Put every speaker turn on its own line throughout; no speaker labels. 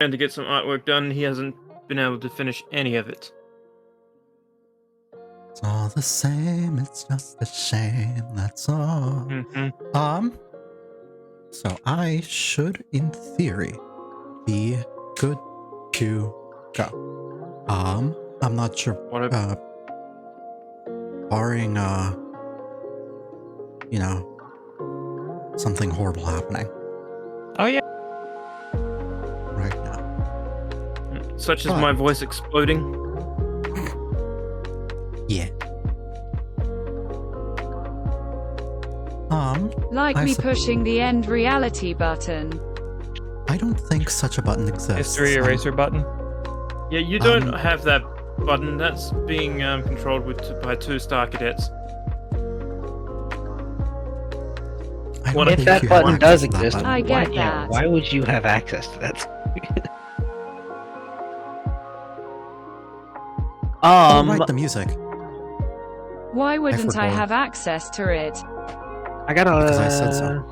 And to get some artwork done, he hasn't been able to finish any of it.
It's all the same, it's just a shame, that's all. So I should, in theory, be good to go. I'm not sure, barring, you know, something horrible happening.
Oh yeah.
Right now.
Such as my voice exploding.
Yeah.
Like me pushing the end reality button.
I don't think such a button exists.
History eraser button. Yeah, you don't have that button. That's being controlled by 2 star cadets.
If that button does exist,
I get that.
Why would you have access to that?
Write the music.
Why wouldn't I have access to it?
I gotta.
Because I said so.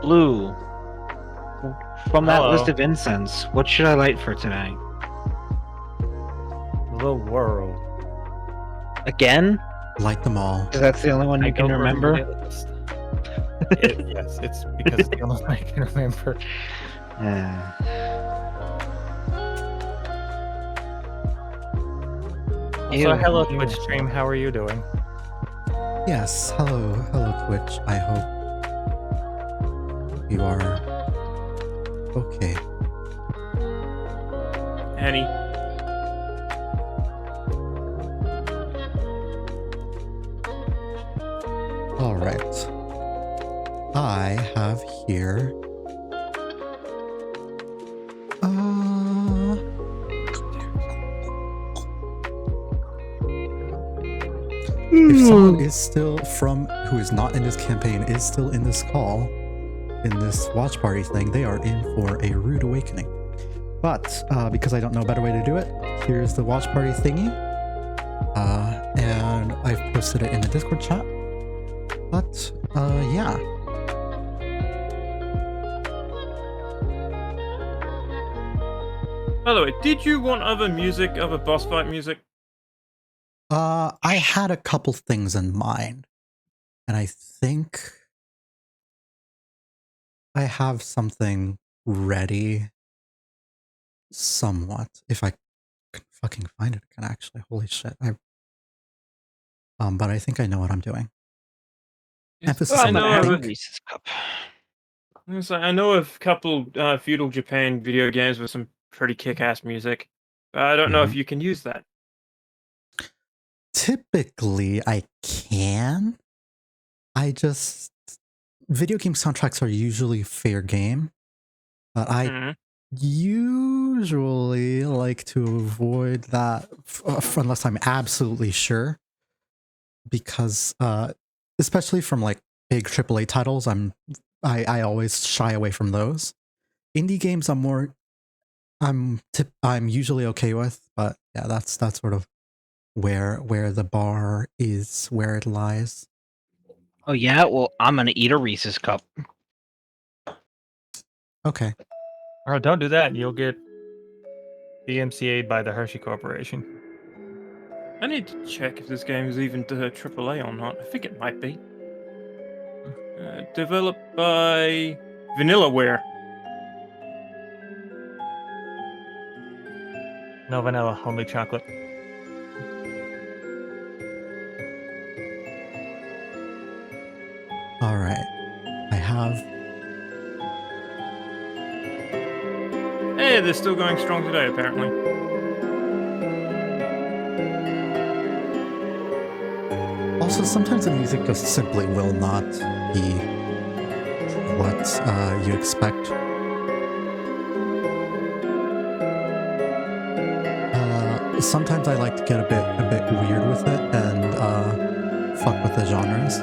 Blue. From that list of incense, what should I light for tonight?
the world.
Again?
Light them all.
Because that's the only one you can remember.
Yes, it's because it's the only one I can remember. So hello Twitch stream, how are you doing?
Yes, hello Twitch. I hope you are okay.
Annie.
All right. I have here. If someone is still who is not in this campaign is still in this call, in this watch party thing, they are in for a rude awakening. But because I don't know a better way to do it, here's the watch party thingy. And I've posted it in the Discord chat. But yeah.
By the way, did you want other music, other boss fight music?
I had a couple things in mind, and I think I have something ready somewhat. If I can fucking find it again, actually. Holy shit. But I think I know what I'm doing. Emphasis on
I know
Reese's Cup.
I know of a couple feudal Japan video games with some pretty kick-ass music. I don't know if you can use that.
Typically, I can. Video game soundtracks are usually fair game, but I usually like to avoid that unless I'm absolutely sure, because especially from like big AAA titles, I always shy away from those. Indie games I'm usually okay with, but yeah, that's sort of where the bar is, where it lies.
Oh yeah, well I'm gonna eat a Reese's Cup.
Okay.
Or don't do that, you'll get DMCA'd by the Hershey Corporation.
I need to check if this game is even AAA or not. I think it might be. Developed by Vanillaware.
No vanilla, only chocolate.
All right. I have.
Hey, they're still going strong today, apparently.
Also, sometimes the music just simply will not be what you expect. Sometimes I like to get a bit weird with it and fuck with the genres.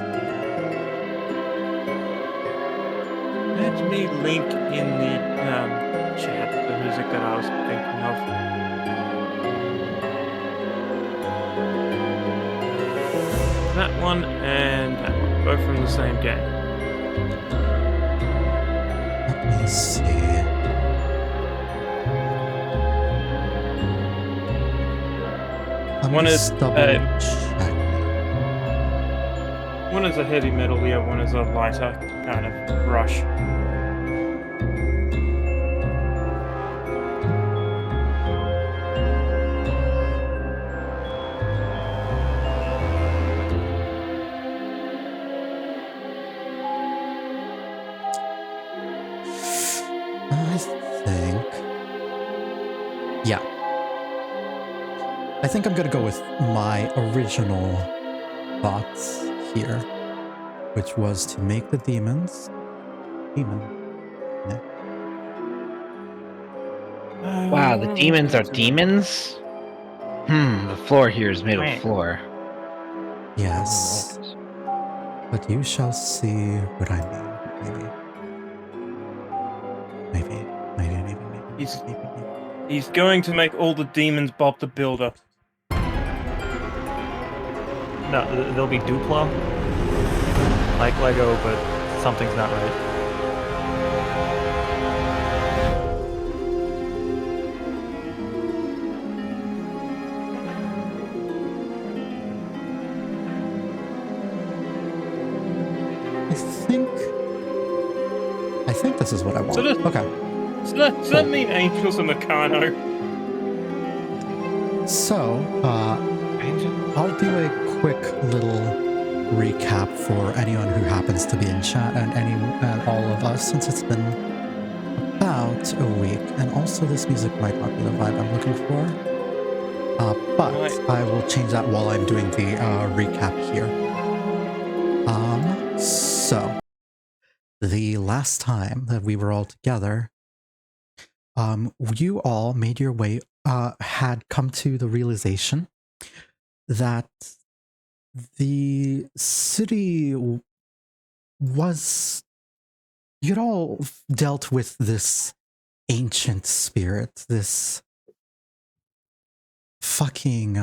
Let me link in the chat the music that I was thinking of. That one and that one, both from the same game.
Let me see.
One is
double check.
One is a heavy metal, the other one is a lighter kind of rush.
I think I'm gonna go with my original thoughts here, which was to make the demons demon. Yeah.
Wow, the demons are demons? The floor here is made of floor.
Yes. But you shall see what I mean. Maybe.
He's going to make all the demons Bob the Builder.
No, they'll be Duplo. Like Lego, but something's not right.
think this is what I want.
So does-
Okay.
Does that mean Angel's a Meccano?
So, I'll do a quick little recap for anyone who happens to be in chat and all of us, since it's been about a week. And also, this music might not be the vibe I'm looking for. But I will change that while I'm doing the recap here. So the last time that we were all together, you all made your way, had come to the realization that the city was, you'd all dealt with this ancient spirit, this fucking,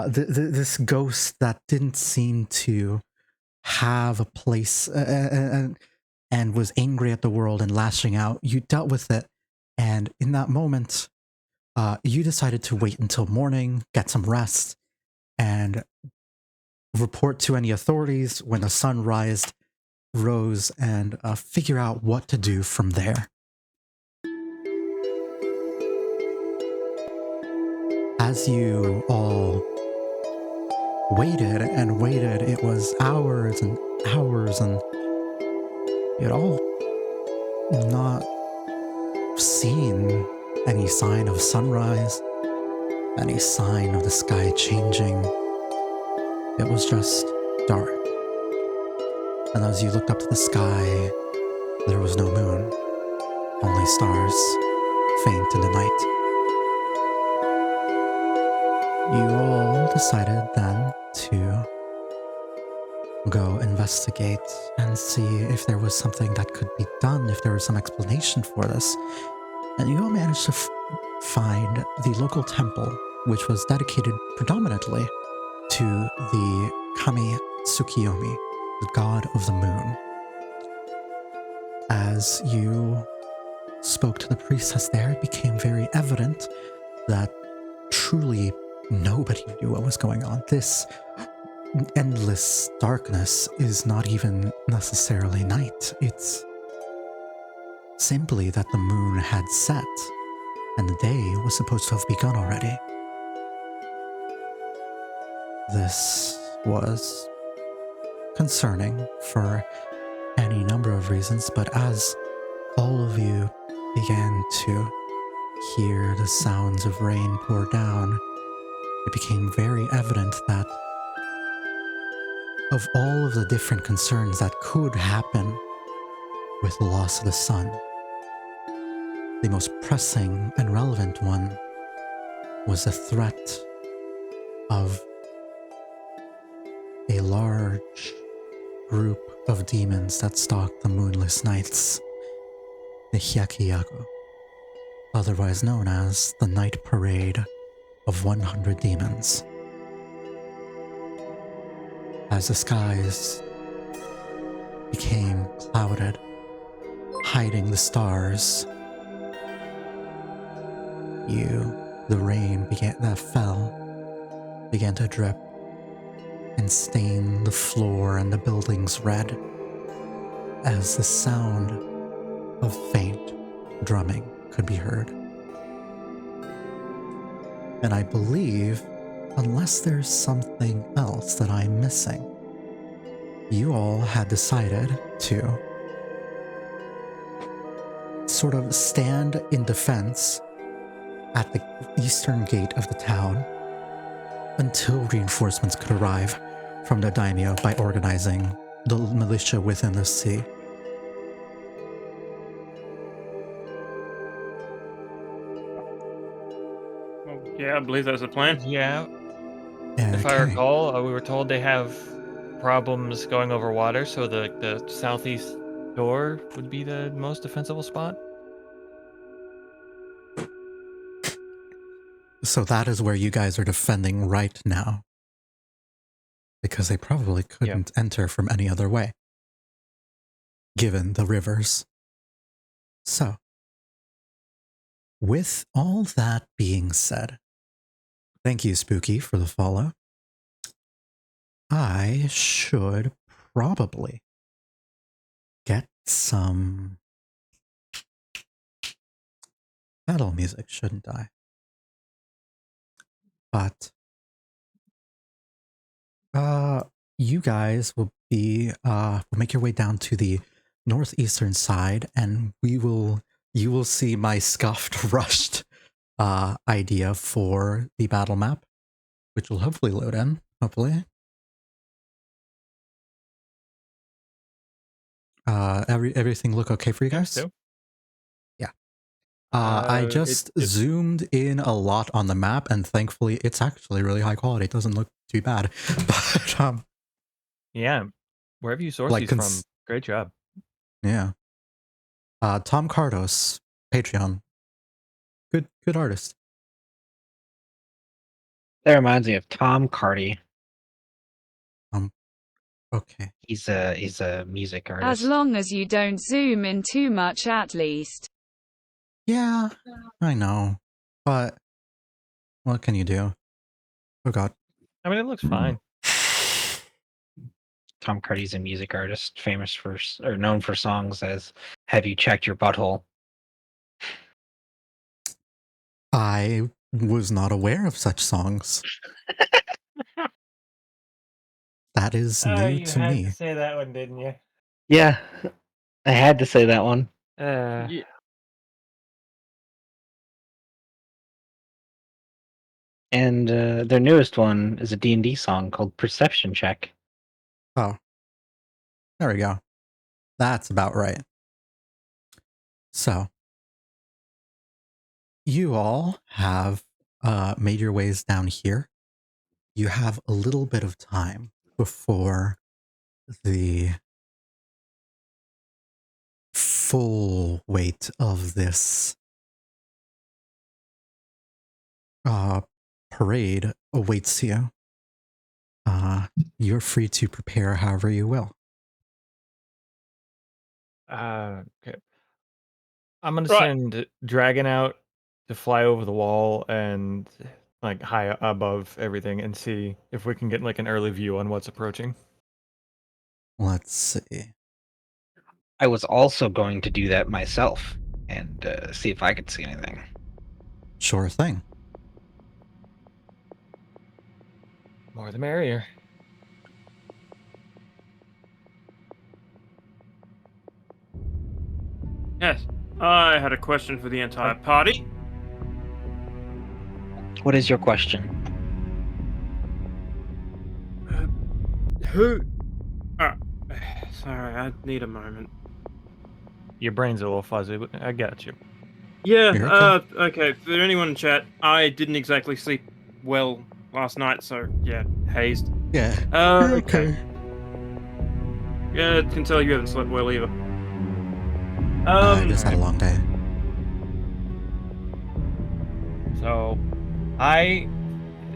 this ghost that didn't seem to have a place and was angry at the world and lashing out. You dealt with it, and in that moment, you decided to wait until morning, get some rest, and report to any authorities when the sun rose, and figure out what to do from there. As you all waited and waited, it was hours and hours, and you'd all not seen any sign of sunrise, any sign of the sky changing. It was just dark. And as you looked up to the sky, there was no moon, only stars, faint in the night. You all decided then to go investigate and see if there was something that could be done, if there was some explanation for this. And you all managed to find the local temple, which was dedicated predominantly to the Kami Tsukiyomi, the god of the moon. As you spoke to the priestess there, it became very evident that truly nobody knew what was going on. This endless darkness is not even necessarily night. It's simply that the moon had set and the day was supposed to have begun already. This was concerning for any number of reasons, but as all of you began to hear the sounds of rain pour down, it became very evident that of all of the different concerns that could happen with the loss of the sun, the most pressing and relevant one was the threat of a large group of demons that stalked the moonless nights, the Hyakiyago, otherwise known as the Night Parade of 100 Demons. As the skies became clouded, hiding the stars, the rain that fell began to drip and stain the floor and the buildings red as the sound of faint drumming could be heard. And I believe, unless there's something else that I'm missing, you all had decided to sort of stand in defense at the eastern gate of the town until reinforcements could arrive from the daimyo by organizing the militia within the city.
Yeah, I believe that's the plan.
Yeah,
Okay.
if I recall, we were told they have problems going over water, so the southeast door would be the most defensible spot.
So that is where you guys are defending right now. Because they probably couldn't enter from any other way, given the rivers. So, with all that being said, thank you, Spooky, for the follow. I should probably some battle music, shouldn't I? But you guys will make your way down to the northeastern side, and you will see my scuffed, rushed idea for the battle map, which will hopefully load in. Hopefully, everything look okay for you guys?
So,
Yeah. I just zoomed in a lot on the map, and thankfully, it's actually really high quality. It doesn't look too bad, but
yeah, wherever you source
like
these from, great job.
yeah. Tom Cardos, Patreon. Good artist.
That reminds me of Tom Cardy.
Okay.
He's a music artist.
As long as you don't zoom in too much, at least.
Yeah, I know. But what can you do? Oh god.
I mean, it looks fine.
Tom Cardy's a music artist, famous for or known for songs as "Have You Checked Your Butthole?"
I was not aware of such songs. That is new to me.
You had to say that one, didn't you?
Yeah, I had to say that one.
Yeah.
And their newest one is a D&D song called "Perception Check."
Oh. There we go. That's about right. So, you all have made your ways down here. You have a little bit of time before the full weight of this parade awaits you. You're free to prepare however you will.
Okay. I'm gonna send Dragon out to fly over the wall and like high above everything and see if we can get like an early view on what's approaching.
Let's see.
I was also going to do that myself and see if I could see anything.
Sure thing.
More the merrier.
Yes. I had a question for the entire party.
What is your question?
Who? Sorry, I need a moment.
Your brain's a little fuzzy, but I got you.
Yeah, okay. For anyone in chat, I didn't exactly sleep well last night, so yeah, hazed.
Yeah. You're okay.
Yeah, I can tell you haven't slept well either.
I just had a long day.
So,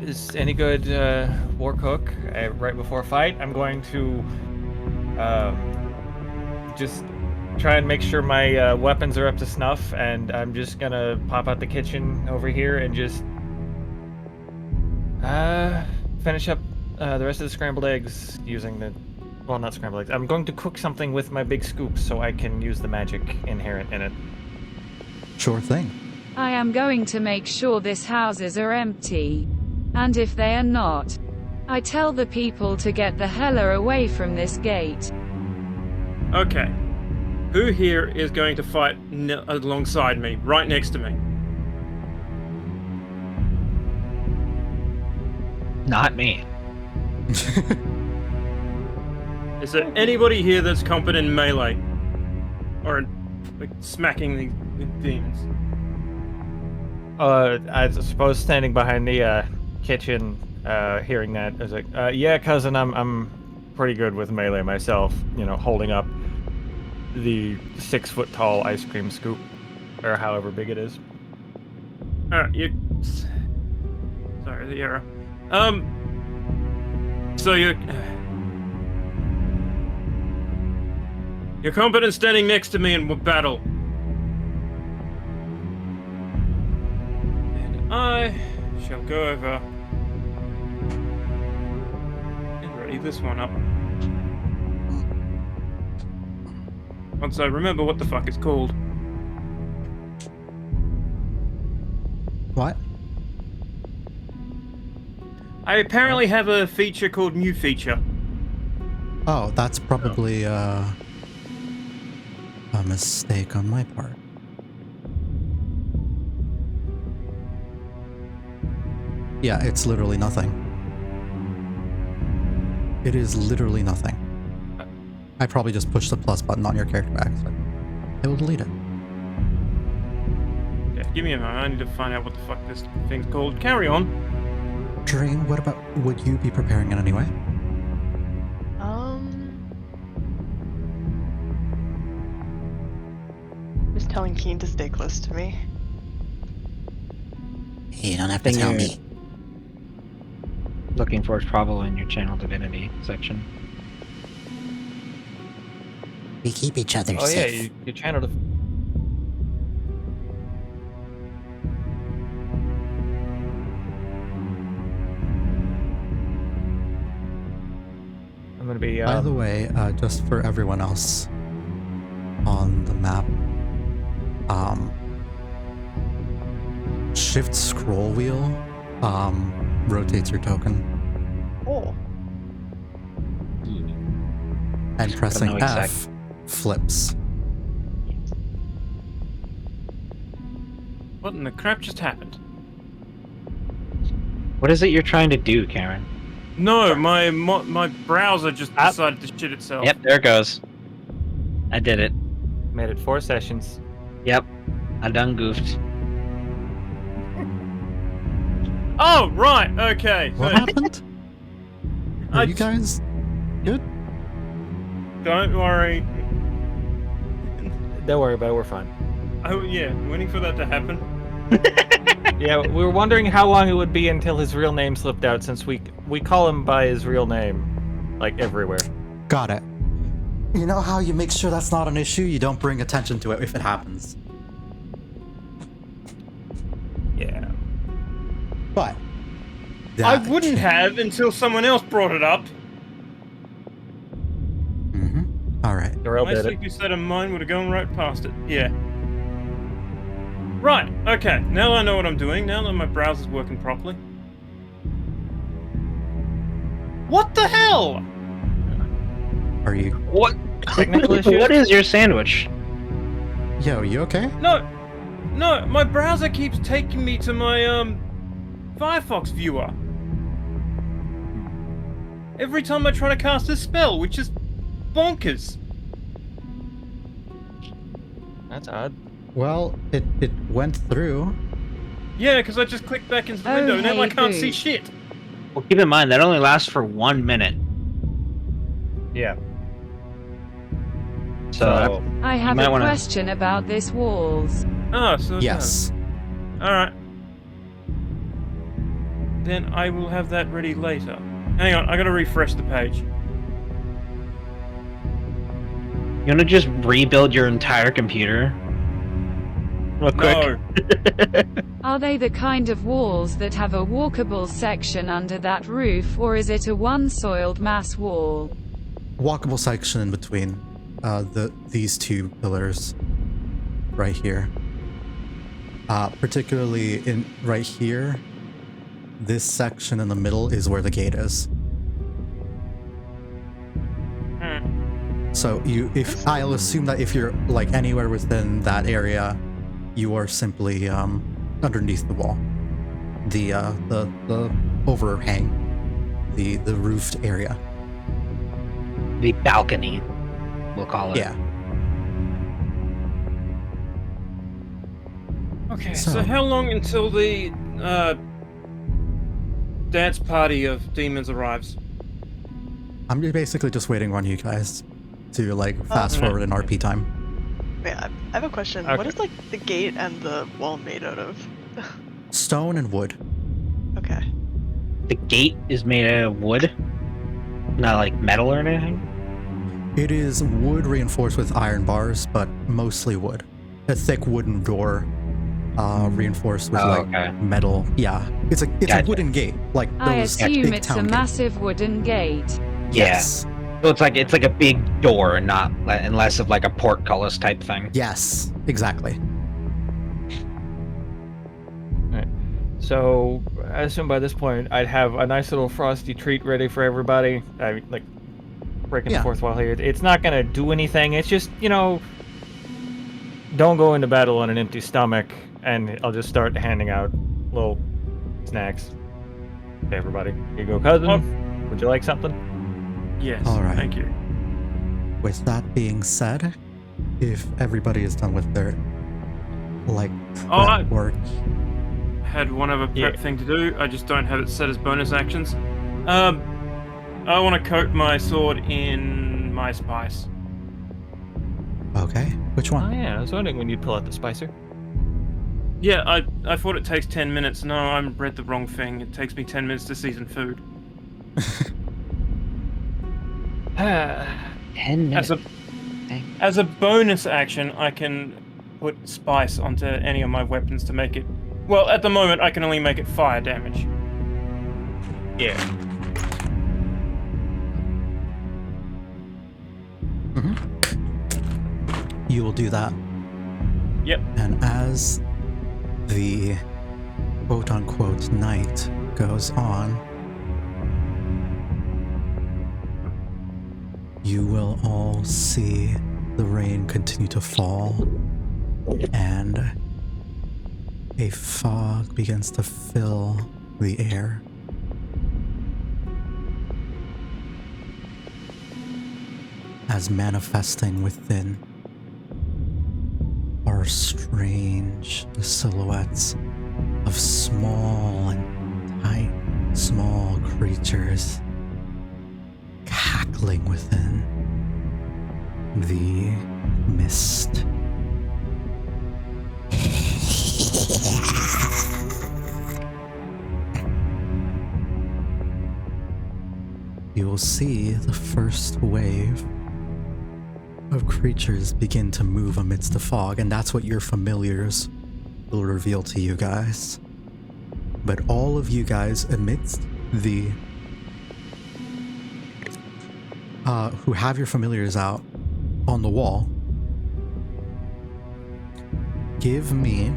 is any good war cook right before a fight. I'm going to just try and make sure my weapons are up to snuff, and I'm just gonna pop out the kitchen over here and just finish up the rest of the scrambled eggs using the, well, not scrambled eggs. I'm going to cook something with my big scoop so I can use the magic inherent in it.
Sure thing.
I am going to make sure these houses are empty. And if they are not, I tell the people to get the hella away from this gate.
Okay. Who here is going to fight alongside me, right next to me?
Not me.
Is there anybody here that's competent in melee? Or like smacking the demons?
I suppose standing behind the kitchen, hearing that, I was like, yeah, cousin, I'm pretty good with melee myself. You know, holding up the 6-foot-tall ice cream scoop, or however big it is.
You. Sorry, the error. So you're competent standing next to me in battle. And I shall go over and ready this one up. once I remember what the fuck it's called.
What?
I apparently have a feature called New Feature.
Oh, that's probably a mistake on my part. Yeah, it's literally nothing. It is literally nothing. I probably just pushed the plus button on your character by accident. I will delete it.
Yeah, give me a moment. I need to find out what the fuck this thing's called. Carry on.
Drain, what about, would you be preparing in any way?
Just telling Keen to stay close to me.
You don't have to tell me.
Looking for is probably in your channel divinity section.
We keep each other
Oh yeah, you channeled. I'm gonna be.
By the way, just for everyone else on the map, shift scroll wheel rotates your token,
Oh.
and pressing
know
F flips.
What in the crap just happened?
What is it you're trying to do, Karen?
No, my browser just decided to shit itself.
Yep, there it goes. I did it.
Made it 4 sessions.
Yep, I done goofed.
Oh, right, okay.
What
So,
happened? Are you guys good?
don't worry.
Don't worry about it. We're fine.
Oh, yeah, waiting for that to happen.
Yeah, we were wondering how long it would be until his real name slipped out, since we call him by his real name, like everywhere.
Got it. You know how you make sure that's not an issue? You don't bring attention to it if it happens.
Yeah.
But
I wouldn't have until someone else brought it up.
All right.
Darrell
My
did it.
sleepy side of mine would have gone right past it. Yeah. Right, okay. Now I know what I'm doing. Now that my browser's working properly. What the hell?
Are you?
What?
Technical issues?
What is your sandwich?
Yo, you okay?
No, my browser keeps taking me to my, Firefox viewer. Every time I try to cast a spell, which is bonkers.
That's odd.
Well, it went through.
Yeah, because I just clicked back into the
Oh,
window, now I
hey,
can't
boo.
see shit.
Well, keep in mind that only lasts for 1 minute.
Yeah.
So
I have
might
a
wanna-
question about this walls.
Oh, so it
Yes.
does. Alright. Then I will have that ready later. Hang on, I gotta refresh the page.
you want to just rebuild your entire computer? Real quick.
No.
Are they the kind of walls that have a walkable section under that roof, or is it a one-soiled mass wall?
Walkable section in between these two pillars right here. Particularly in right here, this section in the middle is where the gate is. So I'll assume that if you're like anywhere within that area, you are simply underneath the wall, the overhang, the roofed area.
The balcony, we'll call it.
Yeah.
Okay,
So-
so how long until the dance party of demons arrives?
I'm basically just waiting on you guys to like fast
okay.
forward in RP time.
Wait, I have a question.
Okay.
What is like the gate and the wall made out of?
Stone and wood.
Okay.
The gate is made out of wood, not like metal or anything.
It is wood reinforced with iron bars, but mostly wood. A thick wooden door, reinforced with like
okay.
metal. Yeah, it's a
Gotcha.
wooden gate, like
I
those
assume
big
it's
town
a
gates.
massive wooden gate.
Yes.
So it's like a big door, and less of like a portcullis type thing.
Yes, exactly.
So I assume by this point I'd have a nice little frosty treat ready for everybody. I mean, like breaking the
Yeah.
fourth wall here. It's not gonna do anything. It's just, you know, don't go into battle on an empty stomach, and I'll just start handing out little snacks to everybody. Here you go, cousin. Would you like something?
Yes.
All right.
Thank you.
With that being said, if everybody is done with their like
Oh,
prep work,
Had one other prep
Yeah.
thing to do. I just don't have it set as bonus actions. I want to coat my sword in my spice.
okay, which
Oh
one?
yeah, I was wondering when you'd pull out the spicer.
Yeah, I thought it takes 10 minutes. No, I read the wrong thing. It takes me 10 minutes to season food.
10 minutes.
As a bonus action, I can put spice onto any of my weapons to make it. Well, at the moment, I can only make it fire damage.
Yeah.
You will do that.
Yep.
And as the quote-unquote night goes on, you will all see the rain continue to fall, and a fog begins to fill the air. As manifesting within are strange silhouettes of small and tight, small creatures cackling within the mist. You will see the first wave of creatures begin to move amidst the fog, and that's what your familiars will reveal to you guys. But all of you guys amidst the who have your familiars out on the wall, give me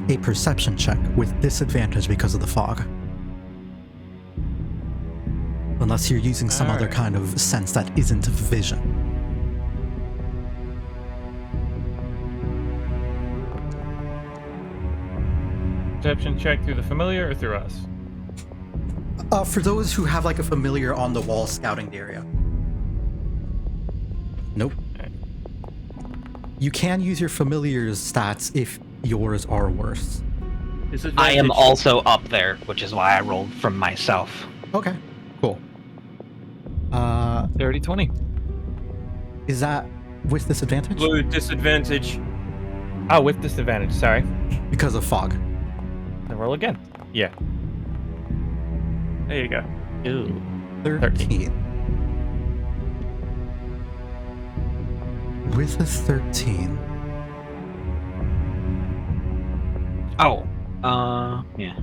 a perception check with disadvantage because of the fog. Unless you're using some other
Alright.
kind of sense that isn't vision.
Perception check through the familiar or through us?
For those who have like a familiar on the wall scouting the area. Nope.
Okay.
You can use your familiar's stats if yours are worse.
I am also up there, which is why I rolled from myself.
Okay, cool.
30, 20.
Is that with disadvantage?
Blue disadvantage.
Oh, with disadvantage, sorry.
Because of fog.
Then roll again. Yeah.
There you go.
Ooh.
13. With a 13,
Oh. Yeah.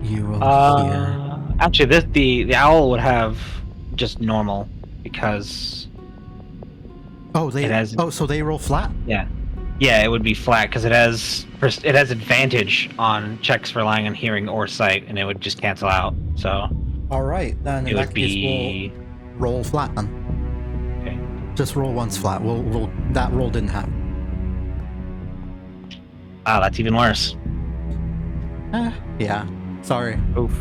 you will hear.
Actually, the owl would have just normal because
Oh,
it has.
so they roll flat?
Yeah, it would be flat because it has advantage on checks relying on hearing or sight, and it would just cancel out. So
All right, then
it
in
would
that case,
be
we'll roll flat then.
okay.
Just roll once flat. We'll that roll didn't happen.
Wow, that's even worse.
Yeah. Sorry.
Oof.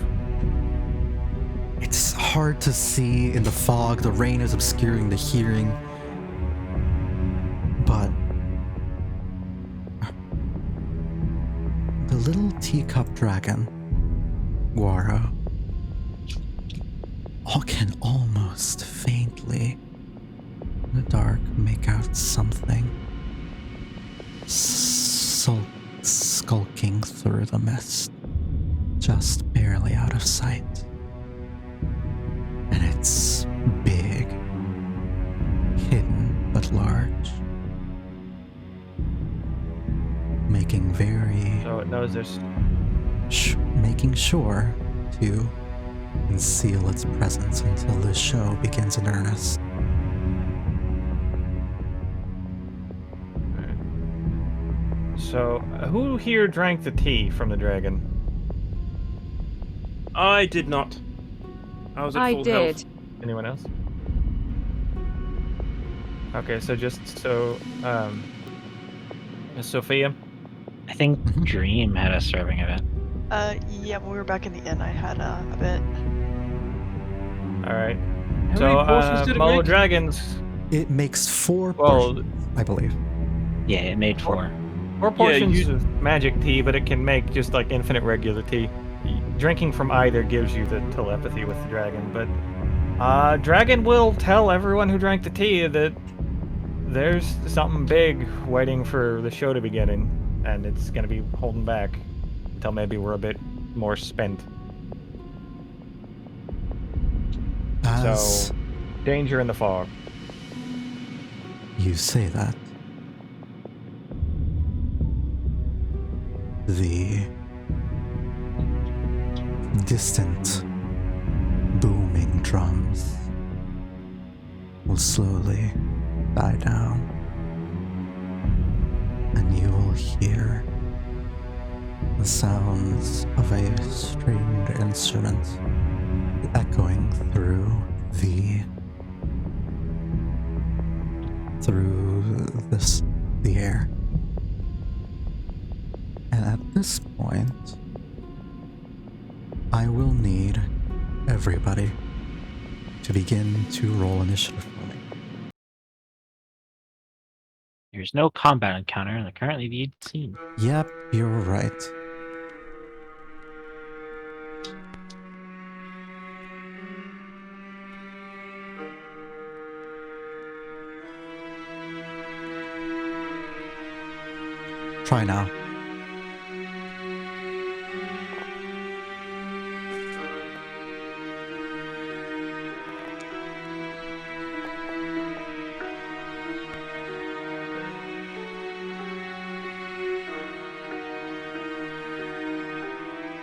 It's hard to see in the fog. The rain is obscuring the hearing. But the little teacup dragon, Guaro, can almost faintly in the dark make out something skulking through the mist, just barely out of sight. And it's big, hidden but large,
So it knows there's.
making sure to conceal its presence until the show begins in earnest.
So, who here drank the tea from the dragon?
I did not. I was at
I
full
did.
health.
Anyone else? Okay, so just so, Sofia?
I think
Mhm.
Dream had a serving of it.
Yeah, when we were back in the inn, I had a bit.
Alright.
How
So,
many portions did it
Molo
make?
Dragons,
It makes 4
Well-
portions, I believe.
Yeah, it made 4.
4 portions
you-
of magic tea, but it can make just like infinite regular tea. Drinking from either gives you the telepathy with the dragon, but dragon will tell everyone who drank the tea that there's something big waiting for the show to begin, and it's gonna be holding back until maybe we're a bit more spent.
As
So, danger in the fog.
you say that, the distant booming drums will slowly die down, and you will hear the sounds of a stringed instrument echoing through the air. And at this point, I will need everybody to begin to roll initiative for me.
There's no combat encounter in the currently viewed scene.
Yep, you're right. Try now.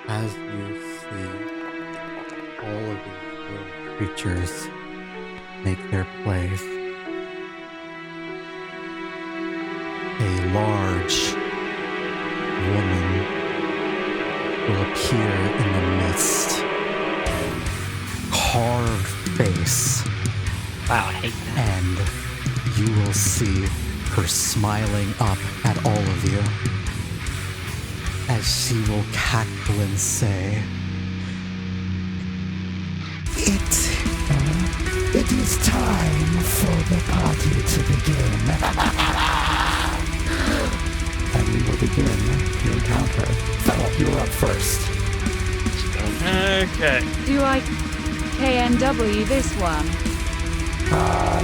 As you see all of these little creatures make their play, a large woman will appear in the midst. Carved face,
Wow, I hate that.
and you will see her smiling up at all of you as she will cackle and say, It is time for the party to begin. And we will begin the encounter. Fennel, you're up first.
Okay.
Do I KNW this one?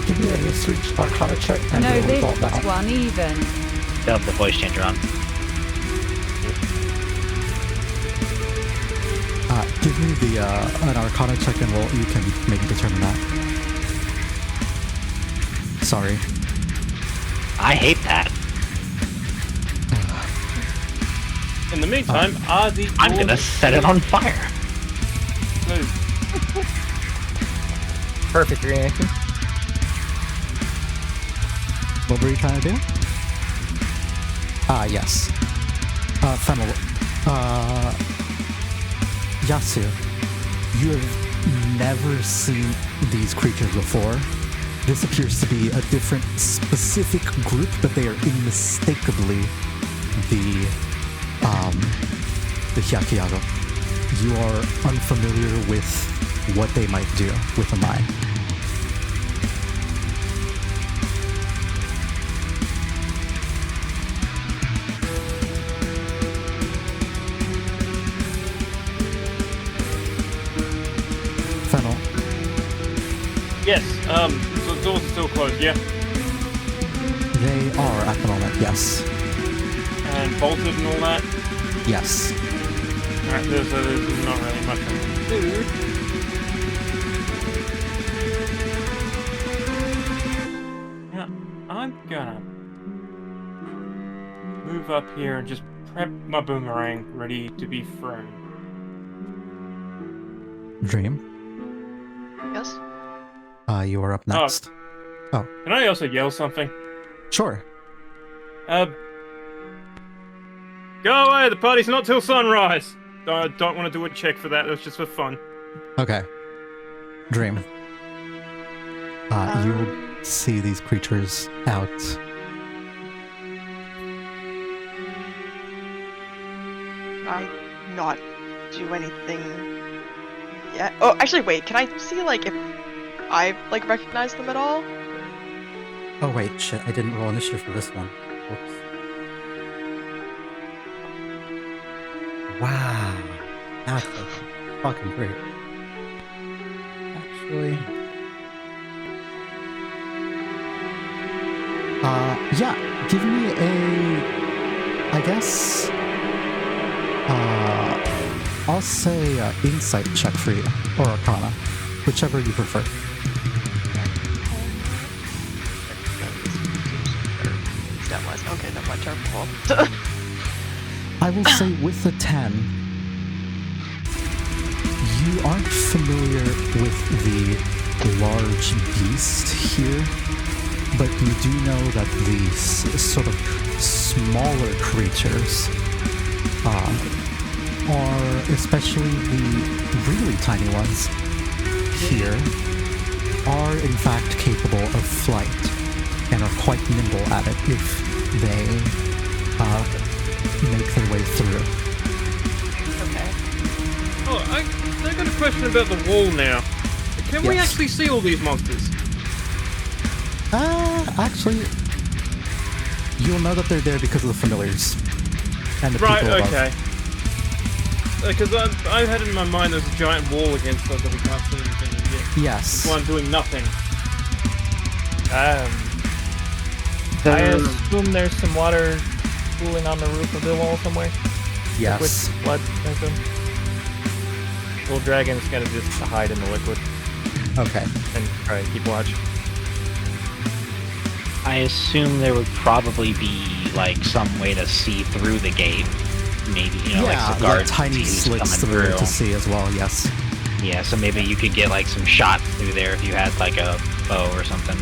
Give me a history arcana check and
No,
we'll
this
resolve that.
one even.
Still have the voice changer on.
Give me the an arcana check and you can maybe determine that. Sorry.
I hate that.
In the meantime, are the
I'm gonna set it on fire.
Perfect reaction.
What were you trying to do? Yes. Fennel. Yasu, you have never seen these creatures before. This appears to be a different specific group, but they are unmistakably the Hyakiyago. You are unfamiliar with what they might do with a mind. Fennel.
Yes, the doors are still closed, yeah?
They are at the moment, yes.
And bolted and all that?
Yes.
Alright, there's not really much I can do. Yeah, I'm gonna move up here and just prep my boomerang ready to be thrown.
Dream,
Yes?
you are up next.
Can I also yell something?
Sure.
Go away, the party's not till sunrise! Don't want to do a check for that, it was just for fun.
Okay. Dream. You see these creatures out.
I not do anything yet. Oh, actually, wait. Can I see like if I like recognize them at all?
Oh wait, shit, I didn't roll initiative for this one. Whoops. Wow. That's fucking great. Actually... yeah, give me a... I guess... I'll say insight check for you, or arcana, whichever you prefer.
That was okay. That's my turn. Cool.
I will say with a 10, you aren't familiar with the large beast here, but you do know that these sort of smaller creatures are, especially the really tiny ones here, are in fact capable of flight and are quite nimble at it if they make their way through.
Okay.
Oh, I got a question about the wall now. Can we
Yes.
actually see all these monsters?
Actually, you'll know that they're there because of the familiars and the
Right,
people above.
okay. Because I had in my mind there's a giant wall against us that we can't see anything yet.
Yes.
So I'm doing nothing.
I assume there's some water pooling on the roof of the wall somewhere.
Yes.
With blood, I assume. Little dragon's gonna just hide in the liquid
Okay.
and try and keep watch.
I assume there would probably be like some way to see through the gate. Maybe, you know,
Yeah,
like the guards
tiny
who's
slits
coming
through to see as well, yes.
Yeah, so maybe you could get like some shots through there if you had like a bow or something.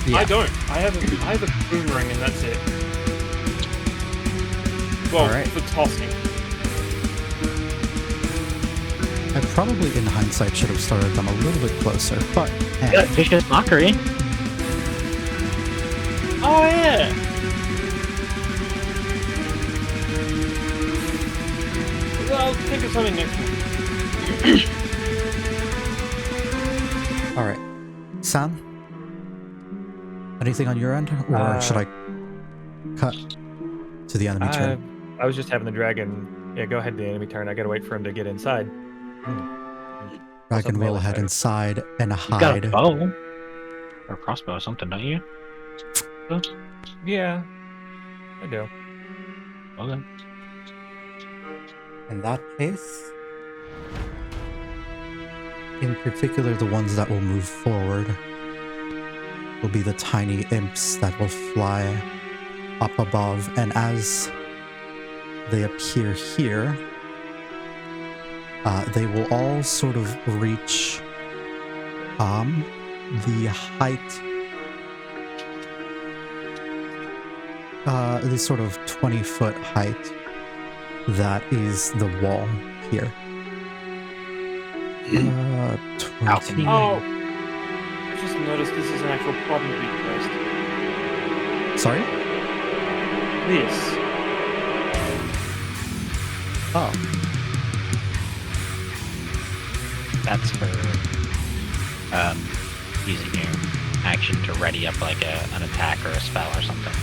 Yeah.
I don't. I have a boomerang and that's it. Well,
Alright.
for tossing.
I probably, in hindsight, should have started them a little bit closer, but...
Vicious mockery.
Oh yeah! Well, I'll think of something next time.
Alright. Sam? Anything on your end? Or should I cut to the enemy turn?
I was just having the dragon. Yeah, go ahead, the enemy turn. I gotta wait for him to get inside.
Dragon will
melee
head
fighter.
inside and
You got a
hide.
bow or a crossbow or something, don't you?
Yeah, I do.
Okay.
In that case, in particular, the ones that will move forward will be the tiny imps that will fly up above, and as they appear here, they will all sort of reach the height, the sort of 20-foot height that is the wall here. 20.
Oh, I just noticed this is an actual button to be pressed.
Sorry?
This.
Oh,
That's for using your action to ready up like an attack or a spell or something.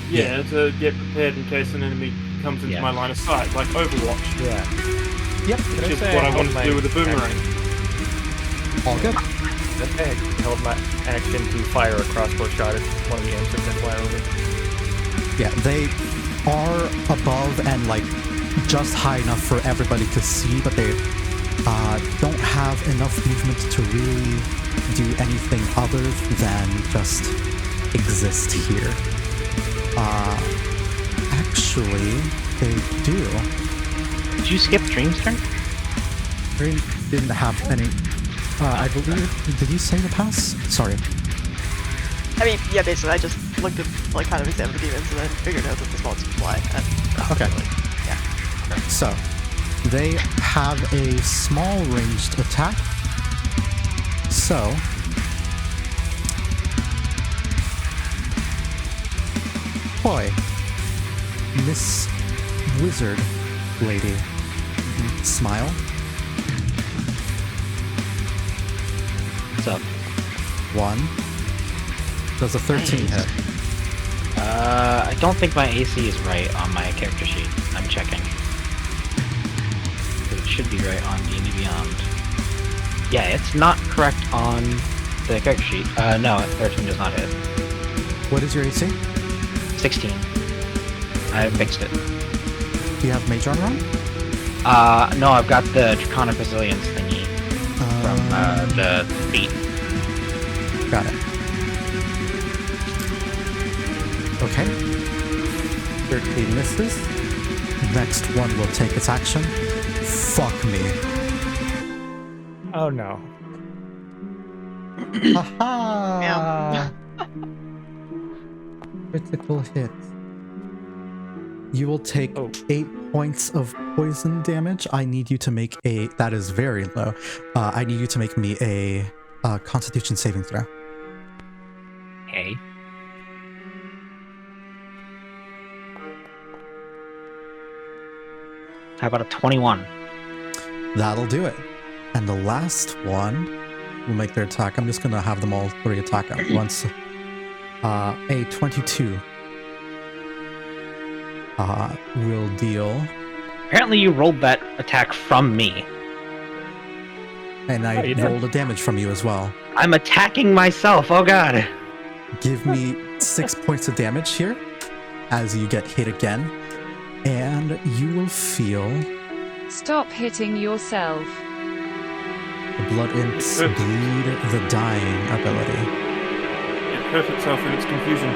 Yeah, to get prepared in case an enemy comes into
Yeah.
my line of sight, like Overwatch.
Yeah.
yep,
Which is what I wanted to do with the boomerang.
all good.
I held my action to fire a crossbow shot at one of the imps that can fly over.
Yeah, they are above and like just high enough for everybody to see, but they don't have enough movement to really do anything other than just exist here. Actually, they do.
Did you skip Dream's turn?
didn't have any. I believe. Did you say the pass? Sorry.
I mean, yeah, basically, I just looked at, like, kind of examined the demons and then figured out that the spells could fly. And,
Okay.
yeah.
So, they have a small ranged attack. So, boy, Miss Wizard Lady, smile.
What's up?
1. Does a 13 hit?
I don't think my AC is right on my character sheet. I'm checking. But it should be right on D&D Beyond. Yeah, it's not correct on the character sheet. No, 13 does not hit.
What is your AC?
16. I fixed it.
Do you have Mage Armor on?
No, I've got the Draconic Resilience thingy from the feat.
Got it. Okay. 13 misses. Next one will take its action. Fuck me.
Oh no.
Haha! Critical hit. You will take 8 points of poison damage. I need you to make a... That is very low. I need you to make me a Constitution saving throw.
Okay. How about a 21?
That'll do it. And the last one will make their attack. I'm just going to have them all 3 attack at once. A 22 will deal...
Apparently you rolled that attack from me.
And I
you did.
rolled a damage from you as well.
I'm attacking myself, oh god.
Give me 6 points of damage here as you get hit again. And you will feel
Stop hitting yourself.
the Blood Imps Bleed the Dying ability.
It hurt itself in its confusion.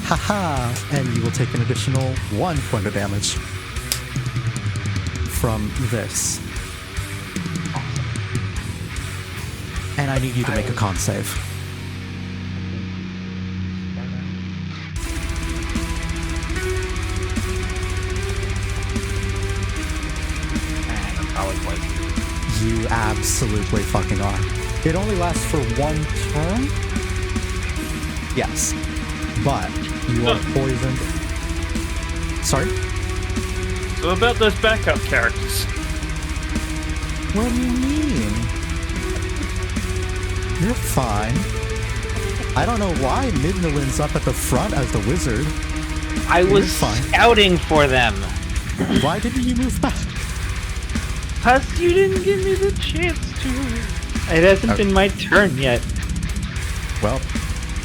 Haha! And you will take an additional 1 point of damage from this. And I need you to make a con save.
And I'm probably quite...
You absolutely fucking are. It only lasts for 1 turn? Yes. But you are poisoned. Sorry?
So about those backup characters.
What do you mean? You're fine. I don't know why Midnalynn's up at the front as the wizard.
I was
fine.
scouting for them.
Why didn't you move back?
Plus you didn't give me the chance to. It hasn't been my turn yet.
Well,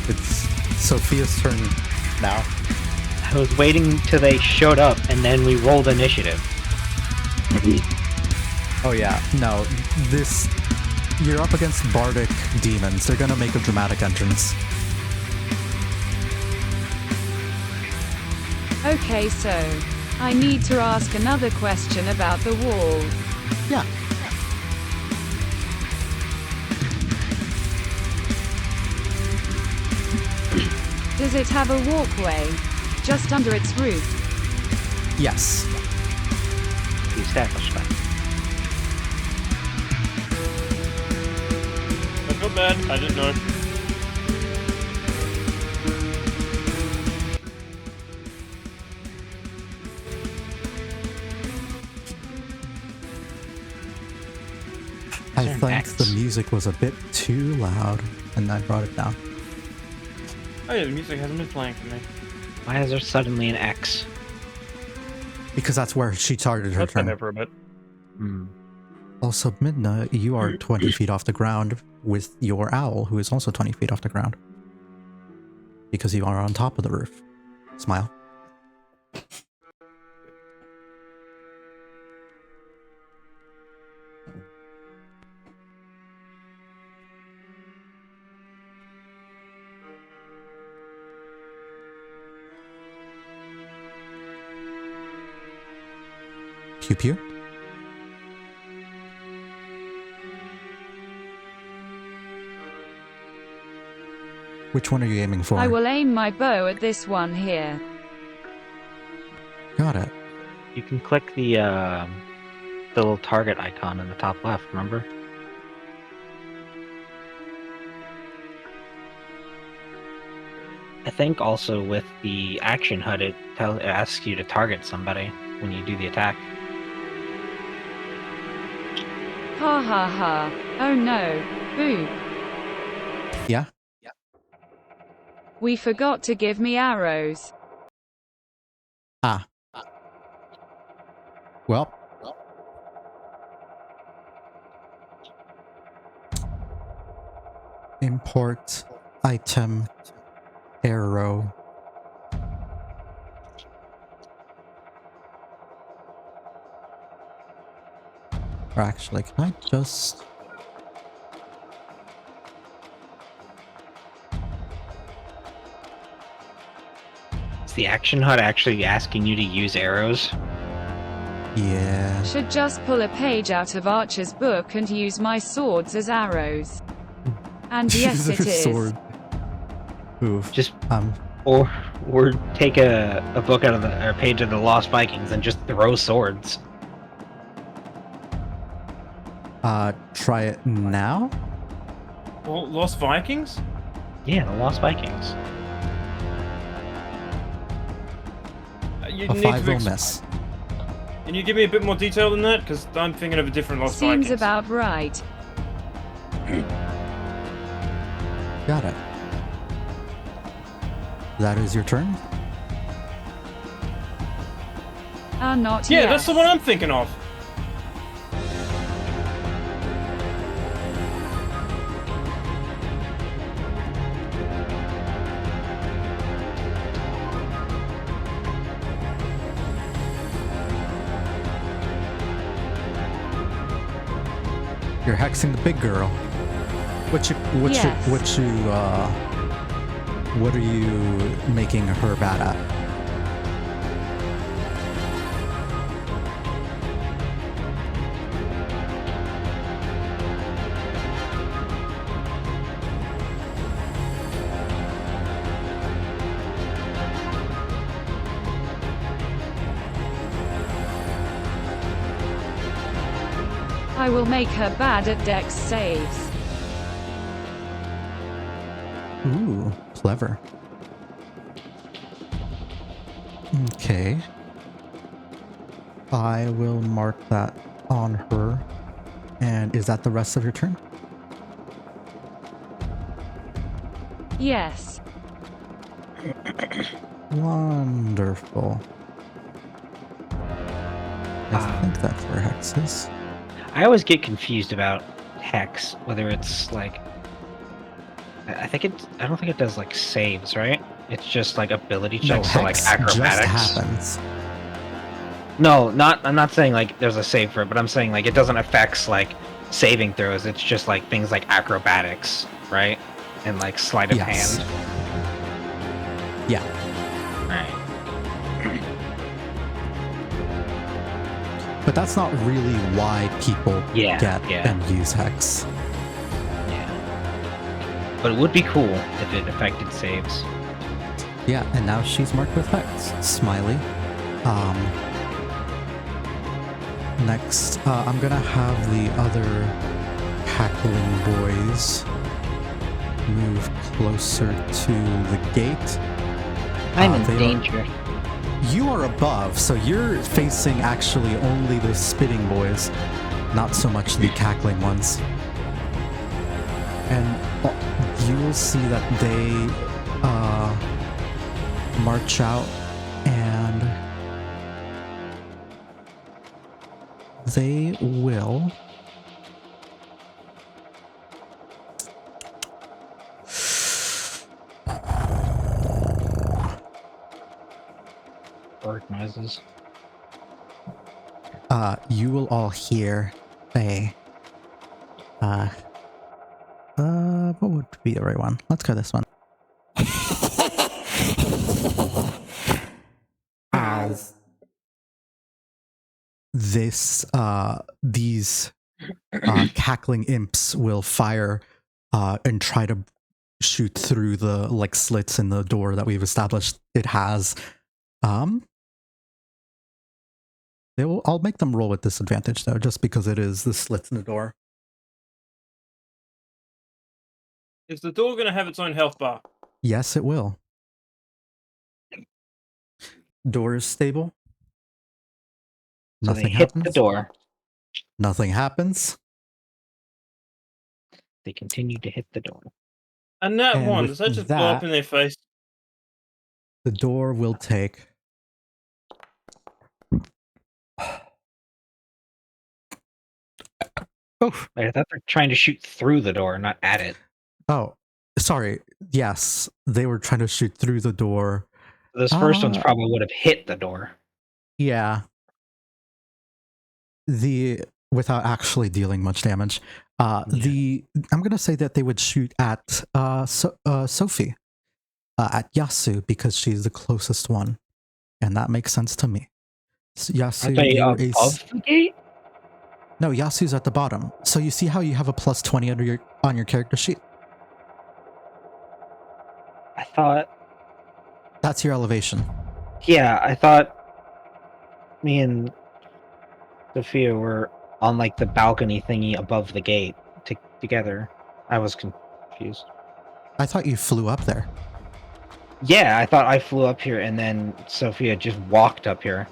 it's Sophia's turn now.
I was waiting till they showed up and then we rolled initiative.
Oh yeah, no, this... You're up against bardic demons. They're gonna make a dramatic entrance.
Okay, so I need to ask another question about the wall.
Yeah.
Does it have a walkway just under its roof?
Yes.
The establishment.
I feel bad. I didn't know.
I think the music was a bit too loud, and I brought it down.
Oh yeah, the music hasn't been playing for me.
Why is there suddenly an X?
Because that's where she started her
That's been
turn.
there for a bit.
Hmm.
Also, Midna, you are 20 feet off the ground with your owl, who is also 20 feet off the ground. Because you are on top of the roof. Smile. Pew pew. Which one are you aiming for?
I will aim my bow at this one here.
Got it.
You can click the little target icon in the top left, remember? I think also with the action HUD, it asks you to target somebody when you do the attack.
Ha ha ha. Oh no. Boo.
Yeah.
We forgot to give me arrows.
Ah. Well. Import item arrow. Or actually, can I just...
Is the action HUD actually asking you to use arrows?
Yeah.
Should just pull a page out of Archer's book and use my swords as arrows. And yes, it is.
Sword. Oof.
Just
Um.
or take a book out of the or page of the Lost Vikings and just throw swords.
Try it now.
Well, Lost Vikings?
Yeah, the Lost Vikings.
You
A
need
5
to
will miss.
Can you give me a bit more detail than that? Because I'm thinking of a different Lost
Seems
Vikings.
about right.
Got it. That is your turn.
Not
Yeah,
yet.
that's the one I'm thinking of.
You're hexing the big girl.
Yes.
What are you making her bad at?
I will make her bad at dex saves.
Ooh, clever. Okay. I will mark that on her. And is that the rest of your turn?
Yes.
Wonderful. I think that's where Hex is.
I always get confused about hex, whether it's like I don't think it does like saves, right? It's just like ability
No,
checks, so like
Hex just
acrobatics.
happens.
No, I'm not saying like there's a save for it, but I'm saying like it doesn't affect like saving throws. It's just like things like acrobatics, right? And like sleight of
Yes.
hand.
Yeah.
Right.
But that's not really why people
Yeah,
get
yeah.
and use Hex.
Yeah. But it would be cool if it affected saves.
Yeah, and now she's marked with Hex. Smiley. Next, I'm gonna have the other cackling boys move closer to the gate.
I'm in
they are-
danger.
You are above, so you're facing actually only the spitting boys, not so much the cackling ones. And you will see that they march out and they will
Bird noises.
you will all hear a what would be the right one? Let's go this one. As these cackling imps will fire and try to shoot through the like slits in the door that we've established it has. I'll make them roll with disadvantage though, just because it is the slits in the door.
Is the door going to have its own health bar?
Yes, it will. Door is stable.
So
Nothing
they hit
happens.
the door.
Nothing happens.
They continue to hit the door.
And that
And
one,
with
does that just blow up
that-
in their face?
The door will take. Oh,
Like, I thought they're trying to shoot through the door, not at it.
oh, sorry. Yes, they were trying to shoot through the door.
Those first ones probably would have hit the door.
Yeah. Without actually dealing much damage. I'm gonna say that they would shoot at Sophie, at Yasu, because she's the closest one, and that makes sense to me. So Yasu,
Are they
you're
above the gate?
No, Yasu's at the bottom. So you see how you have a plus 20 on your character sheet?
I thought.
That's your elevation.
Yeah, I thought me and Sophia were on like the balcony thingy above the gate together. I was confused.
I thought you flew up there.
Yeah, I thought I flew up here and then Sophia just walked up here.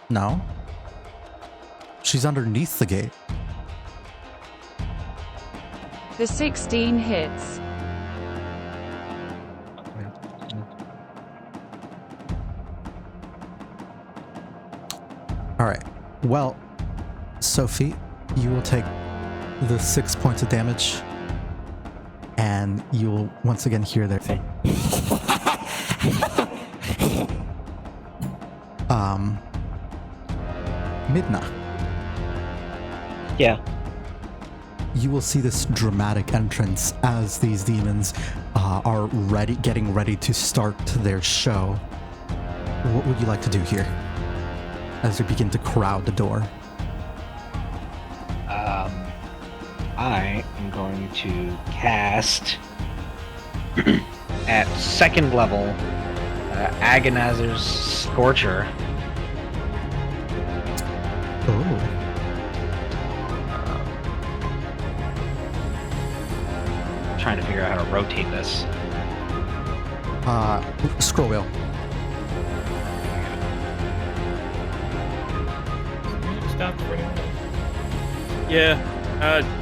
No. She's underneath the gate.
The 16 hits.
All right. Well, Sophie, you will take the 6 points of damage, and you will once again hear their Midna.
Yeah.
You will see this dramatic entrance as these demons are getting ready to start their show. What would you like to do here as they begin to crowd the door?
I am going to cast at second level Agonizer's Scorcher.
Oh.
I'm trying to figure out how to rotate this.
Scroll wheel.
Stop for you. Yeah,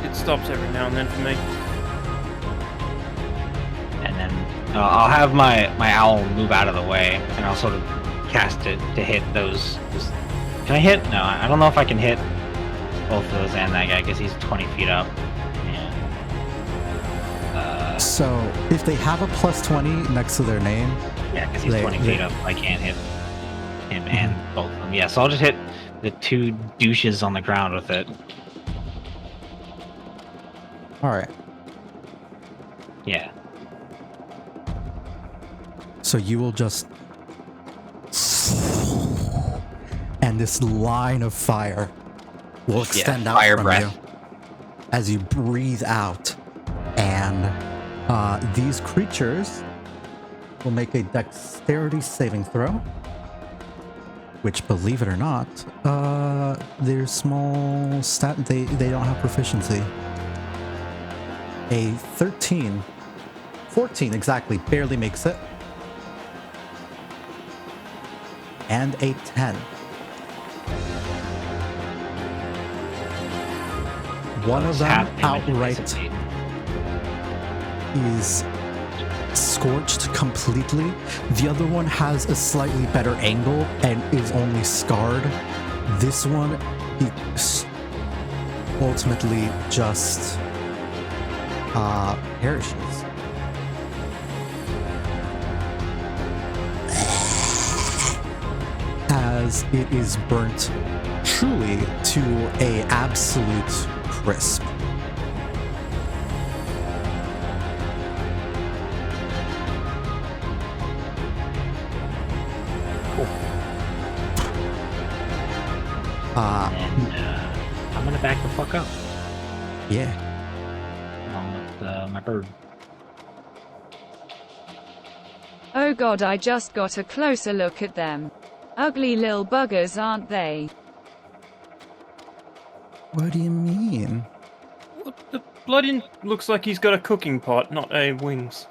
it stops every now and then for me.
And then I'll have my owl move out of the way, and I'll sort of cast it to hit those. Can I hit? No, I don't know if I can hit both of those and that guy because he's 20 feet up.
So if they have a plus 20 next to their name,
Yeah, because he's 20 feet up. I can't hit him and both of them. Yeah, so I'll just hit the two douches on the ground with it.
all right.
Yeah.
So you will just, and this line of fire will extend out
fire
from
breath.
you as you breathe out, and these creatures will make a dexterity saving throw, which, believe it or not, their small stat, they don't have proficiency. A 13, 14 exactly, barely makes it. And a 10. One of them
Half damage
outright
dissipate.
is scorched completely. The other one has a slightly better angle and is only scarred. This one, ultimately just perishes. As it is burnt truly to a absolute crisp.
And I'm gonna back the fuck up
Yeah.
along with my bird.
Oh god, I just got a closer look at them. Ugly lil buggers, aren't they?
What do you mean?
What the bloody looks like he's got a cooking pot, not a wings.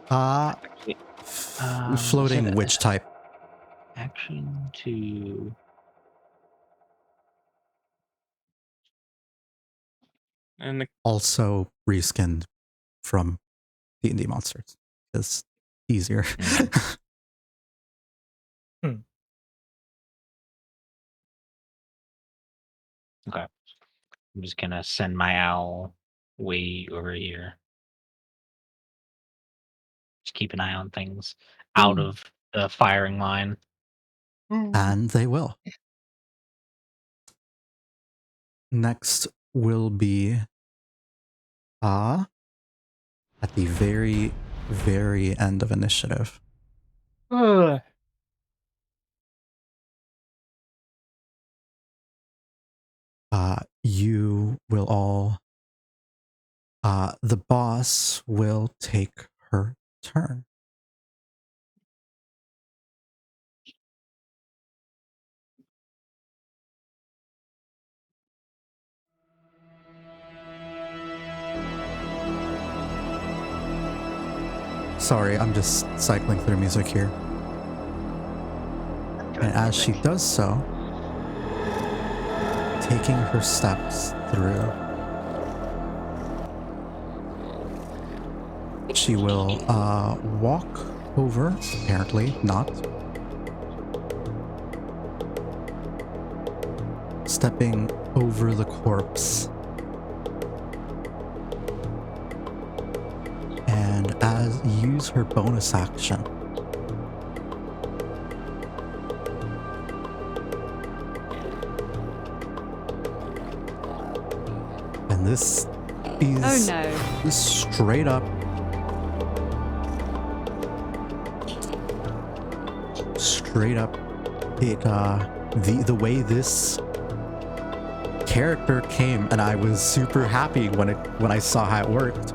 Actually,
Floating
is it
which type?
action to...
And the
Also reskinned from D&D monsters. It's easier.
Okay. I'm just gonna send my owl way over here. Just keep an eye on things out of the firing line.
And they will. Next will be at the very, very end of initiative. You will all the boss will take her turn. Sorry, I'm just cycling through music here. And as she does so, taking her steps through, she will walk over, apparently not, stepping over the corpse. And use her bonus action. And this is straight up it the way this character came, and I was super happy when I saw how it worked.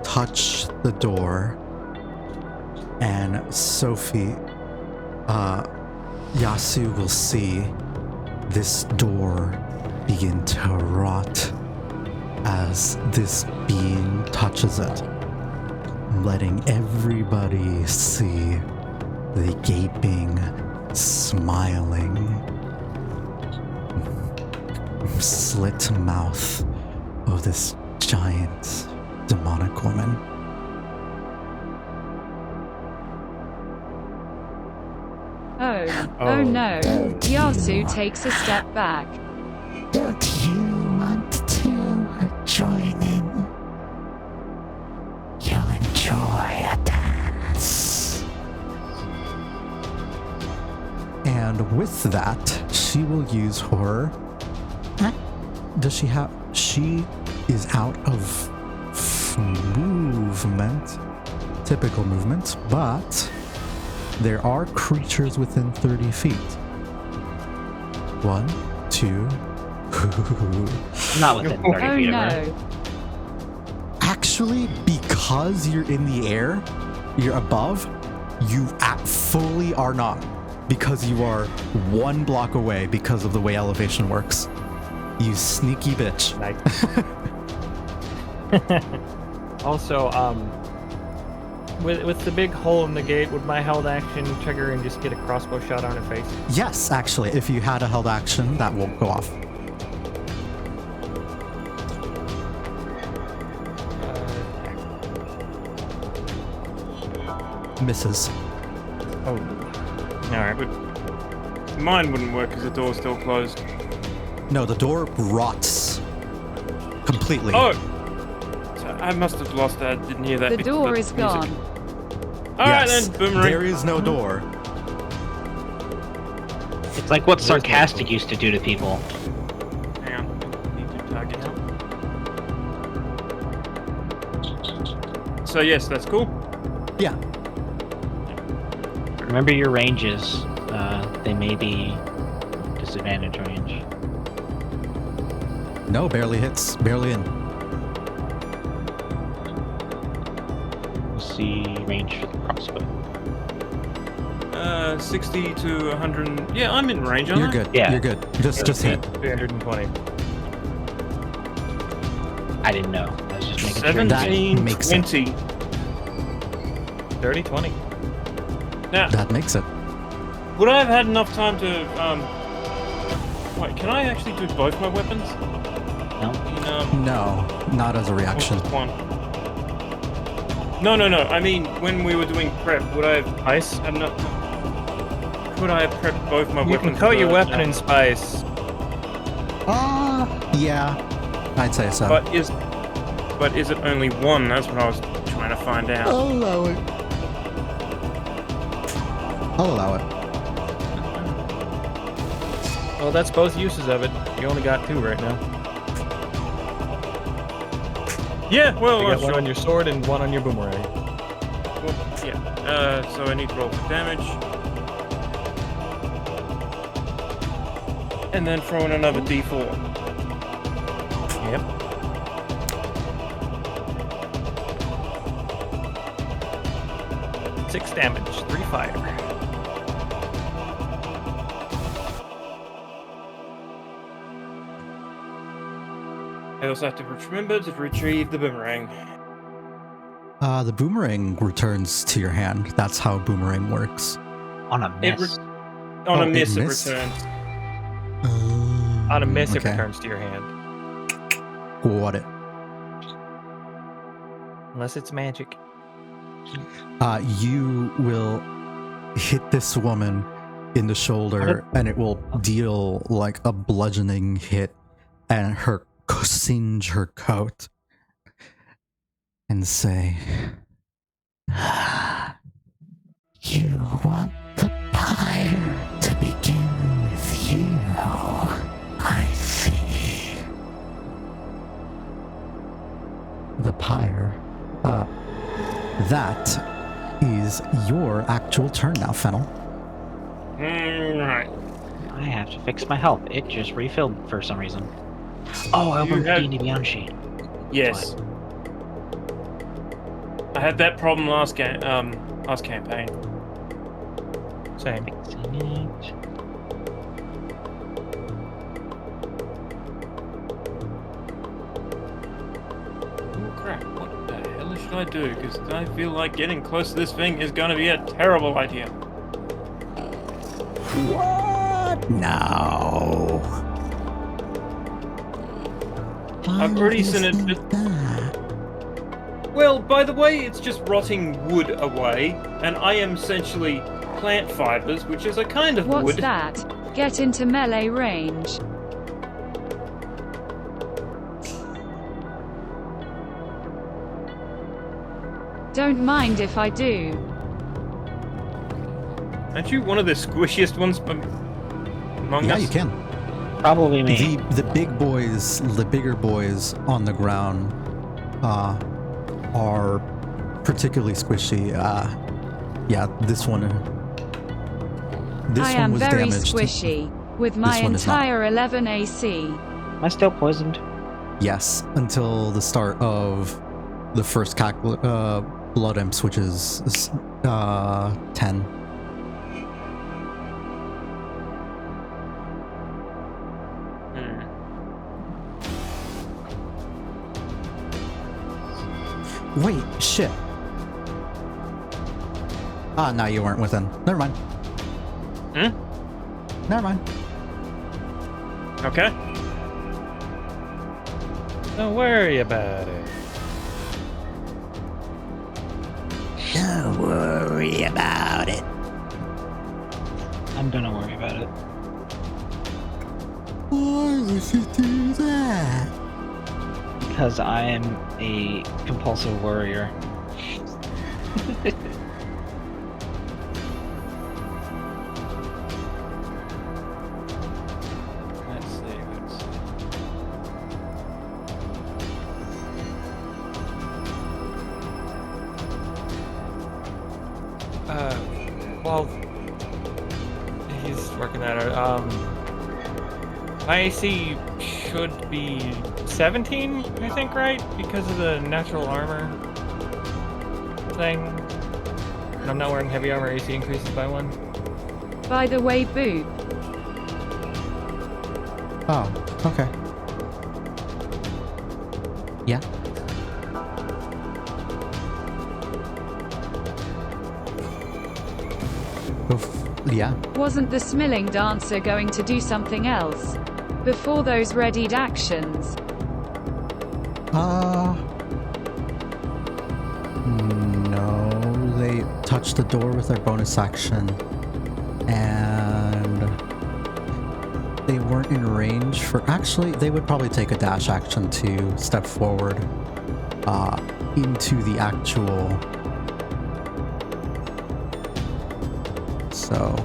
Touch the door, and Sophie, Yasu will see this door begin to rot as this being touches it, letting everybody see the gaping, smiling, slit mouth of this giant demonic woman.
Oh no. Yasu takes a step back.
Don't you want to join in? You'll enjoy a dance.
And with that, she will use her... Does she have... She is out of movement, typical movement, but there are creatures within 30 feet. 1, 2.
Not within 30 feet of her.
No.
Actually, because you're in the air, you're above, you fully are not, because you are 1 block away because of the way elevation works. You sneaky bitch.
Also, with the big hole in the gate, would my held action trigger and just get a crossbow shot on her face?
Yes, actually, if you had a held action, that will go off. Misses.
Oh.
alright, but mine wouldn't work because the door's still closed.
No, the door rots completely.
Oh! So I must have lost that. I didn't hear that.
The
bit of
door
the
is
music.
gone.
Alright
Yes,
then, boomerang.
there is no door.
It's like what sarcastic used to do to people.
Hang on. I need to target now. So yes, that's cool.
Yeah.
Remember your ranges. They may be disadvantage range.
No, barely hits. Barely in.
What's the range for the crossbow?
60 to 100. Yeah, I'm in range, aren't
You're
I?
good.
Yeah.
You're good. Just hit.
320.
I didn't know. I was just making sure.
17,
That makes
20.
30, 20.
Now,
That makes it.
would I have had enough time to, Wait, can I actually do both my weapons?
No.
No, not as a reaction.
What's one? No. I mean, when we were doing prep, would I have
Ice?
had enough? Could I have prepped both my
You
weapons?
can coat your
for-
weapon in spice.
Yeah, I'd say so.
But is it only one? That's what I was trying to find out.
I'll allow it. I'll allow it.
Well, that's both uses of it. You only got 2 right now.
Yeah, well,
You got
sure.
one on your sword and one on your boomerang.
Well, yeah. So I need to roll for damage. And then throw in another D4.
Yep. Six damage, 3 fire.
I also have to remember to retrieve the boomerang.
The boomerang returns to your hand. That's how boomerang works.
On a miss.
On a
it
miss, it
missed?
returns.
On a miss, it
okay.
returns to your hand.
Got it.
Unless it's magic.
You will hit this woman in the shoulder, and it will deal like a bludgeoning hit, and singe her coat, and say,
You want the pyre to begin with you. I see.
the pyre. That is your actual turn now, Fennel.
Right.
I have to fix my health. It just refilled for some reason. Oh, I opened the
have-
D&D Beyond sheet.
Yes. I had that problem last campaign.
Same.
Fixing it.
Oh crap, what the hell should I do? Because I feel like getting close to this thing is going to be a terrible idea.
What? No.
I've already seen it. Well, by the way, it's just rotting wood away, and I am essentially plant fibers, which is a kind of
What's
wood.
that? Get into melee range. Don't mind if I do.
Aren't you one of the squishiest ones among
Yeah,
us?
you can.
Probably me.
The big boys, the bigger boys on the ground, are particularly squishy. Yeah, this one. This
I
one
am
was
very
damaged.
squishy, with my
one is not.
entire 11 AC.
Am I still poisoned?
Yes, until the start of the first blood imps, which is 10. Wait, shit. No, you weren't within. Never mind. Never mind.
Okay.
Don't worry about it.
Don't worry about it.
I'm gonna worry about it.
Why would you do that?
Because I am a compulsive worrier.
Let's see.
Well, he's working that out. My AC should be 17, I think, right? Because of the natural armor. thing. And I'm not wearing heavy armor, AC increases by 1.
By the way, Boop,
Oh, okay. Yeah. Yeah.
wasn't the Smilling Dancer going to do something else? Before those readied actions?
No, they touched the door with their bonus action, and they weren't in range for. Actually, they would probably take a dash action to step forward, into the actual. So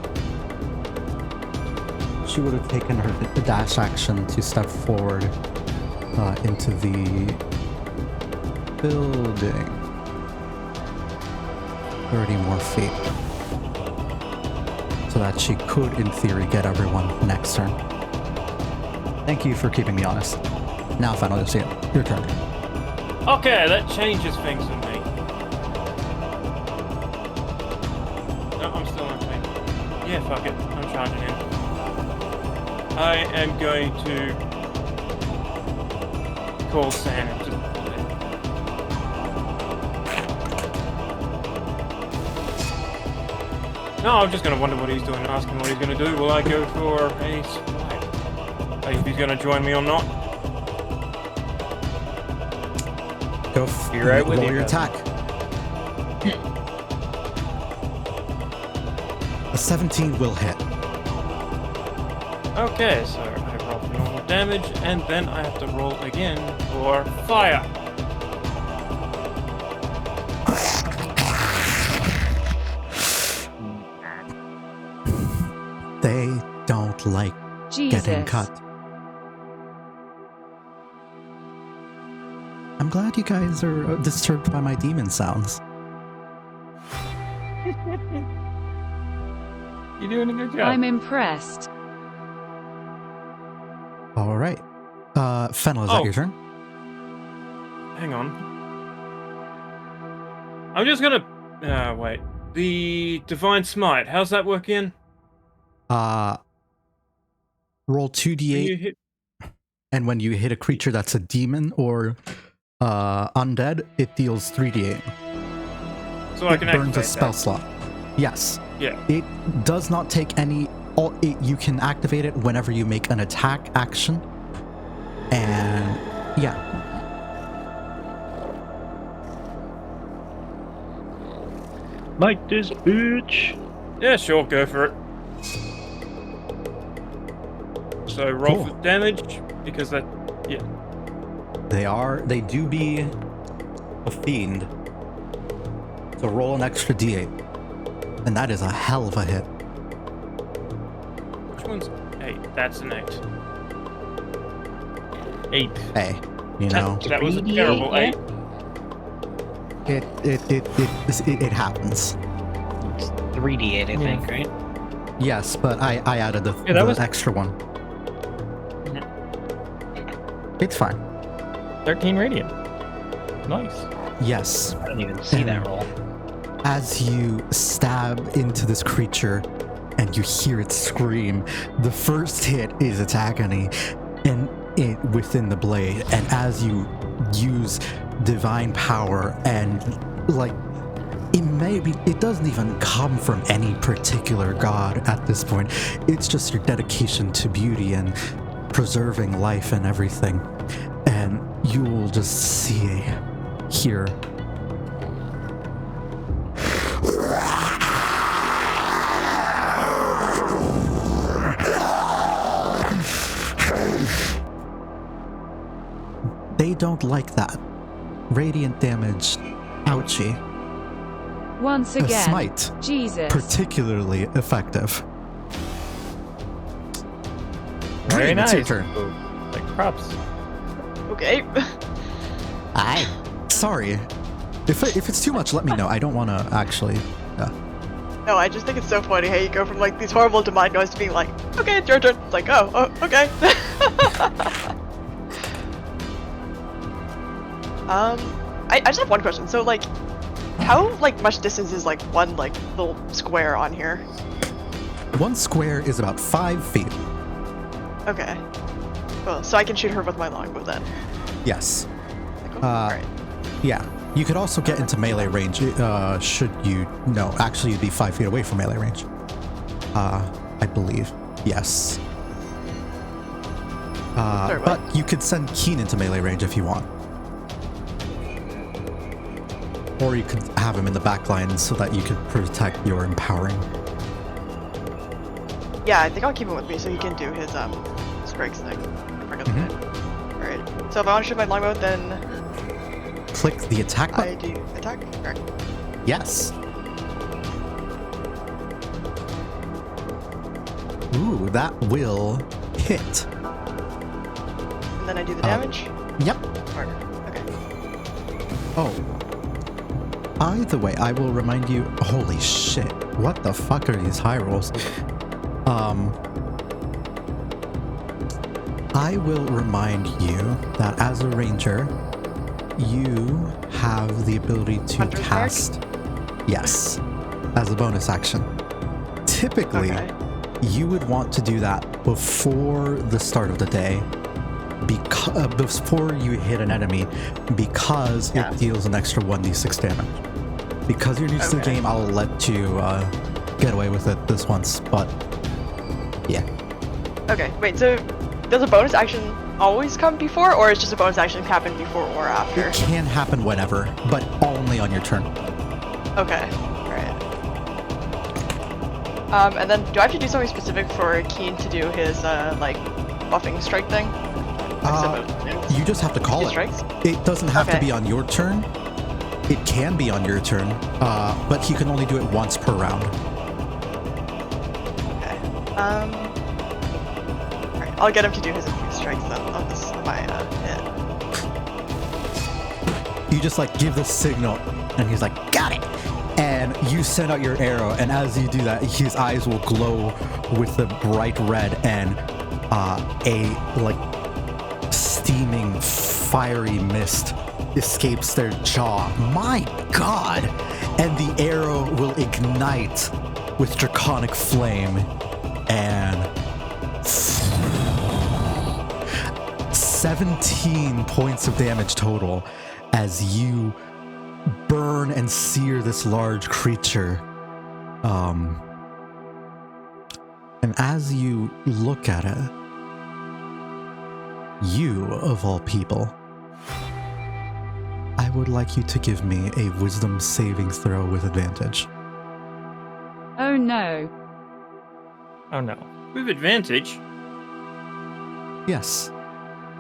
she would have taken her dash action to step forward into the building. 30 more feet. So that she could, in theory, get everyone next turn. Thank you for keeping me honest. Now, Fennel, your turn.
Okay, that changes things for me. No, I'm still on me. Yeah, fuck it. I'm charging in. I am going to call Sam and just... No, I'm just going to wonder what he's doing and ask him what he's going to do. Will I go for a swipe? If he's going to join me or not.
Go
Be right with
roll
you,
your
cousin.
attack. A 17 will hit.
Okay, so I roll for normal damage, and then I have to roll again for fire.
They don't like
Jesus.
getting cut. I'm glad you guys are disturbed by my demon sounds.
You're doing a good job.
I'm impressed.
All right. Fennel, is that your turn?
Hang on. I'm just gonna... wait. The Divine Smite, how's that work in?
Roll
You
2d8,
hit...
and when you hit a creature that's a demon or undead, it deals 3d8.
So I
It
can
burns a
activate
spell
that.
slot. Yes.
Yeah.
It does not take any... you can activate it whenever you make an attack action. And yeah.
Like this bitch.
Yeah, sure, go for it. So roll
Cool.
for damage, because that... Yeah.
They do be a fiend. So roll an extra d8. And that is a hell of a hit.
Which one's 8? That's an 8.
8.
Hey, you know,
That was a
3d8,
terrible 8.
it happens.
3d8, I think, right?
Yes, but I added the
Yeah, that was-
extra one. It's fine.
13 radiant. Nice.
Yes.
I didn't even see that roll.
As you stab into this creature and you hear it scream, the first hit is its agony and it within the blade. And as you use divine power and like it doesn't even come from any particular god at this point. It's just your dedication to beauty and preserving life and everything. And you will just hear they don't like that. Radiant damage. Ouchie.
Once
A
again.
smite.
Jesus.
Particularly effective.
Very
Green,
nice.
it's your turn.
Ooh, like props.
Okay.
Aye. Sorry. If it's too much, let me know. I don't want to actually...
No, I just think it's so funny how you go from like these horrible demonic noise to being like, okay, it's your turn. It's like, oh okay. I just have one question. So like, How like much distance is like one like little square on here?
One square is about 5 feet.
Okay. Cool. So I can shoot her with my longbow then.
Yes.
Cool. Alright.
Yeah. You could also get into melee range, should you... No, actually you'd be 5 feet away from melee range. I believe. Yes.
Sorry,
but
what?
you could send Keen into melee range if you want. Or you could have him in the back line so that you could protect your empowering.
Yeah, I think I'll keep him with me so he can do his sprigs thing. Alright. So if I want to shoot my longbow, then
Click the attack
I
button.
do attack. Alright.
Yes. Ooh, that will hit.
And then I do the damage.
Yep.
Harder. Okay.
Oh. Either way, I will remind you... Holy shit. What the fuck are these high rolls? I will remind you that as a ranger, you have the ability to
Hunter's Mark?
cast... Yes. As a bonus action. Typically,
Okay.
you would want to do that before the start of the day, before you hit an enemy, because
Yeah.
it deals an extra 1d6 damage. Because you're new to the
Okay.
game, I'll let you get away with it this once, but yeah.
Okay. Wait. So does a bonus action always come before, or is just a bonus action happen before or after?
It can happen whenever, but only on your turn.
Okay. Alright. And then do I have to do something specific for Keen to do his like buffing strike thing?
You just have to call
He
it.
strikes?
It doesn't have to
Okay.
be on your turn. It can be on your turn, but he can only do it once per round.
Okay. Alright, I'll get him to do his infused strikes then on this on my hit.
You just like give the signal, and he's like, "Got it!" And you send out your arrow, and as you do that, his eyes will glow with the bright red, and a like steaming, fiery mist escapes their jaw. My God! And the arrow will ignite with draconic flame, and 17 points of damage total as you burn and sear this large creature. And as you look at it, you, of all people, I would like you to give me a wisdom saving throw with advantage.
Oh no.
Oh no.
With advantage.
Yes,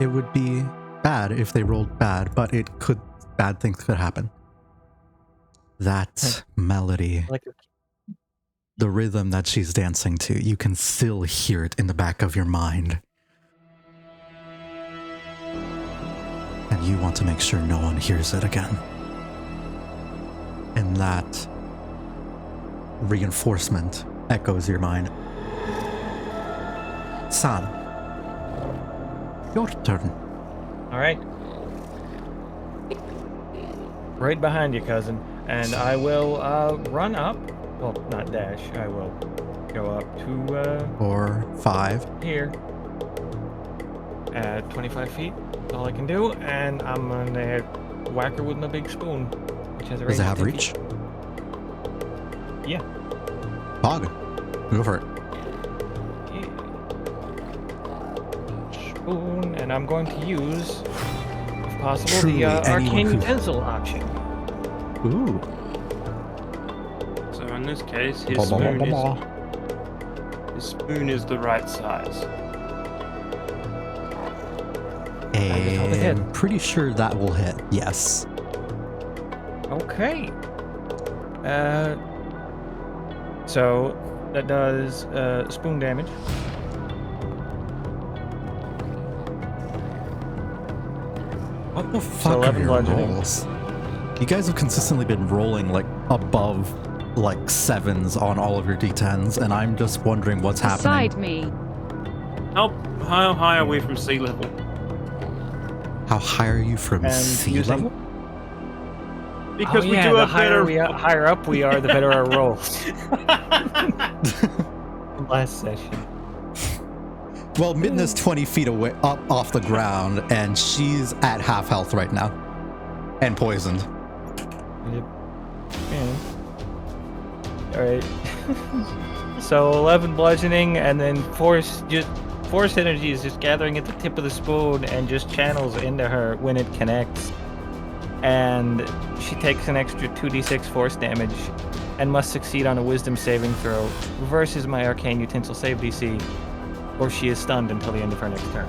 it would be bad if they rolled bad, but bad things could happen. That melody,
Like
the rhythm that she's dancing to, you can still hear it in the back of your mind. And you want to make sure no one hears it again. And that reinforcement echoes your mind. San, your turn.
all right. Right behind you, cousin. And I will run up. Well, not dash. I will go up to
Or 5.
here. At 25 feet. That's all I can do. And I'm gonna whack her with my big spoon, which has a
Does it
range
have
of 10
reach?
feet. Yeah.
Hog. Go for it.
Yeah. Spoon, and I'm going to use, if possible,
Truly,
the
anyone
arcane
who-
utensil option.
Ooh.
So in this case, his spoon is the right size.
just hold it
And
in.
pretty sure that will hit. Yes.
Okay. So that does spoon damage.
What the fuck are
11
your
bludgeoning.
rolls? You guys have consistently been rolling like above like 7s on all of your d10s, and I'm just wondering what's happening.
Beside me.
How high are we from sea level?
How high are you from
And
sea
using-
level?
Because
Oh,
we
yeah,
do
the
have better.
higher up we are, the better our rolls. Last session.
Well, Midnallynn's 20 feet away, up off the ground, and she's at half health right now, and poisoned.
Yep. Yeah. All right. So 11 bludgeoning, and then force energy is just gathering at the tip of the spoon and just channels into her when it connects. And she takes an extra 2d6 force damage and must succeed on a wisdom saving throw versus my arcane utensil save DC, or she is stunned until the end of her next turn.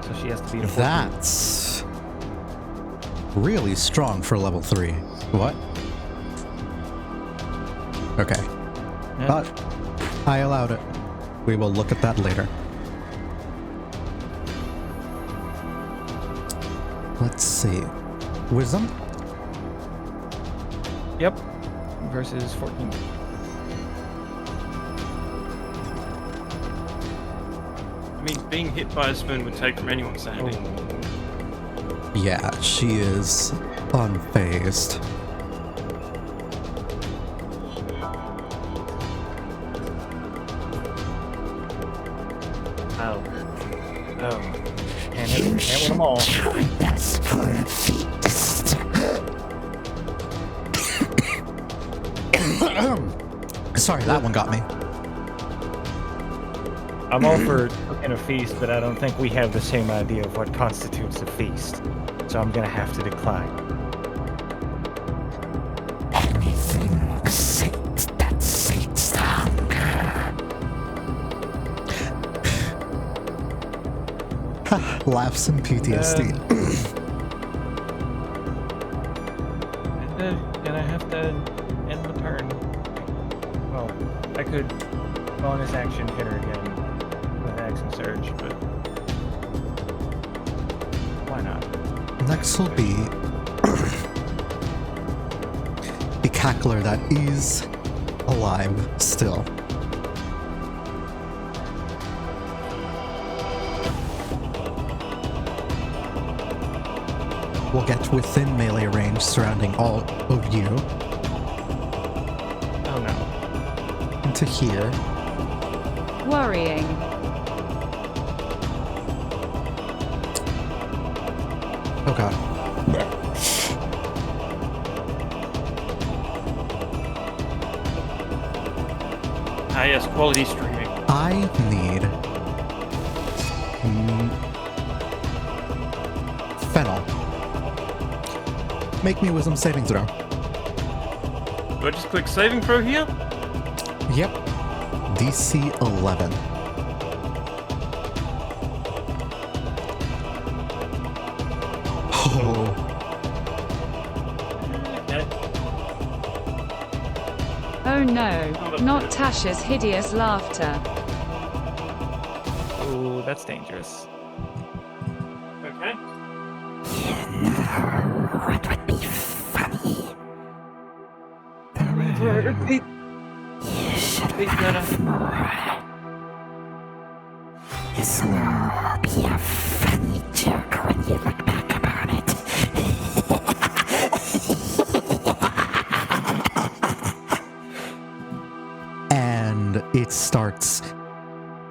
So she has to beat a 14.
That's really strong for level 3. What? Okay.
Yeah.
But I allowed it. We will look at that later. Let's see. Wisdom?
Yep. Versus 14.
I mean, being hit by a spoon would take from anyone's sanity.
Yeah, she is unfazed.
Oh. Can't win them all.
That's for a feast.
Sorry, that one got me.
I'm all for cooking a feast, but I don't think we have the same idea of what constitutes a feast. So I'm gonna have to decline.
Anything that sates hunger.
Laughs and PTSD.
Gonna have to end the turn. Well, I could bonus action hit her again with action surge, but why not?
Next will be the cackler that is alive still. We'll get within melee range surrounding all of you
Oh no.
into here.
Worrying.
Oh god.
Ah, yes, quality streaming.
I need Fennel. Make me a wisdom saving throw.
Do I just click saving throw here?
Yep. DC 11. Oh.
Okay.
Oh no, not Tasha's hideous laughter.
Ooh, that's dangerous.
Okay.
What would be funny?
Repeat.
You should
Repeat that.
more. This will all be a funny joke when you look back upon it.
And it starts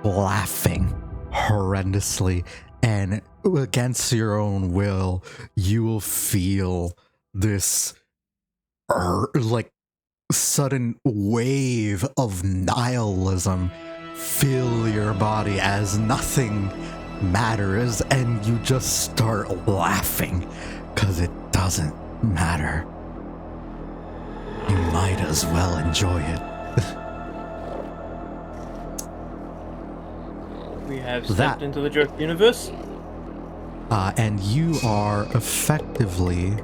laughing horrendously, and against your own will, you will feel this like sudden wave of nihilism fill your body as nothing matters, and you just start laughing because it doesn't matter. You might as well enjoy it.
We have
That-
stepped into the joke universe.
And you are effectively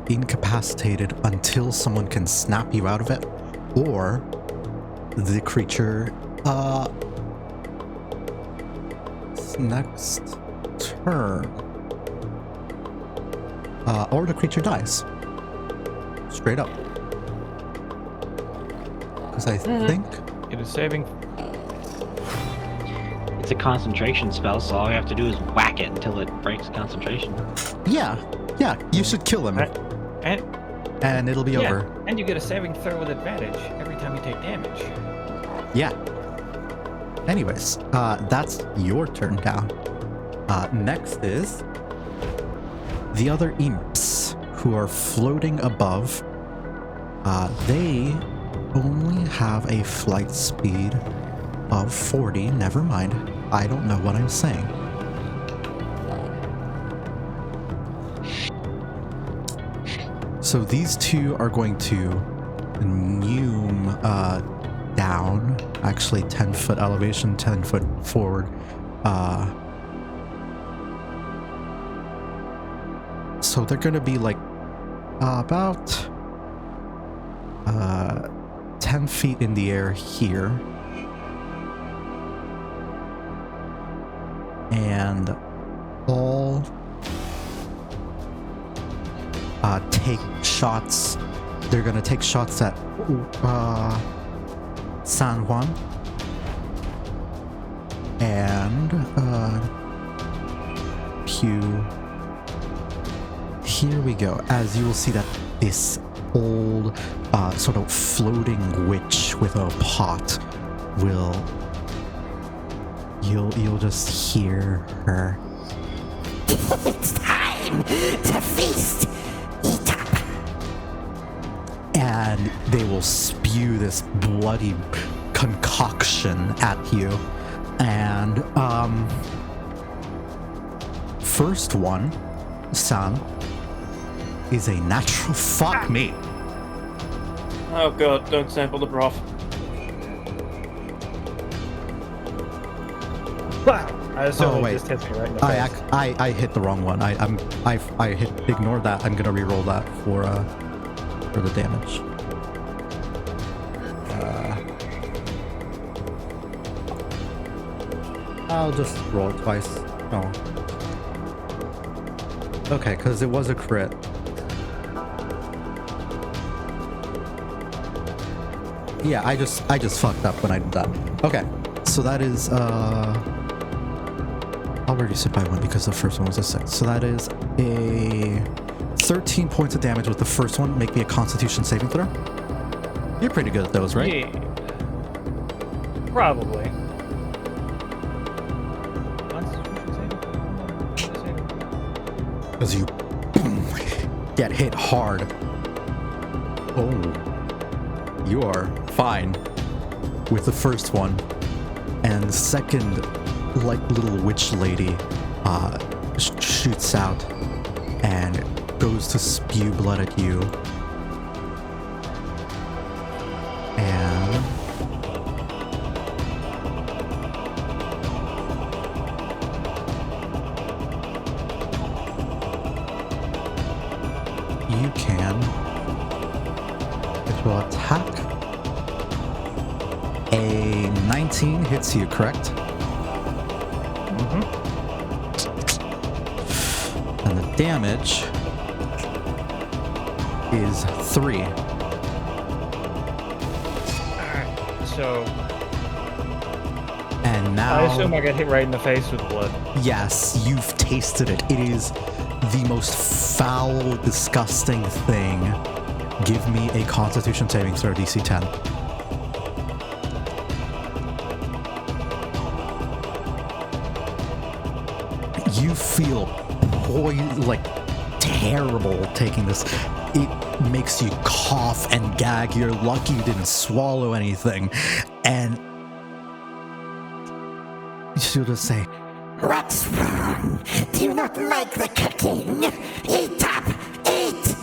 incapacitated until someone can snap you out of it, or the creature next turn, or the creature dies straight up. Because I think
It is saving.
It's a concentration spell, so all you have to do is whack it until it breaks concentration.
yeah, you should kill him.
And
and it'll be over.
And you get a saving throw with advantage every time you take damage.
Yeah. Anyways, that's your turn down. Next is the other imps who are floating above. They only have a flight speed of 40. Never mind. I don't know what I'm saying. So these two are going to noom down, actually 10 foot elevation, 10 foot forward. So they're going to be like about 10 feet in the air here. And all take shots. They're gonna take shots at San Juan. And Pew. Here we go. As you will see that this old sort of floating witch with a pot will you'll just hear her.
It's time to feast. Eat up.
And they will spew this bloody concoction at you. And first one, San, is a natural. Fuck me.
Oh god, don't sample the broth.
Wow! I assume
Oh,
it
wait.
just hits me right in the face.
I hit the wrong one. I hit. Ignore that. I'm gonna re-roll that for the damage. I'll just roll it twice. Oh. Okay, because it was a crit. Yeah, I just fucked up when I did that. Okay, so that is I'll reduce it by 1 because the first one was a 6. So that is a 13 points of damage with the first one. Make me a Constitution saving throw. You're pretty good at those, right?
Yeah. Probably.
As you boom, get hit hard. Oh, you are fine with the first one, and the second, like little witch lady, shoots out and goes to spew blood at you. And you can. It will attack. A 19 hits you, correct?
Mm-hmm.
And the damage is 3.
Alright, so
And now,
I assume I got hit right in the face with blood.
yes, you've tasted it. It is the most foul, disgusting thing. Give me a Constitution saving throw, DC 10. You feel like terrible taking this. It makes you cough and gag. You're lucky you didn't swallow anything. And she'll just say,
What's wrong? Do you not like the cooking? Eat up! Eat!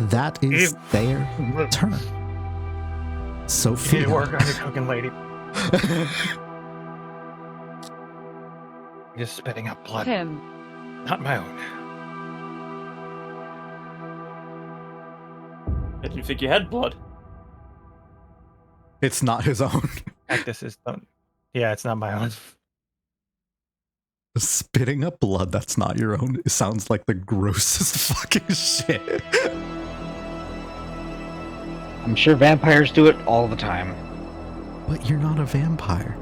that is their turn. Sofia.
Need to work on your cooking, lady. Just spitting up blood.
Him.
Not my own.
I didn't think you had blood.
It's not his own.
Cactus is yeah, it's not my own.
Spitting up blood that's not your own. It sounds like the grossest fucking shit.
I'm sure vampires do it all the time.
But you're not a vampire.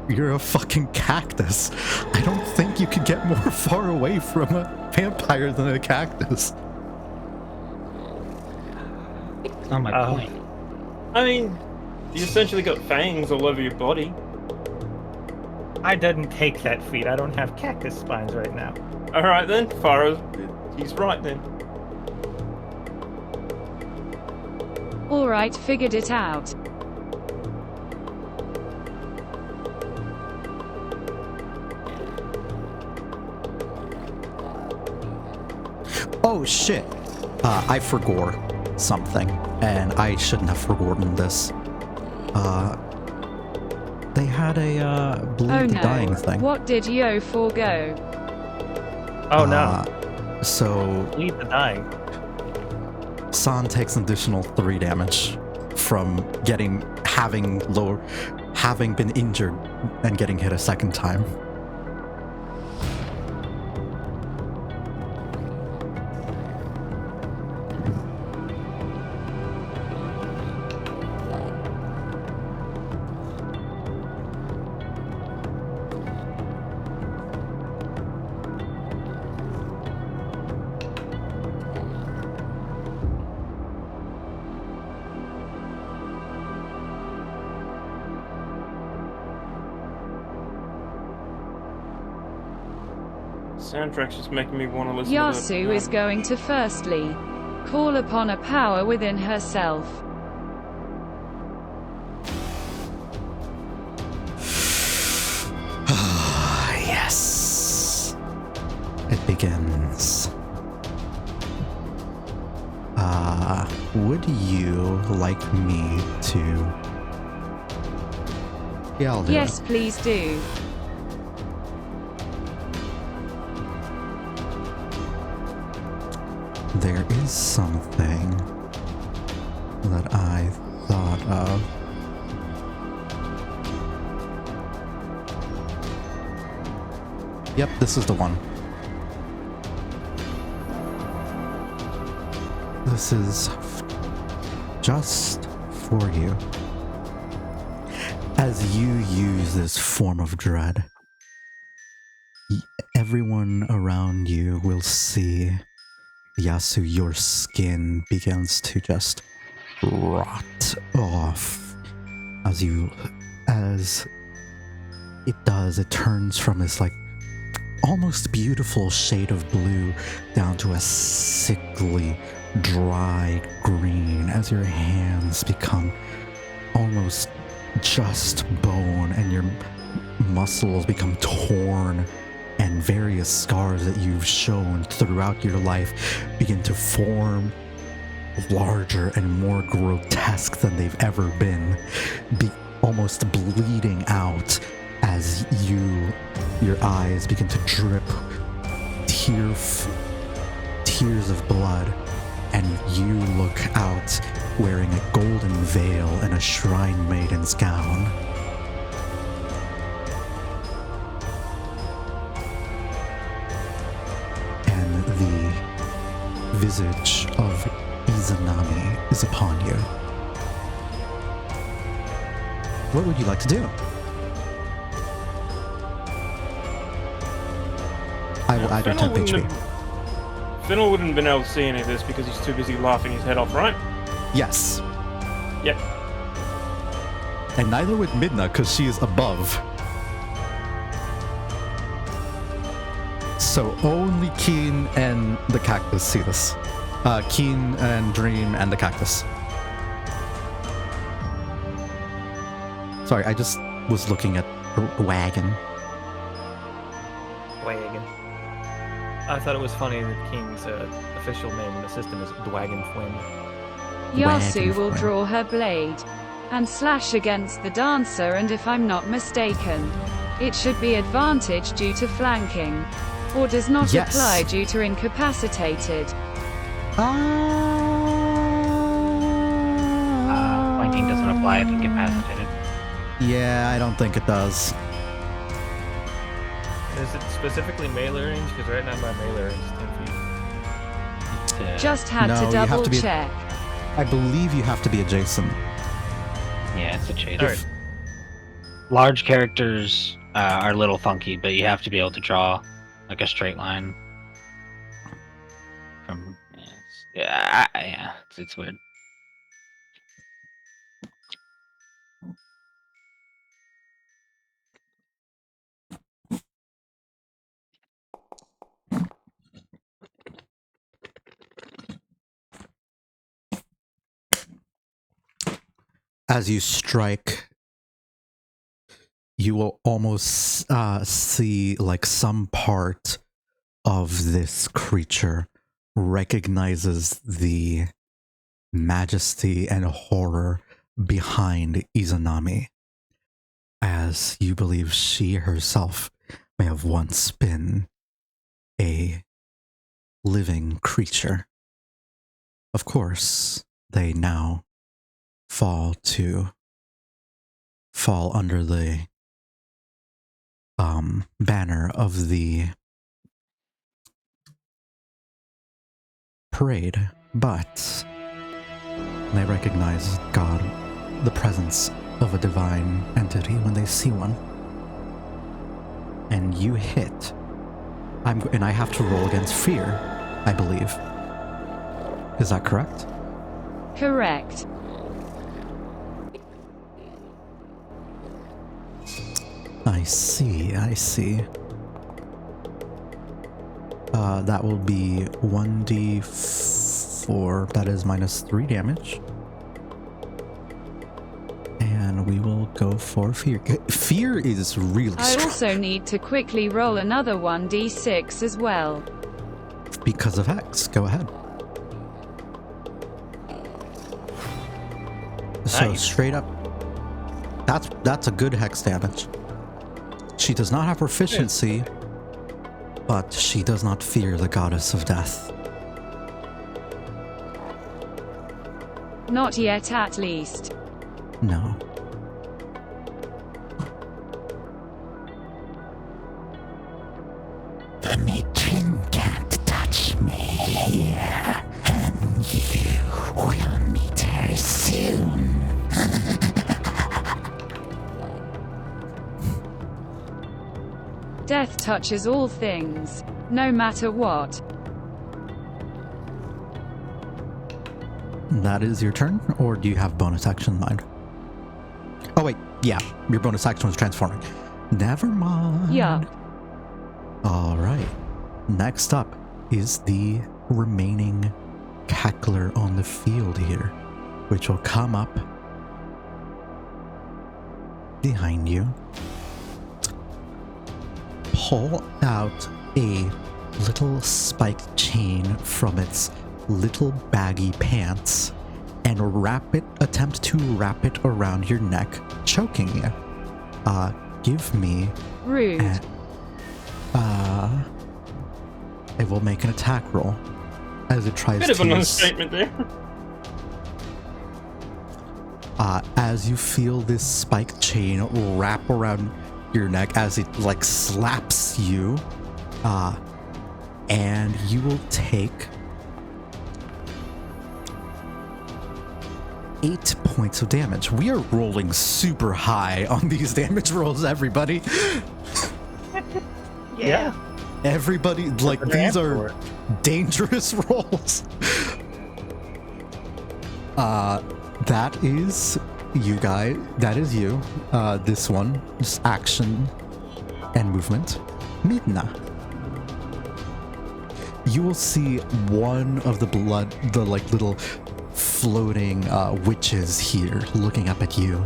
You're a fucking cactus. I don't think you could get more far away from a vampire than a cactus.
It's not my point.
I mean, you essentially got fangs all over your body.
I didn't take that feat. I don't have cactus spines right now.
Alright then, Pharaoh, he's right then.
Alright, figured it out.
Oh shit. I forgot something, and I shouldn't have forgotten this. They had a bleed
Oh
the
no.
dying thing.
What did Yo forego?
Oh no.
So
Bleed the dying.
San takes an additional 3 damage from having been injured and getting hit a second time.
Soundtrack's just making me want to listen
Yasu
to that.
is going to firstly call upon a power within herself.
Yes. It begins. Would you like me to? Yeah, I'll do
Yes,
it.
please do.
There is something that I thought of. Yep, this is the one. This is just for you. As you use this form of dread, everyone around you will see, Yasu, your skin begins to just rot off. As it does, it turns from this like almost beautiful shade of blue down to a sickly, dry green as your hands become almost just bone and your muscles become torn, and various scars that you've shown throughout your life begin to form larger and more grotesque than they've ever been, almost bleeding out as your eyes begin to drip tears of blood, and you look out wearing a golden veil and a shrine maiden's gown. And the visage of Izanami is upon you. What would you like to do? I will add your temp HP.
Fennel wouldn't have been able to see any of this because he's too busy laughing his head off, right?
Yes.
Yep.
And neither would Midna, because she is above. So only Keen and the cactus see this. Keen and Dream and the cactus. Sorry, I just was looking at Wagon.
Wagon. I thought it was funny that King's official name in the system is Dwagon Flynn.
Yasu will draw her blade and slash against the dancer, and if I'm not mistaken, it should be advantage due to flanking, or does not
Yes.
apply due to incapacitated.
Flanking doesn't apply if incapacitated.
Yeah, I don't think it does.
Is it specifically melee range? Because right now my melee range is 10 feet.
Just had
No,
to
you have
double
to be-
check.
I believe you have to be adjacent.
Yeah, it's a chase.
Alright.
large characters are a little funky, but you have to be able to draw like a straight line. From it's weird.
As you strike, you will almost see like some part of this creature recognizes the majesty and horror behind Izanami, as you believe she herself may have once been a living creature. Of course, they now fall under the banner of the parade, but they recognize God, the presence of a divine entity when they see one. And you hit. And I have to roll against fear, I believe. Is that correct?
Correct.
I see. That will be 1d4, that is -3 damage. And we will go for fear. Fear is really
I
strong.
also need to quickly roll another 1d6 as well.
Because of Hex. Go ahead. So
Nice.
straight up, that's a good Hex damage. She does not have proficiency, but she does not fear the goddess of death.
Not yet, at least.
No.
The matron can't touch me here, and you will meet her soon.
Death touches all things, no matter what.
That is your turn, or do you have bonus action in mind? Oh wait, yeah, your bonus action was transforming. Never mind.
Yeah.
Alright. Next up is the remaining cackler on the field here, which will come up behind you, pull out a little spiked chain from its little baggy pants, and attempt to wrap it around your neck, choking you. Give me
Rude.
it will make an attack roll as it tries
Bit of
to
an understatement there.
as you feel this spiked chain wrap around your neck as it like slaps you, and you will take 8 points of damage. We are rolling super high on these damage rolls, everybody.
Yeah.
Everybody, like, these are dangerous rolls. That is you guys. That is you. This one, just action and movement. Midna. You will see one of the like little floating witches here looking up at you,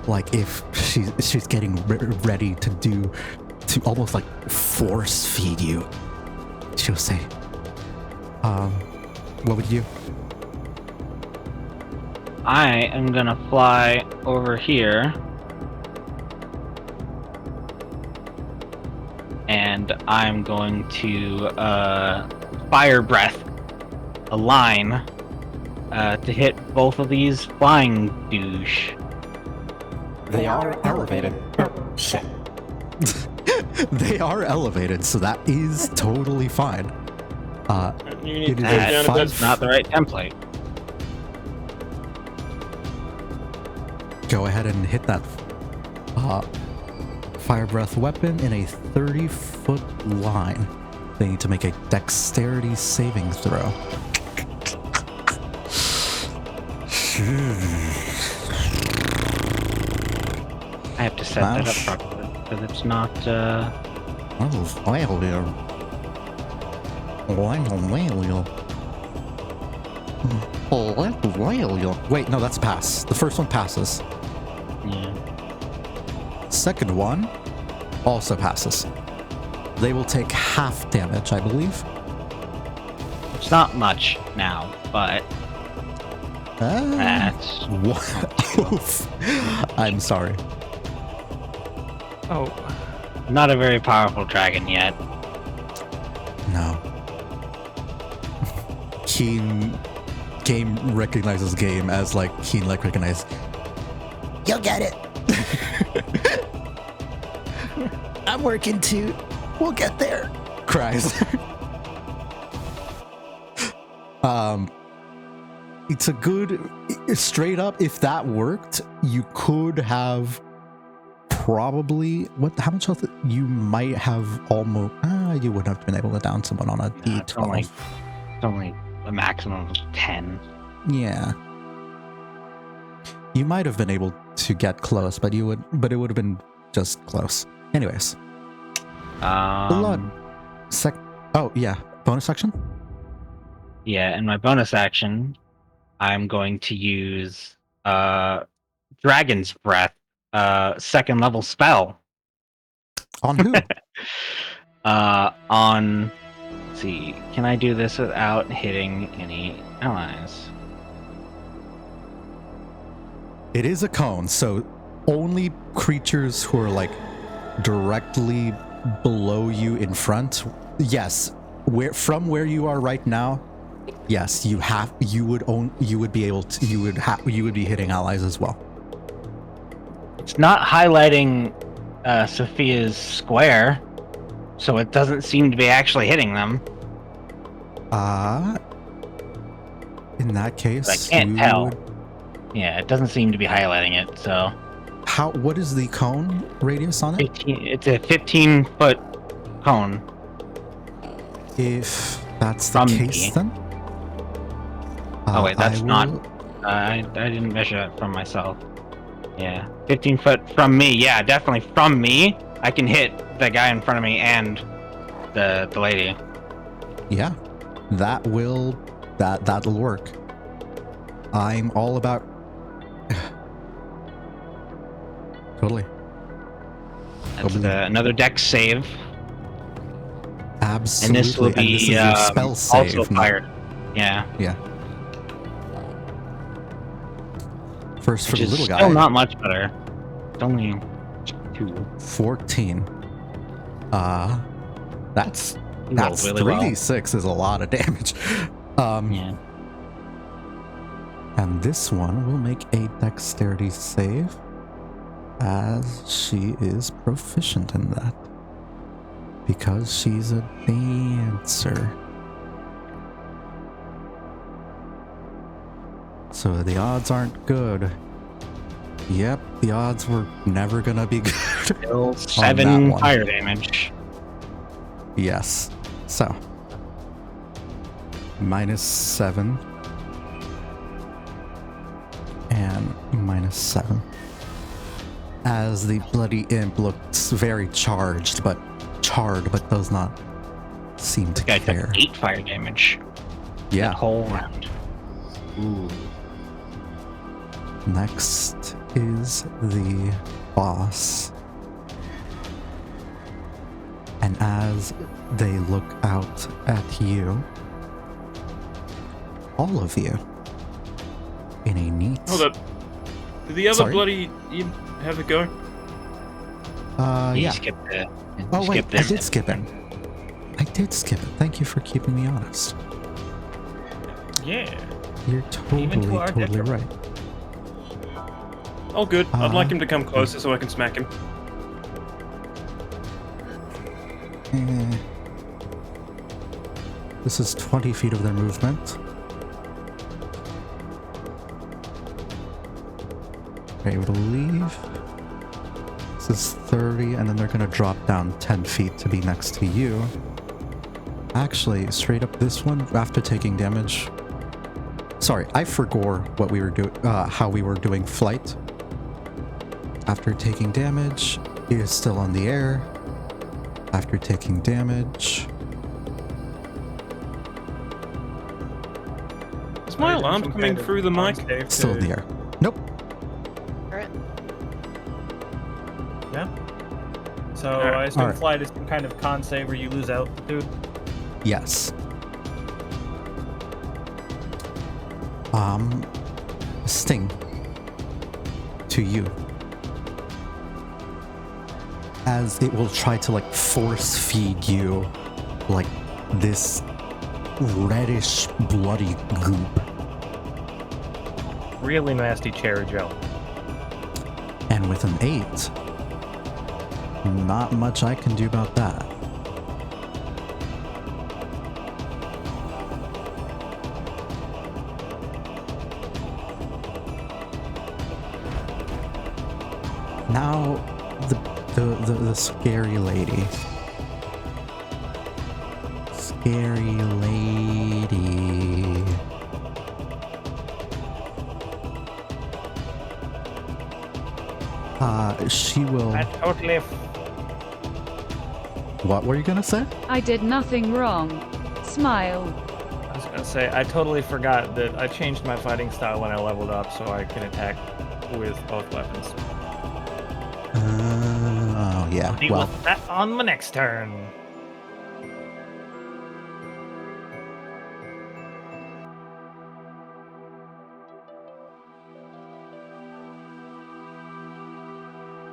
like if she's getting ready to almost like force feed you. She'll say, what would you do?
I am gonna fly over here, and I'm going to fire breath a line to hit both of these flying douche.
They are elevated. Oh, shit.
They are elevated, so that is totally fine.
You need
It
to
is
go
a
down a
five-
bit.
That's not the right template.
Go ahead and hit that. fire breath weapon in a 30-foot line. They need to make a dexterity saving throw.
I have to set that up properly because it's not.
Wait, no, that's a pass. The first one passes.
Yeah.
Second one also passes. They will take half damage, I believe.
It's not much now, but that's.
Oof. I'm sorry.
Oh,
Not a very powerful dragon yet.
No. Keen game recognizes game as like Keen like recognize. You'll get it. I'm working too. We'll get there. Cries. It's a good straight up. If that worked, you could have probably how much health you might have almost. You wouldn't have been able to down someone on a D12.
It's only a maximum of 10.
Yeah. You might have been able to get close, but it would have been just close. Anyways. Blood. Oh yeah. Bonus action?
Yeah, in my bonus action, I'm going to use Dragon's Breath, second level spell.
On who?
On. Let's see. Can I do this without hitting any allies?
It is a cone, so only creatures who are like directly below you in front. Yes, from where you are right now. Yes, you would be hitting allies as well.
It's not highlighting Sofia's square, so it doesn't seem to be actually hitting them.
In that case,
I can't tell. Yeah, it doesn't seem to be highlighting it. So,
what is the cone radius on it?
15, it's a 15-foot cone.
If that's the case, then.
Oh wait, that's not. I didn't measure that from myself. Yeah, 15 foot from me. Yeah, definitely from me. I can hit the guy in front of me and the lady.
Yeah, that'll work. I'm all about. Totally.
That's another dex save.
Absolutely.
And this will be
this is your spell save.
Also fired. Yeah.
Yeah. First for the little guy.
Still not much better. It's only 2.
14. That's
really
3d6 is a lot of damage.
Yeah.
And this one will make a dexterity save, as she is proficient in that, because she's a dancer. So the odds aren't good. Yep, the odds were never gonna be good.
Still 7 fire damage.
Yes. So -7 and -7. As the bloody imp looks very charred, but does not seem to
This guy
care.
took 8 fire damage.
Yeah.
That whole round. Ooh.
Next is the boss. And as they look out at you, all of you, in a neat...
Hold up. Did the other
Sorry?
bloody imp have a go?
You
yeah.
skipped it.
Oh wait, I did skip it. I did skip it. Thank you for keeping me honest.
Yeah.
You're totally right.
Oh, good. I'd like him to come closer so I can smack him.
This is 20 feet of their movement. They're able to leave. This is 30, and then they're gonna drop down 10 feet to be next to you. Actually, straight up this one, after taking damage... Sorry, I forgot what we were doing, how we were doing flight. After taking damage, he is still on the air. After taking damage...
Is my alarm coming through the mic?
Still in the air. Nope.
Alright.
Yeah. So
Alright.
I assume
Alright.
flight is some kind of con save where you lose altitude.
Yes. Sting. To you. As it will try to, like, force feed you, like, this reddish, bloody goop.
Really nasty cherry gel.
And with an 8, not much I can do about that. Now, the scary lady. Scary lady. She will...
That totally...
What were you gonna say?
I did nothing wrong. Smile.
I was gonna say, I totally forgot that I changed my fighting style when I leveled up so I can attack with both weapons.
Oh, yeah.
I'll deal
Well,
with that on my next turn.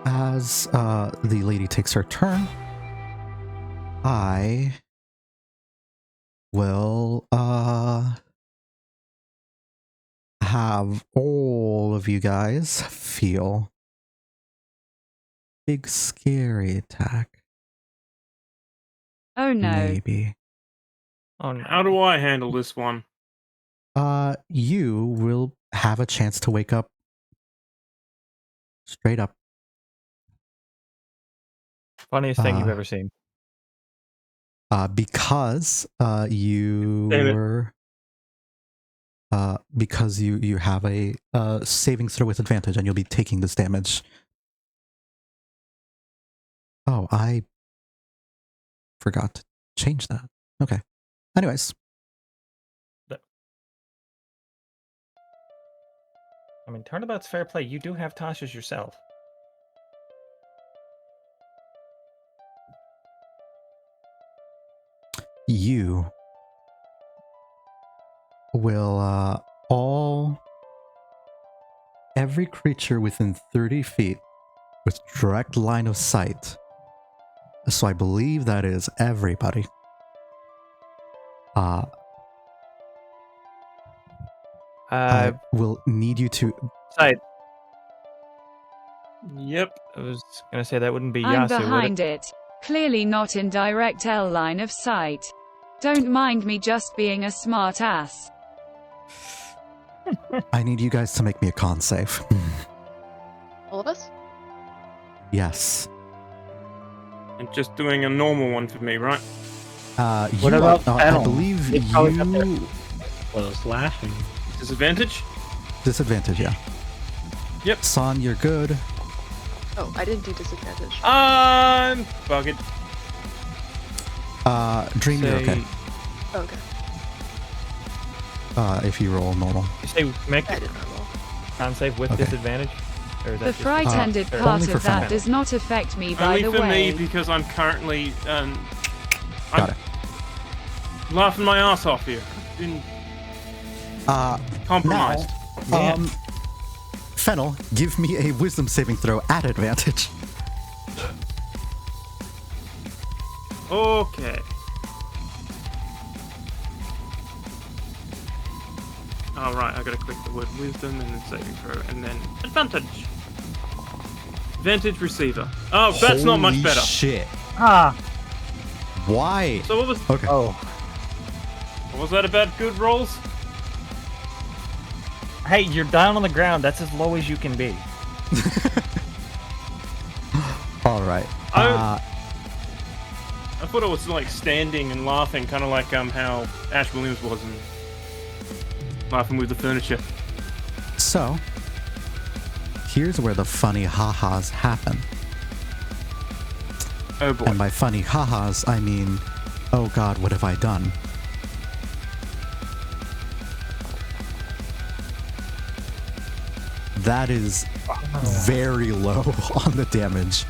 as the lady takes her turn, I will have all of you guys feel big scary attack.
Oh no.
Maybe.
Oh no.
How do I handle this one?
You will have a chance to wake up straight up.
Funniest thing you've ever seen.
Because you
Damn it.
were because you have a saving throw with advantage, and you'll be taking this damage. Oh, I forgot to change that. Okay. Anyways,
I mean, turnabout's fair play. You do have Tasha's yourself.
you will every creature within 30 feet with direct line of sight. So I believe that is everybody. I will need you to...
Side.
Yep.
I was gonna say that wouldn't be
I'm
Yasu,
behind it. Clearly not in direct L line of sight. Don't mind me just being a smart ass.
I need you guys to make me a con save.
All of us?
Yes.
And just doing a normal one for me, right?
What about
I
Fennel?
believe
It's probably up there.
you...
Was laughing.
Disadvantage?
Disadvantage, yeah.
Yep.
San, you're good.
Oh, I didn't do disadvantage.
I'm bugged.
Dream, you're okay.
Oh, okay.
If you roll normal.
You say make
I
a
did not roll.
con save with
Okay.
disadvantage? Or is that
The
just-
fright-ended
or-
part
Only for
of that
Fennel.
does not affect me, by
Only
the
for
way.
me because I'm currently
Got it.
laughing my ass off here. Been compromised.
Now, Fennel, give me a wisdom saving throw at advantage.
Okay. Alright, I gotta click the word wisdom and then saving throw and then advantage. Advantage receiver. Oh, that's not much
Holy
better.
Shit.
Ah!
Why?
So what was
Okay.
Oh.
that about good rolls?
Hey, you're down on the ground. That's as low as you can be.
All right.
I thought I was like standing and laughing, kind of like how Ash Williams was and laughing with the furniture.
So, here's where the funny ha-has happen.
Oh boy.
And by funny ha-has, I mean, oh god, what have I done? That is very low on the damage.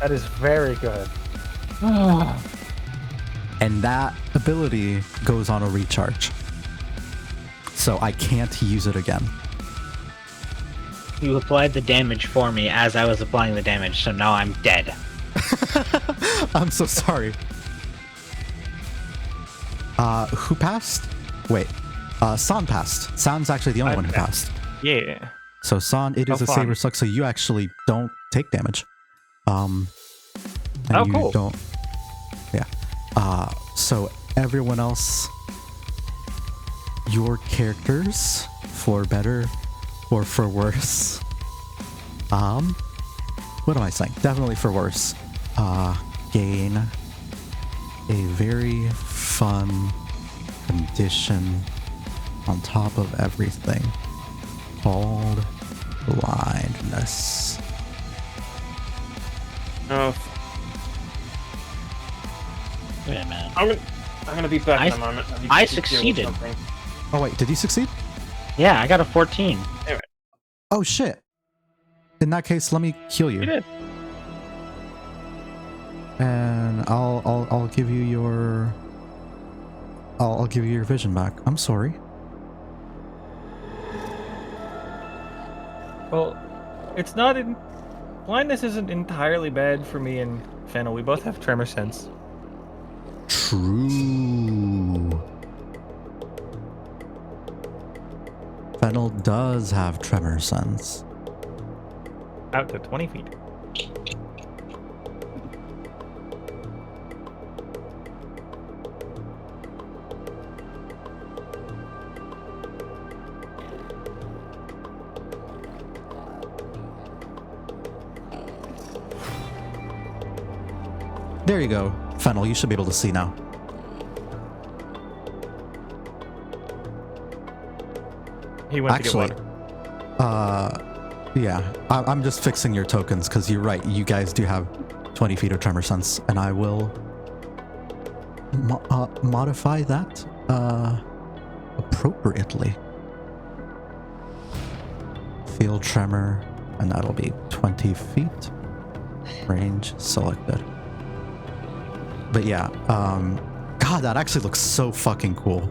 That is very good.
And that ability goes on a recharge. So I can't use it again.
You applied the damage for me as I was applying the damage, so now I'm dead.
I'm so sorry. Who passed? Wait. San passed. San's actually the only one who passed.
Yeah.
So San, it is
Oh,
a
fun.
saber suck, so you actually don't take damage. And
Oh,
you
cool.
don't. Yeah. So everyone else, your characters, for better or for worse. What am I saying? Definitely for worse. Gain a very fun condition on top of everything called blindness.
Oh,
Wait a minute.
I'm gonna be back in a moment.
I
need to deal with
succeeded.
something.
Oh wait, did you succeed?
Yeah, I got a 14.
Oh shit. In that case, let me heal you.
You did.
And I'll give you your I'll give you your vision back. I'm sorry.
Well, it's not in... Blindness isn't entirely bad for me and Fennel. We both have tremor sense.
True. Fennel does have tremor sense.
Out to 20 feet.
There you go. Fennel, you should be able to see now.
He went
Actually,
to get water.
yeah. I'm just fixing your tokens because you're right. You guys do have 20 feet of tremor sense, and I will modify that appropriately. Feel tremor, and that'll be 20 feet. Range selected. But yeah, God, that actually looks so fucking cool.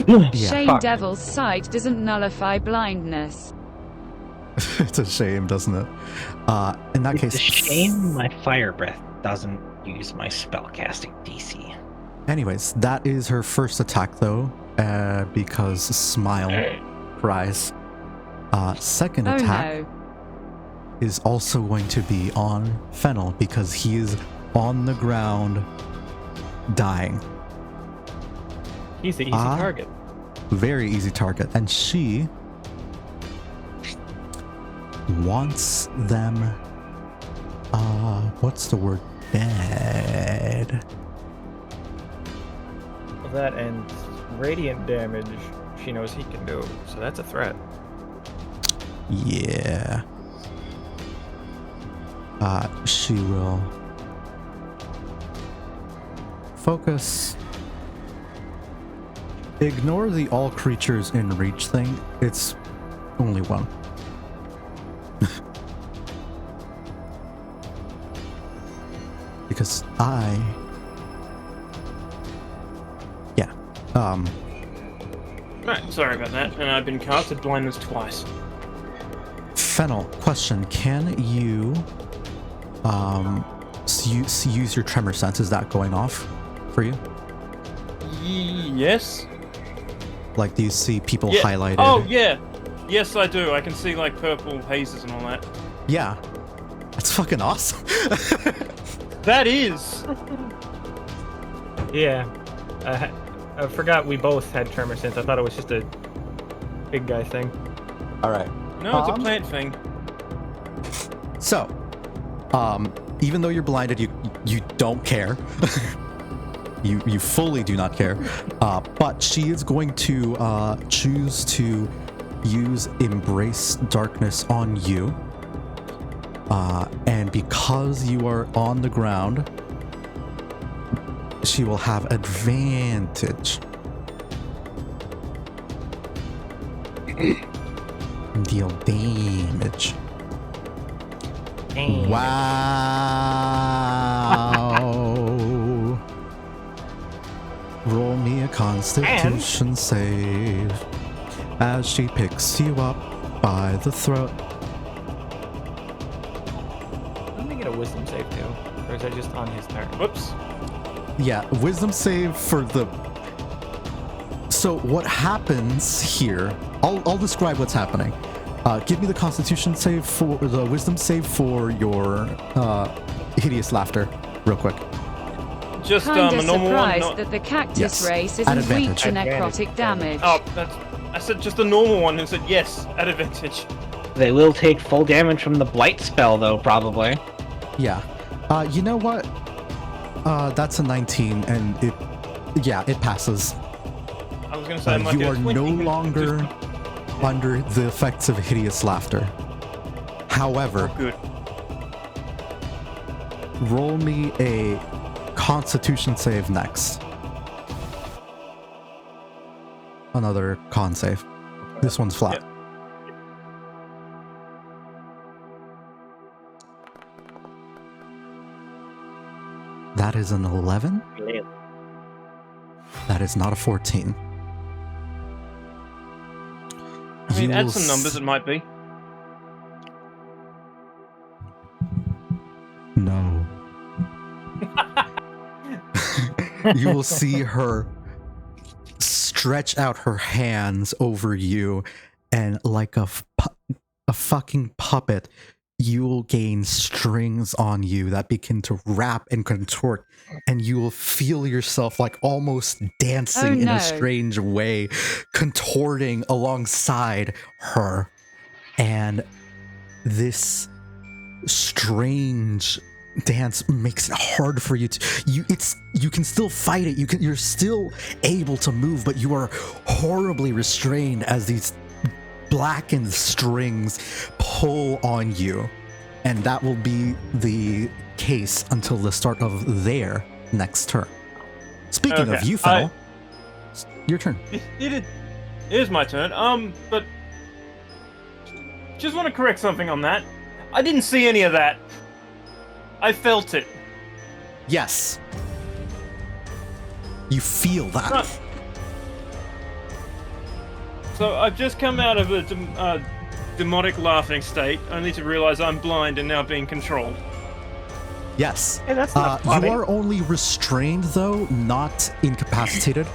Yeah.
Shame Devil's Sight doesn't nullify blindness.
It's a shame, doesn't it? In that case,
It's a shame my fire breath doesn't use my spellcasting DC.
anyways, that is her first attack though, because Smile cries. Second
Oh
attack
no.
is also going to be on Fennel because he is on the ground dying.
He's the easy target.
Very easy target. And she wants them, what's the word? Dead.
That and radiant damage she knows he can do, so that's a threat.
Yeah. She will focus. Ignore the all creatures in reach thing. It's only one. Because yeah.
Right, sorry about that. And I've been casted blindness twice.
Fennel, question. Can you use your tremor sense? Is that going off for you?
Yes.
Like, do you see people
Yeah.
highlighted?
Oh yeah. Yes, I do. I can see like purple hazes and all that.
Yeah. That's fucking awesome.
That is.
Yeah. I forgot we both had tremor sense. I thought it was just a big guy thing.
All right.
No, it's a plant thing.
So, even though you're blinded, you don't care. you fully do not care. But she is going to choose to use Embrace Darkness on you. And because you are on the ground, she will have advantage. Deal damage. Wow. Roll me a Constitution save as she picks you up by the throat.
Let me get a wisdom save too. Or is that just on his turn?
Whoops.
Yeah, wisdom save for the... So what happens here, I'll describe what's happening. Give me the Constitution save for the wisdom save for your hideous laughter, real quick.
Just
Kinda
a normal one.
surprised
Not...
that the cactus
Yes.
race
At
isn't weak
advantage.
to necrotic damage.
Oh, I said just a normal one who said yes at advantage.
They will take full damage from the blight spell, though, probably.
Yeah. You know what? That's a 19, and it passes.
I was gonna say I might
You
get a
are
20.
no longer under the effects of hideous laughter. However,
Good.
roll me a Constitution save next. Another con save. This one's flat. That is an 11. That is not a 14.
I mean,
You
add
will
some numbers, it might be.
No. You will see her stretch out her hands over you, and like a fucking puppet, you will gain strings on you that begin to wrap and contort, and you will feel yourself like almost dancing in a strange way, contorting alongside her. And this strange dance makes it hard for you to you can still fight it, you're still able to move, but you are horribly restrained as these blackened strings pull on you, and that will be the case until the start of their next turn. Speaking of you, Fennel, your turn.
It is my turn. But just want to correct something on that. I didn't see any of that. I felt it.
Yes. You feel that.
So I've just come out of a demonic laughing state, only to realize I'm blind and now being controlled.
Yes.
Hey, that's not funny.
You are only restrained, though, not incapacitated,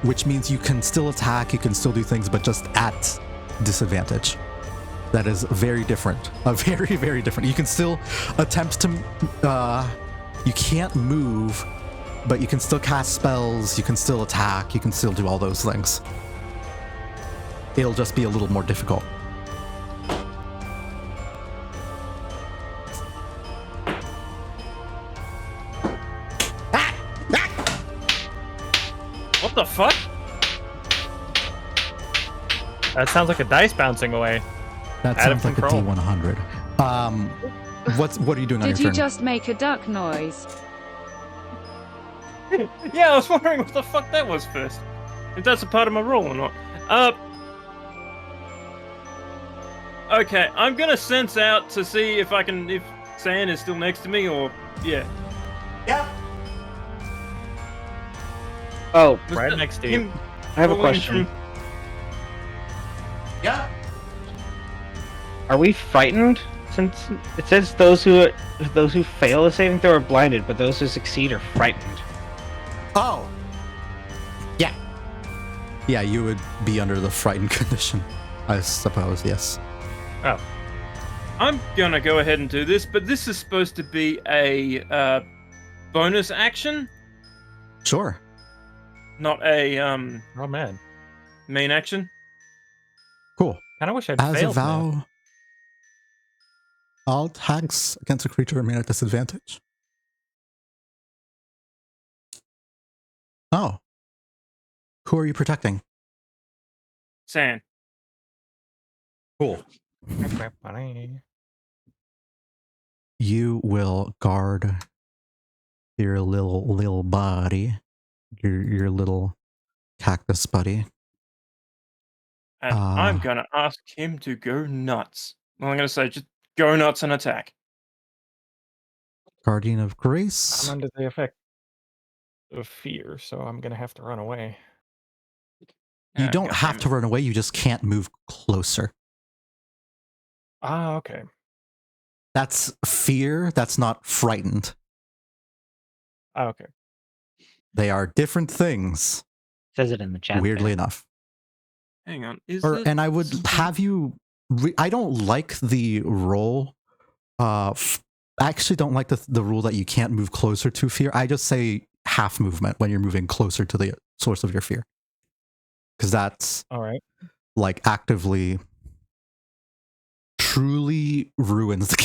which means you can still attack, you can still do things, but just at disadvantage. That is very different. Very, very different. You can still attempt to... you can't move, but you can still cast spells, you can still attack, you can still do all those things. It'll just be a little more difficult.
What the fuck?
That sounds like a dice bouncing away.
That
Out of
sounds like
control.
a D100. What are you doing on your
Did you
turn?
just make a duck noise?
Yeah, I was wondering what the fuck that was first. If that's a part of my role or not. Okay, I'm gonna sense out to see if San is still next to me or yeah.
Oh,
Was
Right
that
next to you.
him
I have a
rolling
question.
through-
Are we frightened? Since it says those who fail a saving throw are blinded, but those who succeed are frightened.
Oh! Yeah. Yeah, you would be under the frightened condition, I suppose, yes.
Oh,
I'm gonna go ahead and do this, but this is supposed to be a bonus action,
Sure.
not a
oh man.
main action.
Cool.
Kind of wish I'd
As a
failed now.
vow, all attacks against a creature remain at disadvantage. Oh. Who are you protecting?
San.
Cool.
You will guard your little buddy, your little cactus buddy.
And I'm gonna ask him to go nuts. Well, I'm gonna say just go nuts and attack.
Guardian of Grace.
I'm under the effect of fear, so I'm gonna have to run away.
You don't have to run away, you just can't move closer.
Ah, okay.
That's fear, that's not frightened.
Ah, okay.
They are different things,
Says it in the chat.
weirdly
there.
enough.
Hang on. Is
And I would have you... I don't like the role. I actually don't like the rule that you can't move closer to fear. I just say half movement when you're moving closer to the source of your fear. Because that's
all right.
Like actively truly ruins the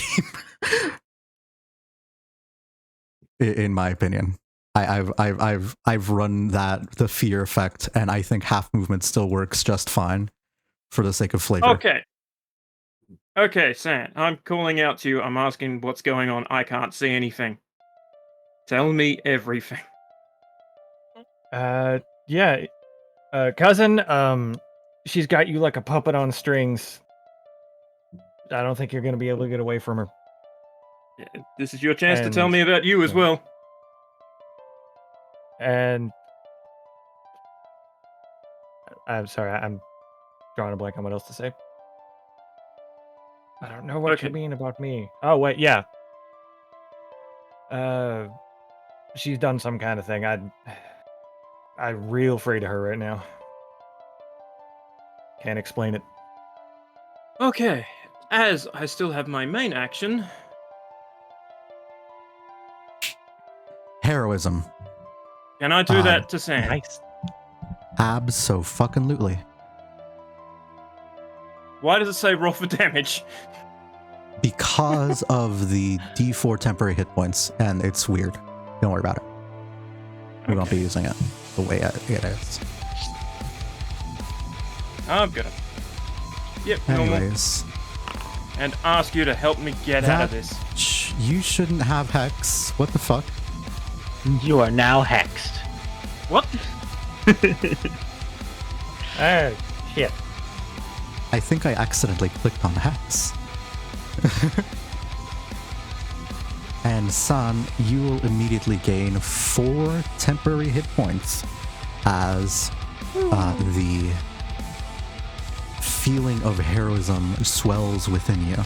game. In my opinion. I've run the fear effect, and I think half movement still works just fine for the sake of flavor.
Okay. Okay, San, I'm calling out to you. I'm asking what's going on. I can't see anything. Tell me everything.
Yeah. Cousin, she's got you like a puppet on strings. I don't think you're gonna be able to get away from her.
Yeah, this is your chance to tell me about you as well.
And I'm sorry, I'm drawing a blank on what else to say. I don't know what you mean about me. Oh wait, yeah. She's done some kind of thing. I'm real afraid of her right now. Can't explain it.
Okay, as I still have my main action.
Heroism.
Can I do that to San?
Nice.
Abso-fucking-lutely.
Why does it say roll for damage?
Because of the D4 temporary hit points, and it's weird. Don't worry about it. We won't be using it the way it is.
I'm gonna. Yep, normal.
Anyways.
And ask you to help me get out of this.
You shouldn't have Hex. What the fuck?
You are now hexed.
What?
Oh, shit.
I think I accidentally clicked on Hex. And San, you will immediately gain 4 temporary hit points as the feeling of heroism swells within you.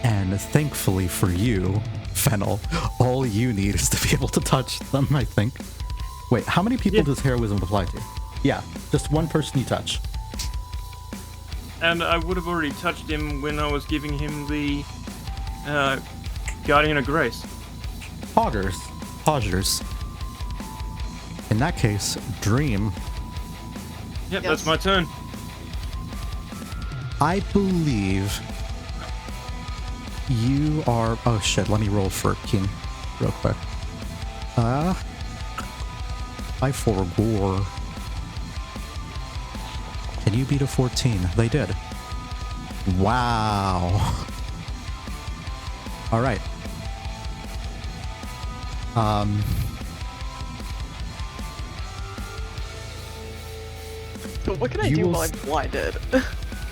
And thankfully for you, Fennel, all you need is to be able to touch them, I think. Wait, how many people does heroism apply to? Yeah, just one person you touch.
And I would have already touched him when I was giving him the Guardian of Grace.
Poggers. In that case, Dream.
Yep, that's my turn.
I believe you are... Oh shit, let me roll for King real quick. I forgore. Can you beat a 14? They did. Wow. Alright.
What can I do while I'm blinded?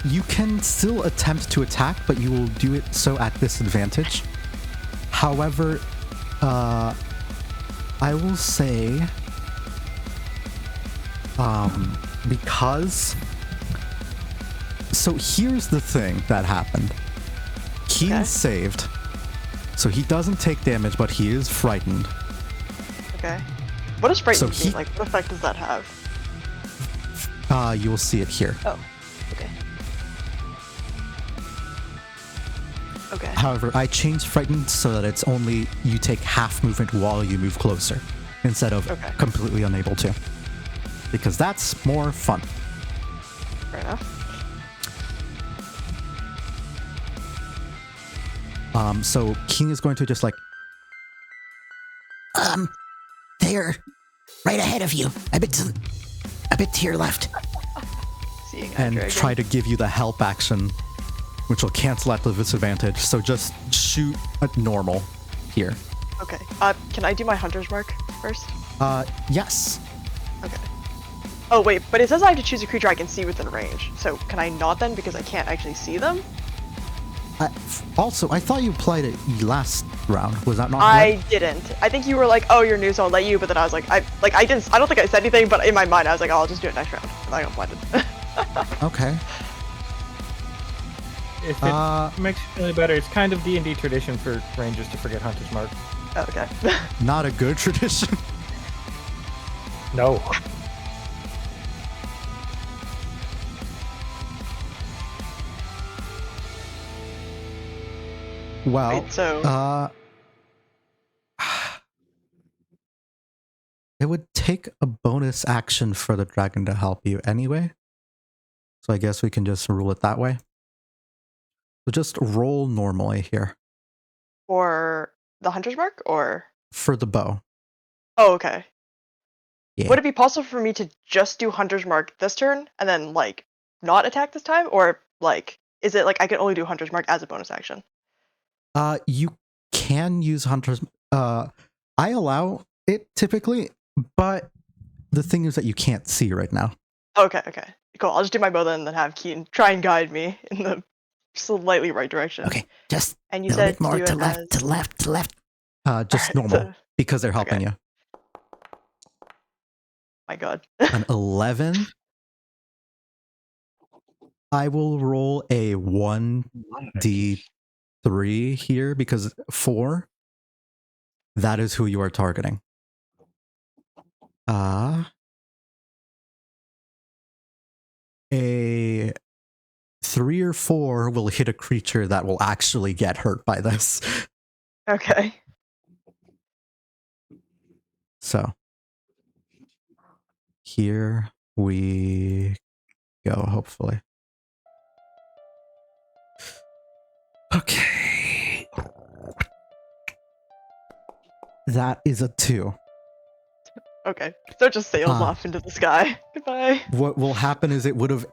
You can still attempt to attack, but you will do it so at disadvantage. However, I will say, because... So here's the thing that happened. He's saved, so he doesn't take damage, but he is frightened.
Okay. What does frightened mean? Like, what effect does that have?
You'll see it here.
Oh, okay. Okay.
However, I changed frightened so that it's only you take half movement while you move closer, instead of completely unable to. Because that's more fun.
Fair enough.
So King is going to just like
They're right ahead of you. A bit to your left.
Seeing eye
and
dragon.
try to give you the help action, which will cancel out the disadvantage. So just shoot at normal here.
Okay. Can I do my hunter's mark first?
Yes.
Okay. Oh wait, but it says I have to choose a creature I can see within range. So can I not then because I can't actually see them?
Also, I thought you played it last round. Was that not?
I didn't. I think you were like, oh, you're new, so I'll let you. But then I was like, I don't think I said anything, but in my mind I was like, oh, I'll just do it next round. I'm not gonna blind it.
Okay.
If it makes you feel any better, it's kind of D&D tradition for rangers to forget Hunter's Mark.
Okay.
Not a good tradition.
No.
Well,
Wait, so
it would take a bonus action for the dragon to help you anyway. So I guess we can just rule it that way. So just roll normally here.
for the hunter's mark or
For the bow.
oh, okay.
Yeah.
Would it be possible for me to just do hunter's mark this turn and then like not attack this time, or like is it like I can only do hunter's mark as a bonus action?
You can use hunters. I allow it typically, but the thing is that you can't see right now.
Okay, cool. I'll just do my bow then, and then have Keaton try and guide me in the slightly right direction.
Okay, just
And
a
you
little
said
bit more
do
to
it
left,
as...
to left, to left.
Just
Alright,
normal
so-
because they're helping you.
My God.
An 11. I will roll a 1d3 here because 4. That is who you are targeting. A 3 or 4 will hit a creature that will actually get hurt by this.
Okay.
So here we go, hopefully. Okay. That is a 2.
Okay. So it just sails off into the sky. Goodbye.
What will happen is it would have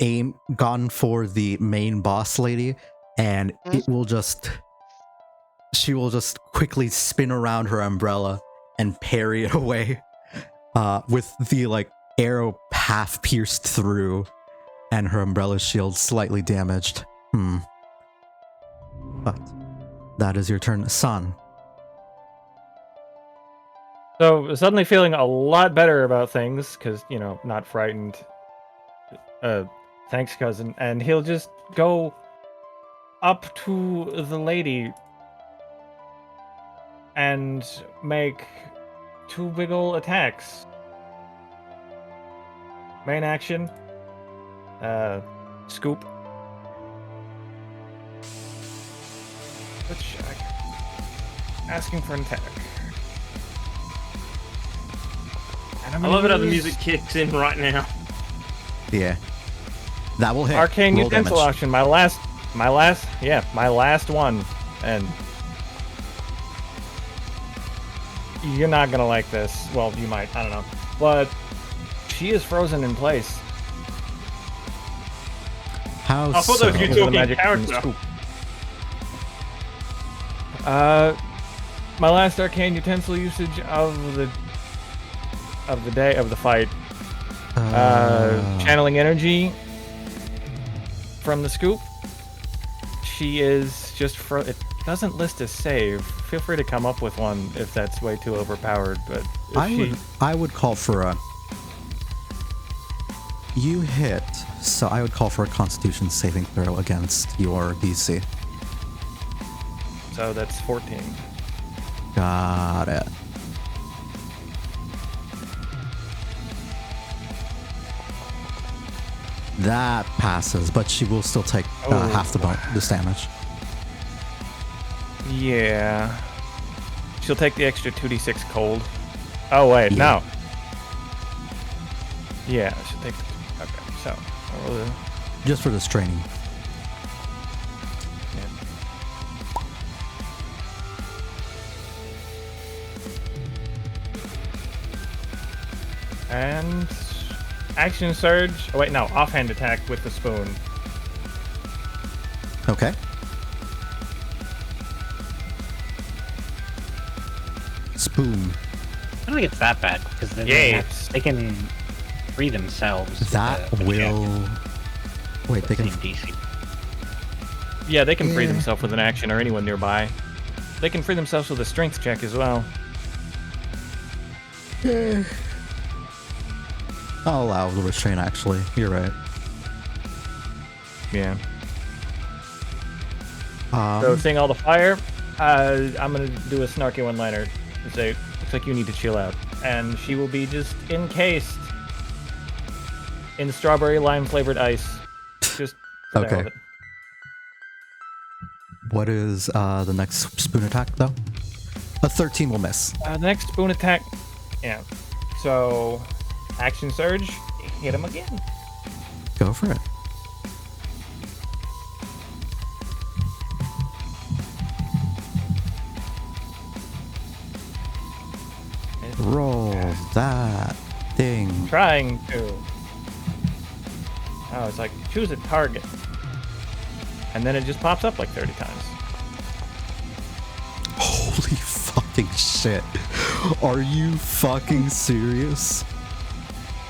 gone for the main boss lady, and it will just... She will just quickly spin around her umbrella and parry it away with the like arrow half pierced through and her umbrella shield slightly damaged. But that is your turn, Sun.
So suddenly feeling a lot better about things because, you know, not frightened. Thanks, cousin. And he'll just go up to the lady and make 2 big ol' attacks. Main action. Scoop. Which asking for an attack.
I love it how the music kicks in right now.
Yeah. That will hit.
Arcane
Roll
utensil
damage.
auction. My last one. And you're not gonna like this. Well, you might. I don't know. But she is frozen in place.
How
I thought
so?
that was you
With the
talking
magic
character.
scoop. My last arcane utensil usage of the fight. Channeling energy from the scoop. She is just it doesn't list a save. Feel free to come up with one if that's way too overpowered. But
I would call for a... You hit, so I would call for a Constitution saving throw against your DC.
So that's 14.
Got it. That passes, but she will still take half this damage.
Yeah. She'll take the extra 2d6 cold. Oh, wait,
Yeah.
no. Yeah, she'll take the... Okay, so...
Just for this training.
And action surge. Oh wait, no, offhand attack with the spoon.
Okay. Spoon.
I don't think it's that bad because then they can free themselves.
That will. Wait, they can.
DC.
Yeah, they can free themselves with an action or anyone nearby. They can free themselves with a strength check as well.
I'll allow the restraint, actually. You're right.
Yeah. So seeing all the fire, I'm gonna do a snarky one-liner and say, "Looks like you need to chill out," and she will be just encased in strawberry lime flavored ice. Just for the hell of it.
What is the next spoon attack, though? A 13 will miss.
The next spoon attack, yeah. So action surge, hit him again.
Go for it. Roll that thing.
Trying to. Oh, it's like choose a target. And then it just pops up like 30 times.
Holy fucking shit. Are you fucking serious?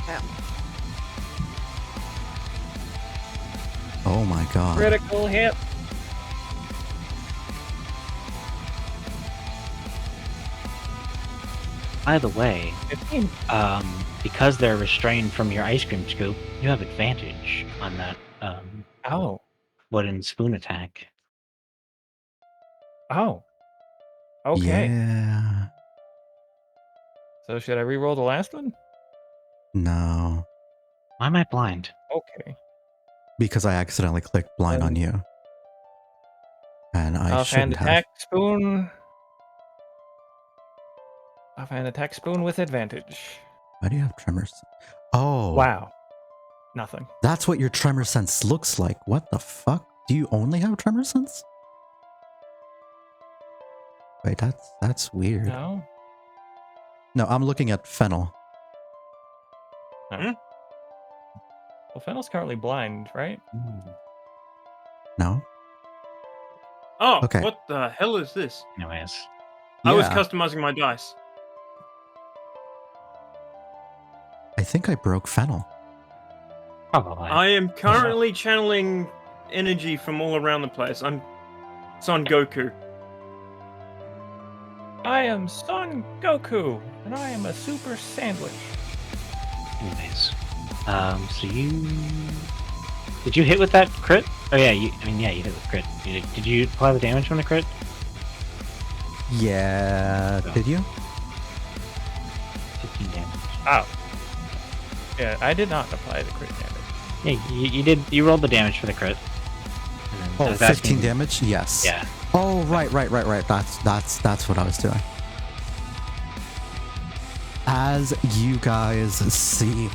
Yeah.
Oh my god.
Critical hit.
By the way,
15.
Because they're restrained from your ice cream scoop, you have advantage on that wooden spoon attack.
Oh. Okay.
Yeah.
So should I re-roll the last one?
No.
Why am I blind?
Okay.
Because I accidentally clicked blind on you. And I
Offhand
shouldn't have.
attack spoon. Offhand attack spoon with advantage.
Why do you have tremors? Oh.
Wow. Nothing.
That's what your tremor sense looks like. What the fuck? Do you only have tremor sense? Wait, that's weird.
No.
No, I'm looking at Fennel.
No. Well, Fennel's currently blind, right?
No?
Oh,
Okay.
what the hell is this?
Anyways.
I was
Yeah.
customizing my dice.
I think I broke Fennel.
Probably.
I am currently channeling energy from all around the place. I'm Son Goku.
I am Son Goku, and I am a super sandwich.
Anyways. So you... Did you hit with that crit? Oh yeah, you hit with crit. Did you apply the damage from the crit?
Yeah, did you?
15 damage.
Oh. Yeah, I did not apply the crit damage.
Yeah, you did. You rolled the damage for the crit.
Oh,
I was
15
asking-
damage? Yes.
Yeah.
Oh, right. That's what I was doing. As you guys see,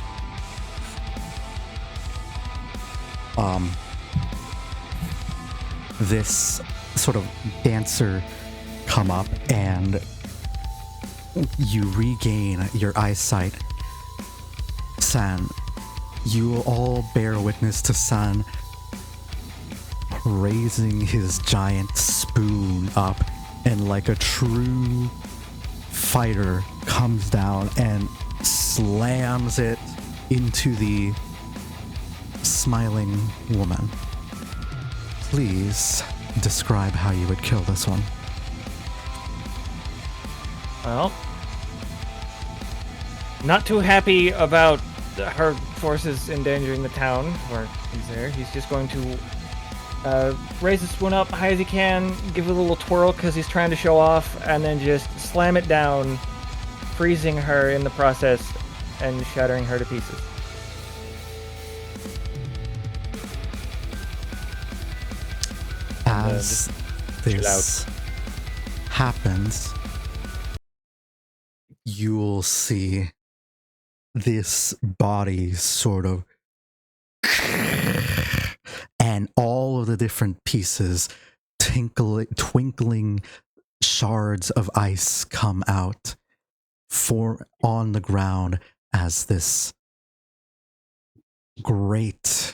this sort of dancer come up and you regain your eyesight. San, you will all bear witness to San raising his giant spoon up and like a true fighter comes down and slams it into the smiling woman. Please describe how you would kill this one.
Well, not too happy about her forces endangering the town where he's there. He's just going to raise the spoon up high as he can, give it a little twirl because he's trying to show off, and then just slam it down, freezing her in the process and shattering her to pieces.
As this happens, you will see this body sort of and all of the different pieces, twinkling shards of ice come out, form on the ground as this great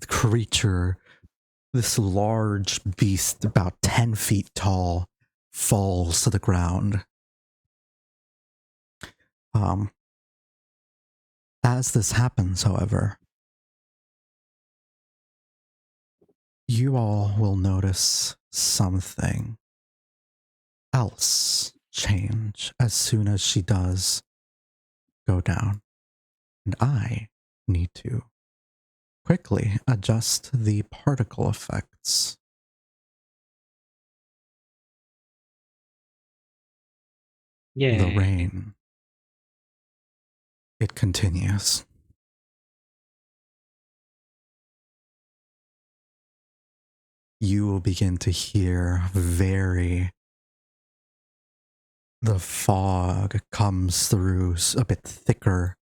creature, this large beast about 10 feet tall, falls to the ground. As this happens, however, you all will notice something else change as soon as she does go down. And I need to quickly adjust the particle effects.
Yeah.
The rain. It continues. You will begin to hear the fog comes through a bit thicker,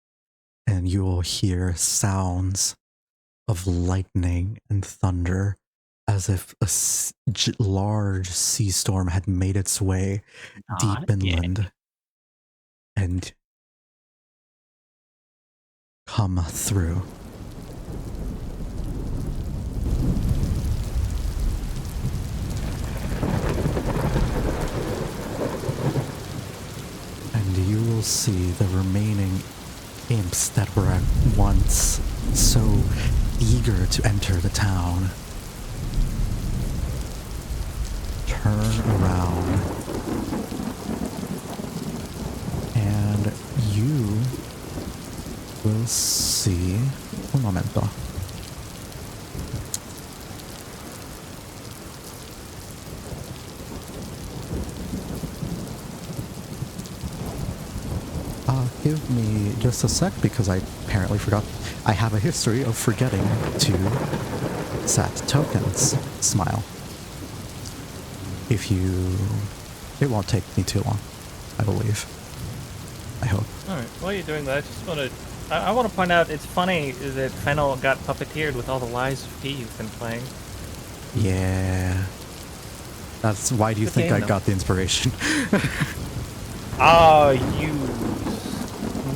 and you will hear sounds of lightning and thunder as if a large sea storm had made its way deep inland and come through. And you will see the remaining imps that were at once so eager to enter the town turn around, and you will see un momento. Give me just a sec because I apparently forgot. I have a history of forgetting to set tokens. Smile. It won't take me too long, I believe. I hope.
Alright, while you're doing that, I just want to point out, it's funny that Fennel got puppeteered with all the Lies of P you've been playing.
Yeah. That's why do you think I got the inspiration?
Oh, you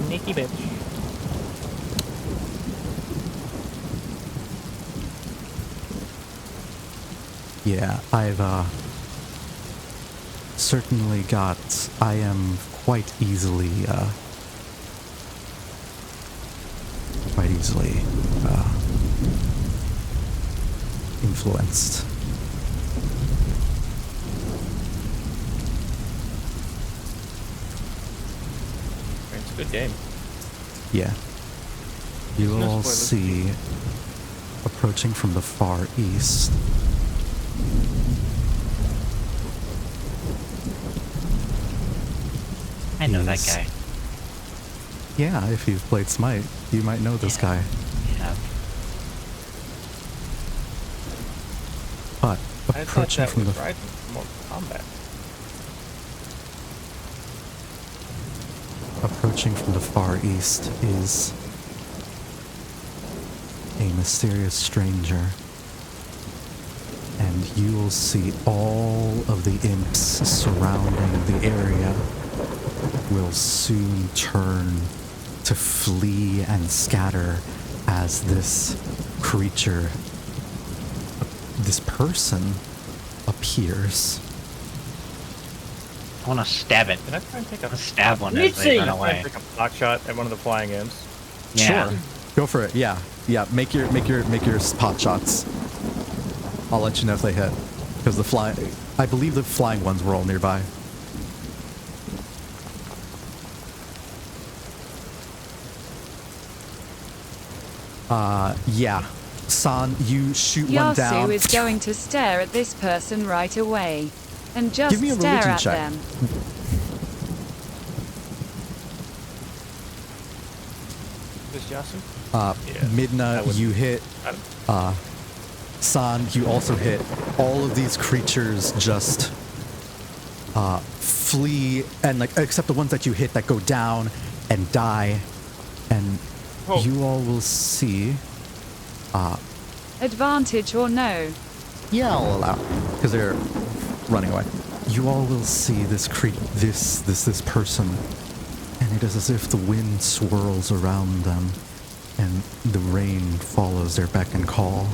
sneaky bitch.
Yeah, I've certainly got, I am quite easily influenced.
It's a good game.
Yeah. You will all see, approaching from the far east,
I know that guy.
Yeah, if you've played Smite, you might know this guy.
Yeah.
But
I thought
approaching
that
from
was
the
Raiden from Mortal Kombat.
approaching from the far east is a mysterious stranger, and you will see all of the imps surrounding the area will soon turn to flee and scatter as this creature, this person, appears.
I want to stab it.
Can I try and take a
Stab one as they run away.
take a pot shot at one of the flying imps?
Yeah.
Sure. Go for it. Yeah. Yeah. Make your pot shots. I'll let you know if they hit. Because I believe the flying ones were all nearby. Yeah. San, you shoot one down.
Yasu is going to stare at this person right away. And just
Give me a
stare
religion
at
check.
them.
This Yasu?
Midna, you hit. San, you also hit. All of these creatures just flee, and except the ones that you hit that go down and die, and you all will see.
Advantage or no?
Yeah, I'll allow, because they're running away. You all will see this this person, and it is as if the wind swirls around them, and the rain follows their beck and call.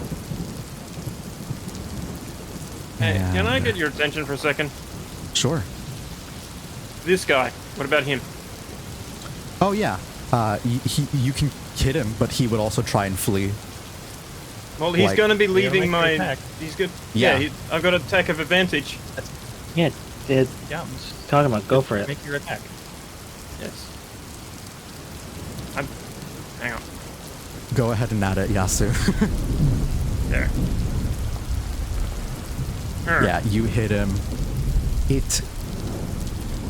Hey, can I
And-
get your attention for a second?
Sure.
This guy. What about him?
Oh yeah. You can hit him, but he would also try and flee.
Well, he's
Like-
going to be
make
leaving
your
my.
attack.
He's good.
Yeah.
Yeah, I've got attack of advantage.
Yeah, it,
Yeah.
talking about go for it.
Make your attack.
Yes. Hang on.
Go ahead and add it, Yasu.
There. Alright.
Yeah, you hit him. It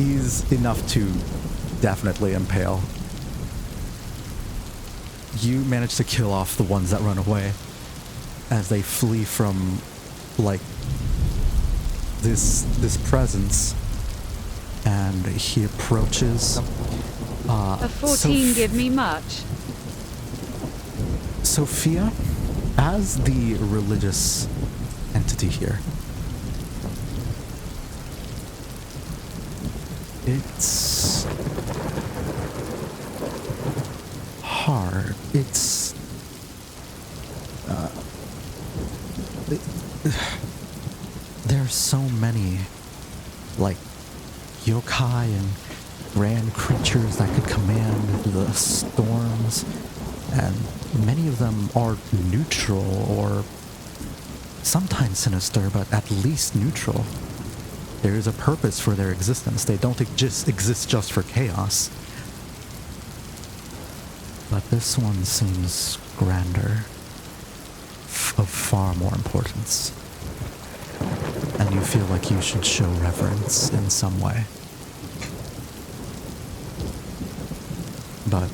is enough to definitely impale. You manage to kill off the ones that run away as they flee from, like, this presence, and he approaches.
A 14 give me much.
Sofia, as the religious entity here, it's hard. It's there's so many, like, yokai and grand creatures that could command the storms, and many of them are neutral or sometimes sinister, but at least neutral. There is a purpose for their existence. They don't just exist just for chaos. But this one seems grander, of far more importance. And you feel like you should show reverence in some way. But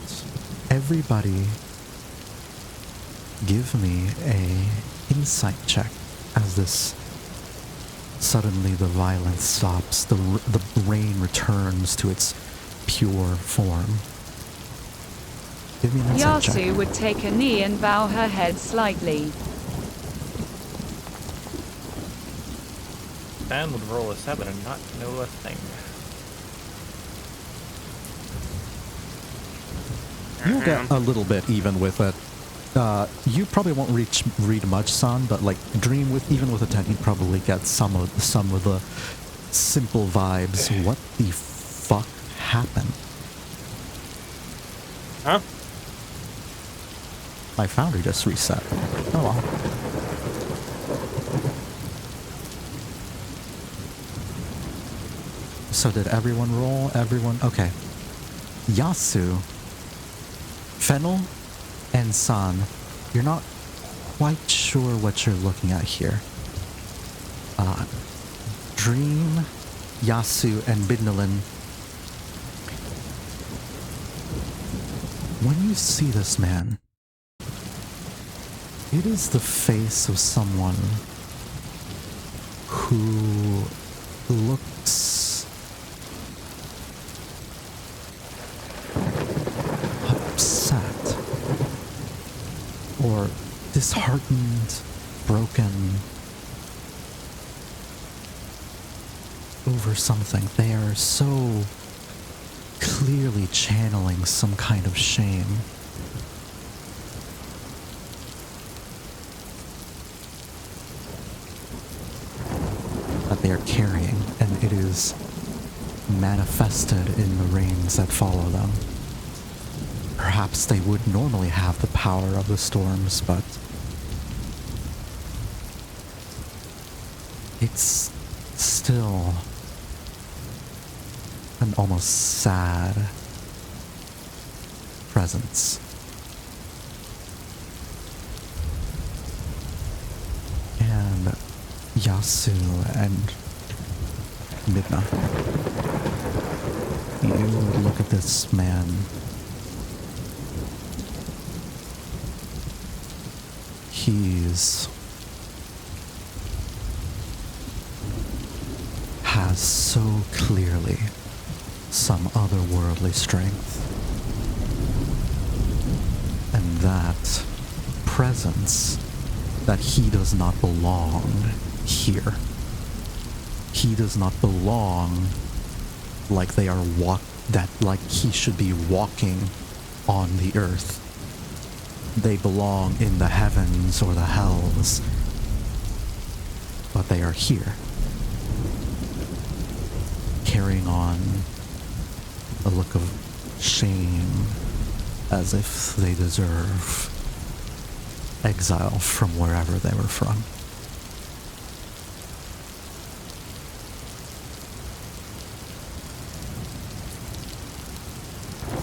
everybody, give me a insight check as this suddenly the violence stops, the rain returns to its pure form. Give me an insight check.
Yasu would take a knee and bow her head slightly.
Dan would roll a 7 and not know a thing.
You'll get a little bit even with it. You probably won't read much, son, but like dream with, even with a 10, you'd probably get some of the simple vibes. What the fuck happened?
Huh?
My foundry just reset. Oh well. So did everyone roll? Everyone? Okay. Yasu, Fennel, and San, you're not quite sure what you're looking at here. Dream, Yasu, and Midnalynn, when you see this man, it is the face of someone who looks upset or disheartened, broken over something. They are so clearly channeling some kind of shame. That they are carrying, and it is manifested in the rains that follow them. Perhaps they would normally have the power of the storms, but it's still an almost sad presence. And Yasu and Midna, you look at this man. Has so clearly some otherworldly strength. And that presence that he does not belong here. He does not belong like they are like he should be walking on the earth. They belong in the heavens or the hells, but they are here, carrying on a look of shame as if they deserve exile from wherever they were from.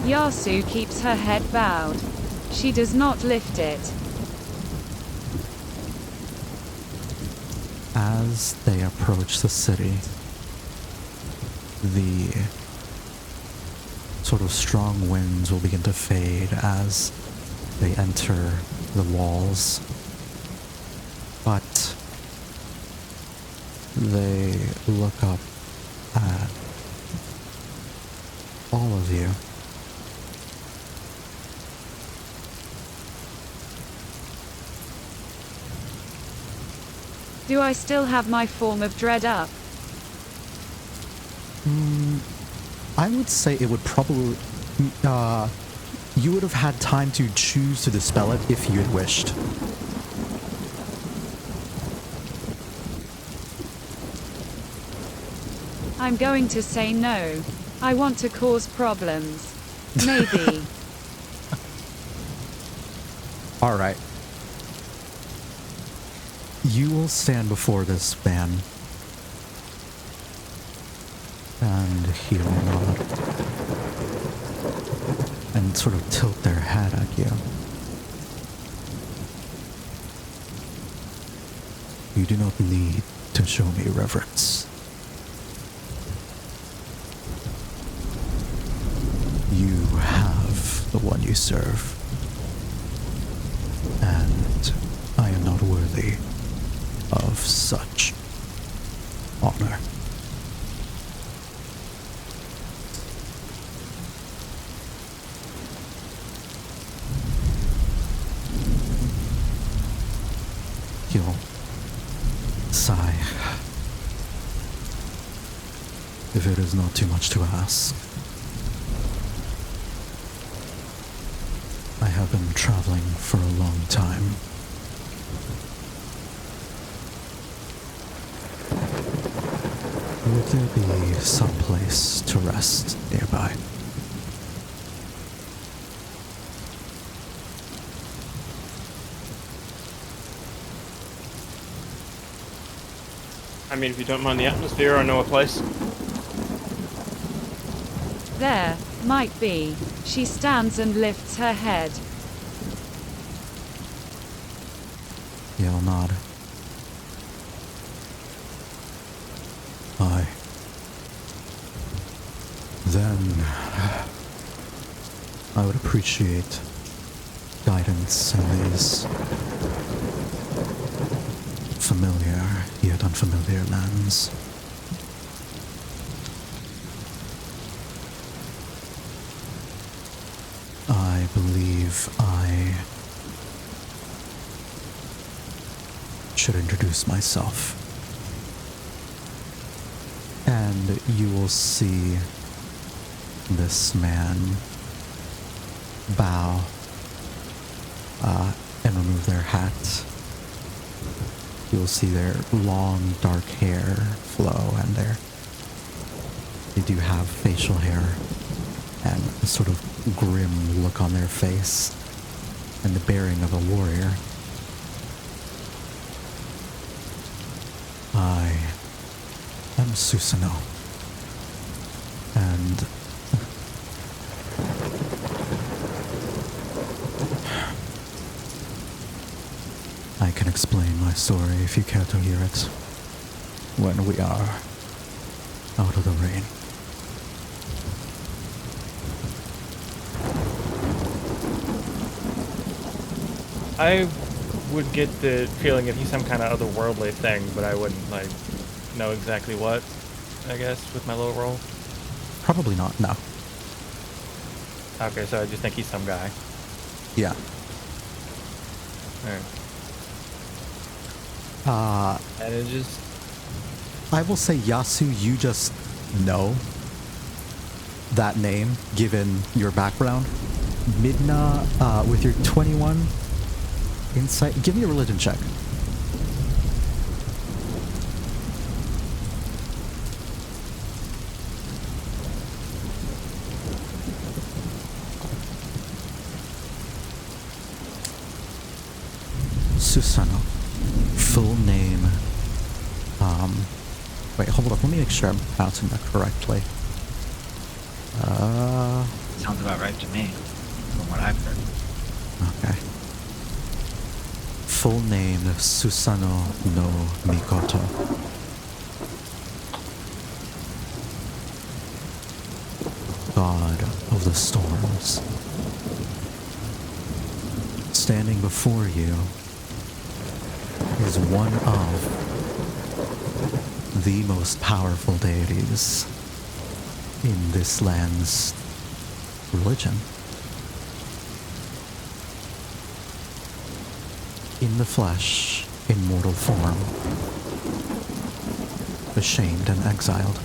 Yasu keeps her head bowed. She does not lift it.
As they approach the city, the sort of strong winds will begin to fade as they enter the walls. But they look up at all of you.
Do I still have my form of dread up?
I would say it would probably... you would have had time to choose to dispel it if you had wished.
I'm going to say no. I want to cause problems. Maybe.
Alright. You will stand before this man, and he will nod and sort of tilt their head at you. You do not need to show me reverence. You have the one you serve, and I am not worthy of such honor. He'll sigh. If it is not too much to ask, I have been traveling for a long time. Would there be some place to rest nearby?
I mean, if you don't mind the atmosphere, I know a place.
There, might be. She stands and lifts her head.
He'll nod. Aye. Then I would appreciate guidance in these familiar yet unfamiliar lands. I believe I should introduce myself. And you will see this man bow and remove their hat. You will see their long dark hair flow, and they do have facial hair and a sort of grim look on their face and the bearing of a warrior. I am Susanoo, and I can explain my story if you care to hear it when we are out of the rain.
I would get the feeling that he's some kind of otherworldly thing, but I wouldn't, like, know exactly what, I guess, with my low roll.
Probably not, no.
Okay, so I just think he's some guy.
Yeah.
Alright. And it just...
I will say, Yasu, you just know that name, given your background. Midna, with your 21 insight, give me a religion check. Susano. Full name. Wait, hold up. Let me make sure I'm pronouncing that correctly.
Sounds about right to me, from what I've heard.
Okay. Full name Susano no Mikoto. God of the storms. Standing before you is one of the most powerful deities in this land's religion. In the flesh, in mortal form, ashamed and exiled.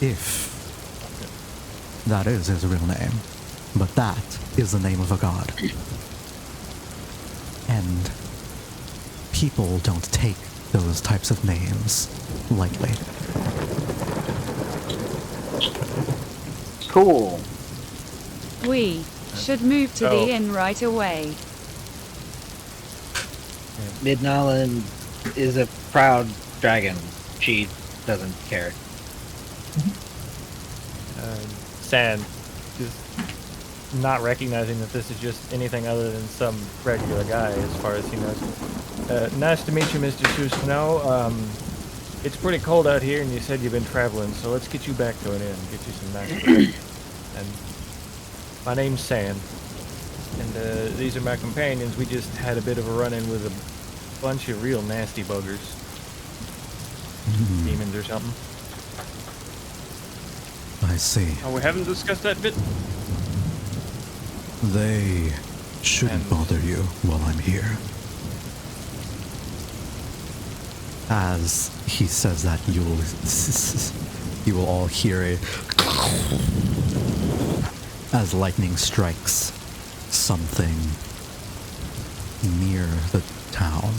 If that is his real name, but that is the name of a god. And people don't take those types of names lightly.
Cool.
We should move to the inn right away.
Midnalynn is a proud dragon. She doesn't care.
San, just not recognizing that this is just anything other than some regular guy as far as he knows. Nice to meet you, Mr. Susano. It's pretty cold out here, and you said you've been traveling, so let's get you back to an inn and get you some nice food. And my name's San, and these are my companions. We just had a bit of a run-in with a bunch of real nasty buggers. Demons or something.
I see.
Oh, we haven't discussed that bit?
They shouldn't bother you while I'm here. As he says that, you will all hear a as lightning strikes something near the town.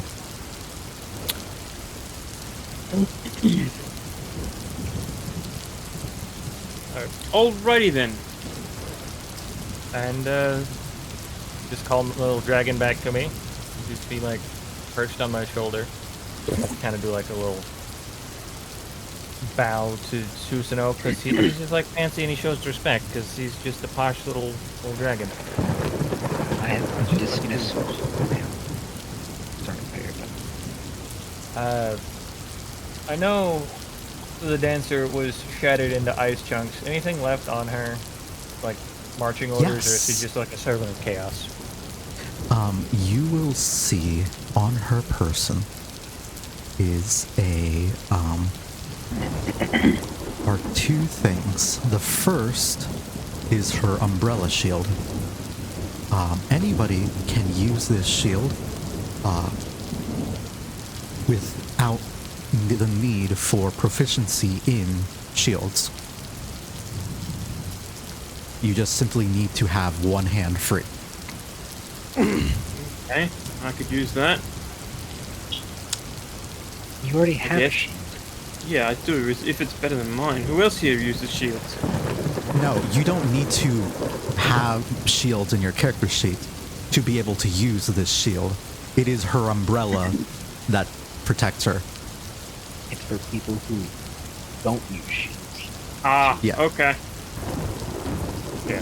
Alrighty then.
And just call the little dragon back to me. Just be like perched on my shoulder. Kind of do like a little bow to Susano because he's just like fancy and he shows respect because he's just a posh little dragon.
I have dismissed. Sorry,
I know the dancer was shattered into ice chunks. Anything left on her, like marching orders, or is she just like a servant of chaos?
You will see on her person is are two things. The first is her umbrella shield. Anybody can use this shield without the need for proficiency in shields. You just simply need to have one hand free.
Okay, I could use that.
You already have a shield.
Yeah, I do, if it's better than mine. Who else here uses shields?
No, you don't need to have shields in your character sheet to be able to use this shield. It is her umbrella that protects her.
It's for people who don't use shields.
Ah,
yeah.
Okay. Yeah.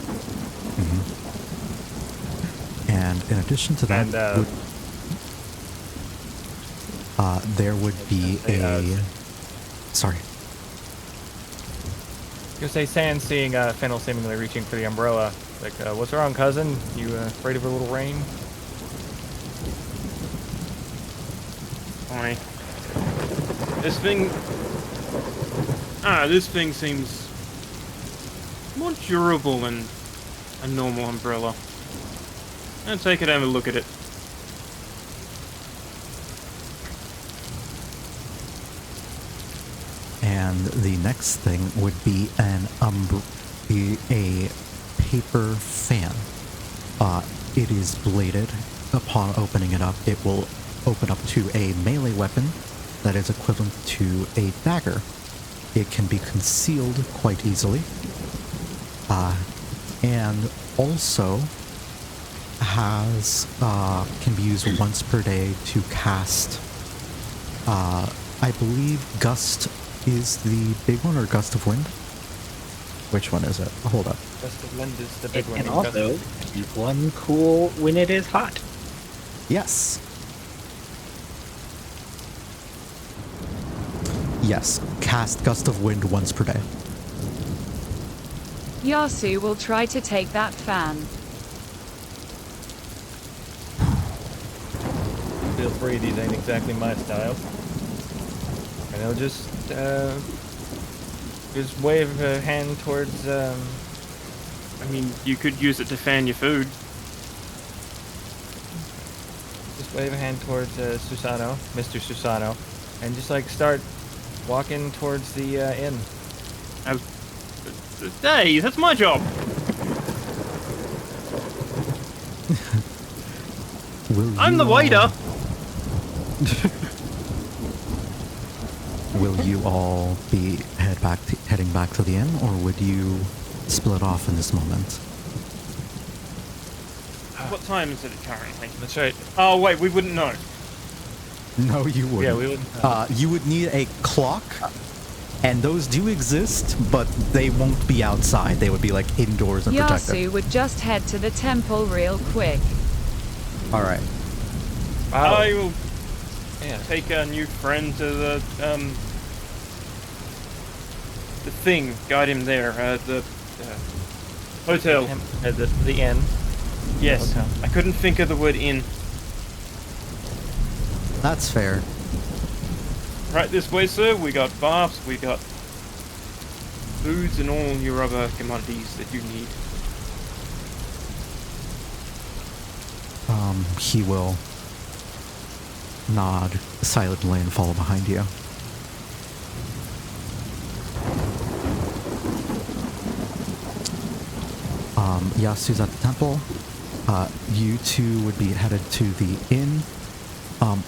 And in addition to that, there would be a... Sorry.
You say San seeing Fennel seemingly reaching for the umbrella. Like, what's wrong, cousin? You afraid of a little rain?
Funny. This thing seems more durable than a normal umbrella. And take it and have a look at it.
And the next thing would be a paper fan. It is bladed. Upon opening it up, it will open up to a melee weapon that is equivalent to a dagger. It can be concealed quite easily. And also can be used once per day to cast, I believe Gust is the big one, or Gust of Wind? Which one is it? Hold up.
Gust of Wind is the big one.
And also, use one cool when it is hot.
Yes. Yes, cast Gust of Wind once per day.
Yasu will try to take that fan.
Feel free, these ain't exactly my style. And I'll just wave a hand towards,
I mean, you could use it to fan your food.
just wave a hand towards Susano, Mr. Susano, and just like start walking towards the inn.
Hey, that's my job. I'm the waiter.
Will you all be heading back to the inn, or would you split off in this moment?
What time is it currently?
That's right.
Oh wait, we wouldn't know.
No, you wouldn't.
Yeah, we wouldn't.
You would need a clock, and those do exist, but they won't be outside. They would be like indoors and protected.
Yasu would just head to the temple real quick.
All right.
I will take our new friend to the thing. Guide him there. The hotel.
The inn.
Yes.
Okay.
I couldn't think of the word inn.
That's fair.
Right this way, sir. We got baths. We got foods and all your other commodities that you need.
He will nod silently and follow behind you. Yasu's at the temple. You two would be headed to the inn.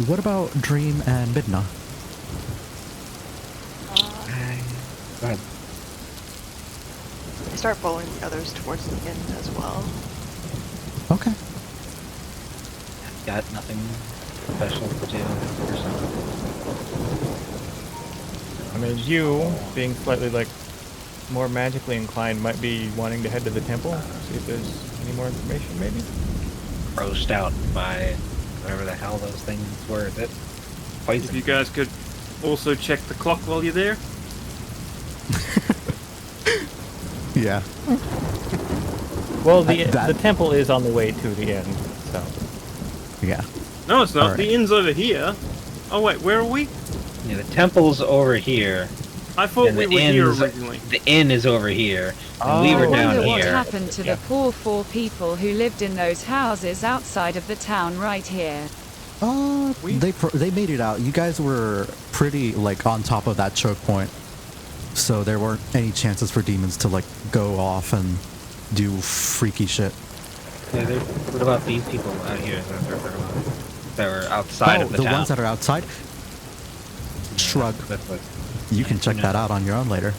What about Dream and Midna?
Go ahead.
I start following the others towards the inn as well.
Okay.
Got nothing special to do or something.
I mean, you, being slightly like more magically inclined, might be wanting to head to the temple, see if there's any more information, maybe?
Grossed out by whatever the hell those things were. That poison.
If you guys could also check the clock while you're there.
Yeah.
Well, the temple is on the way to the inn, so.
Yeah.
No, it's not.
All right.
The inn's over here. Oh wait, where are we?
Yeah, the temple's over here.
I thought
and
we
the
were here
inn's-
originally.
The inn is over here, and we
I
were down
wonder what
here.
happened to the poor 4 people who lived in those houses outside of the town right here.
They made it out. You guys were pretty like on top of that choke point, so there weren't any chances for demons to like go off and do freaky shit.
Yeah, what about these people out here that were outside of the town?
The ones that are outside? Shrug.
That's what,
You can check that out on your own later.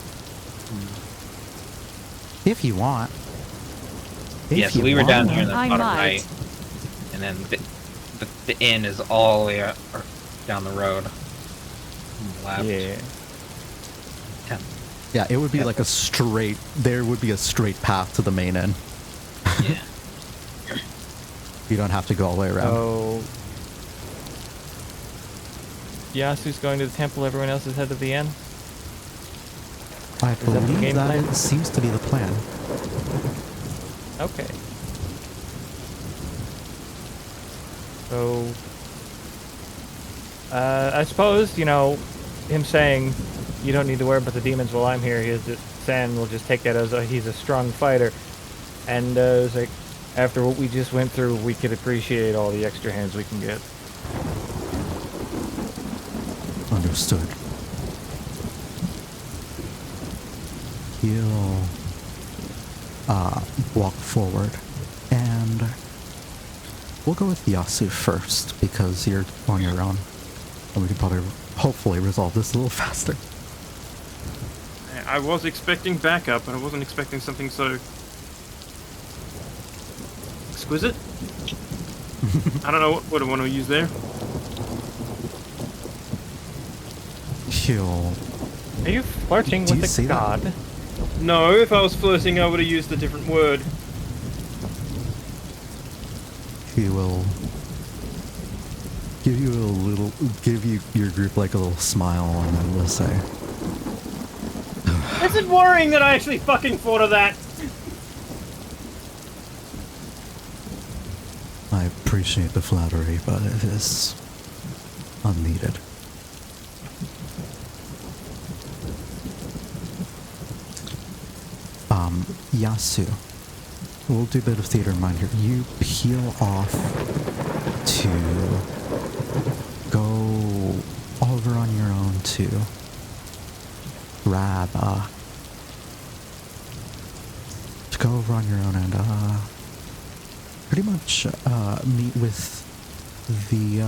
If you want.
Yes, we were down here in the
I
bottom
might.
right, and then the inn is all the way down the road. Left.
Yeah.
Yeah, it would be like there would be a straight path to the main inn.
Yeah.
You don't have to go all the way around.
So, Yasu's going to the temple, everyone else is headed to the inn?
I
that the
believe
game plan?
that seems to be the plan.
Okay. So, I suppose, him saying, you don't need to worry about the demons while I'm here, San will just take that as he's a strong fighter. And it's like, after what we just went through, we could appreciate all the extra hands we can get.
Understood. He'll walk forward, and we'll go with Yasu first because you're on your own, and we can probably hopefully resolve this a little faster.
I was expecting backup, but I wasn't expecting something so exquisite. I don't know what I want to use there.
He'll...
Are you flirting
Do you
with
see
a
that?
god?
No, if I was flirting, I would have used a different word.
He will give you your group like a little smile, and then will say,
Is it worrying that I actually fucking thought of that?
I appreciate the flattery, but it is unneeded. Yasu, we'll do a bit of theater in mind here. You peel off to go over on your own to grab, to go over on your own and, pretty much, meet with the,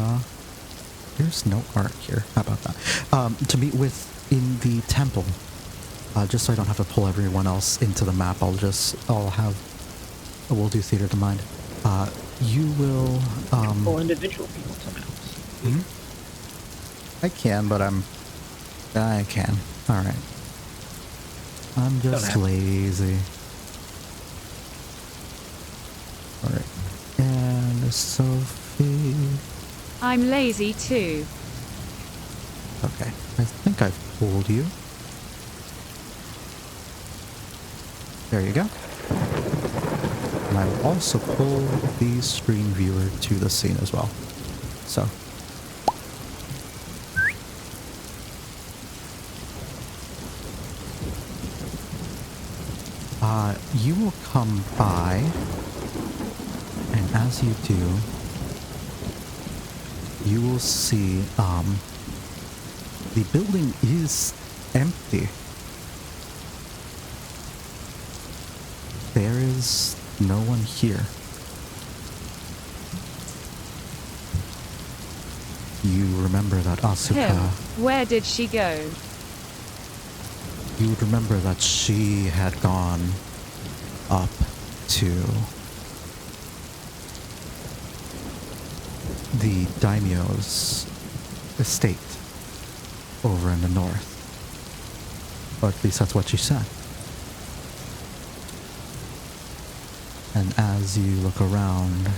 there's no art here. How about that? To meet with in the temple. Just so I don't have to pull everyone else into the map, we'll do theater to mind. You will,
Pull individual people to maps.
hmm? I can, but I can. Alright. I'm just lazy. Alright. And Sophie.
I'm lazy too.
Okay. I think I've pulled you. There you go. And I will also pull the screen viewer to the scene as well. So. You will come by, and as you do, you will see, the building is empty. There is no one here. You remember that Asuka...
Him. Where did she go?
You would remember that she had gone up to the daimyo's estate over in the north. Or at least that's what she said. And as you look around,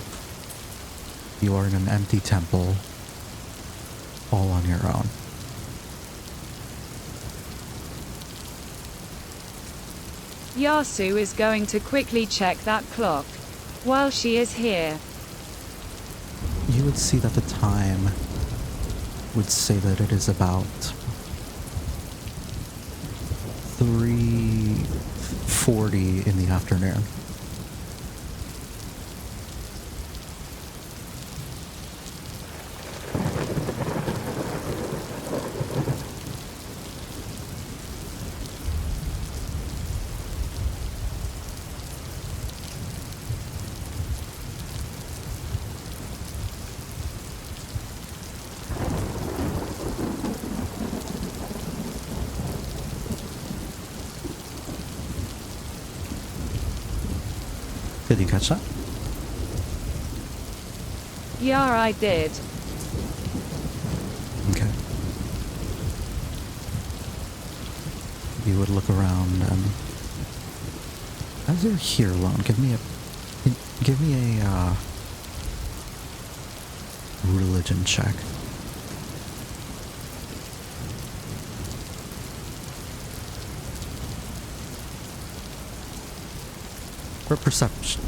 you are in an empty temple, all on your own.
Yasu is going to quickly check that clock while she is here.
You would see that the time would say that it is about 3:40 in the afternoon. Did you catch that?
Yeah, I did.
Okay. You would look around, and as you're here alone, give me a religion check. Or perception.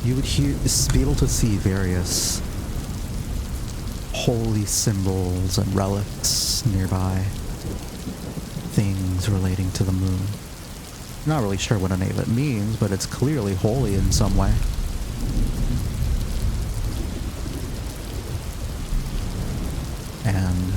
You would be able to see various holy symbols and relics nearby. things relating to the moon. Not really sure what any of it means, but it's clearly holy in some way. And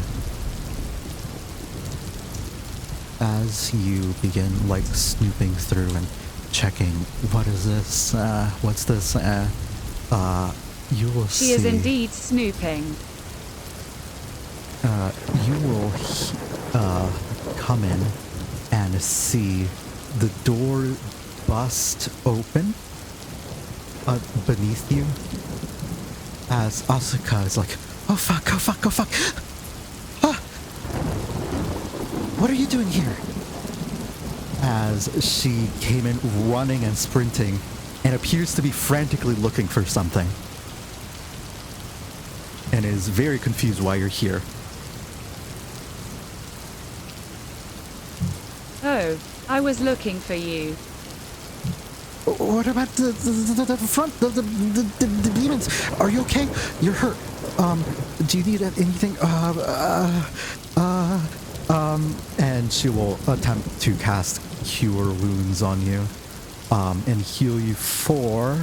as you begin like snooping through and checking, what is this? What's this? You will see.
She is indeed snooping.
You will come in and see the door bust open beneath you as Asuka is like, oh fuck, oh fuck, oh fuck. Ah! What are you doing here? As she came in running and sprinting and appears to be frantically looking for something. And is very confused why you're here.
Oh, I was looking for you.
What about the front, the demons? Are you okay? You're hurt. Do you need anything? And she will attempt to cast Cure Wounds on you, and heal you for,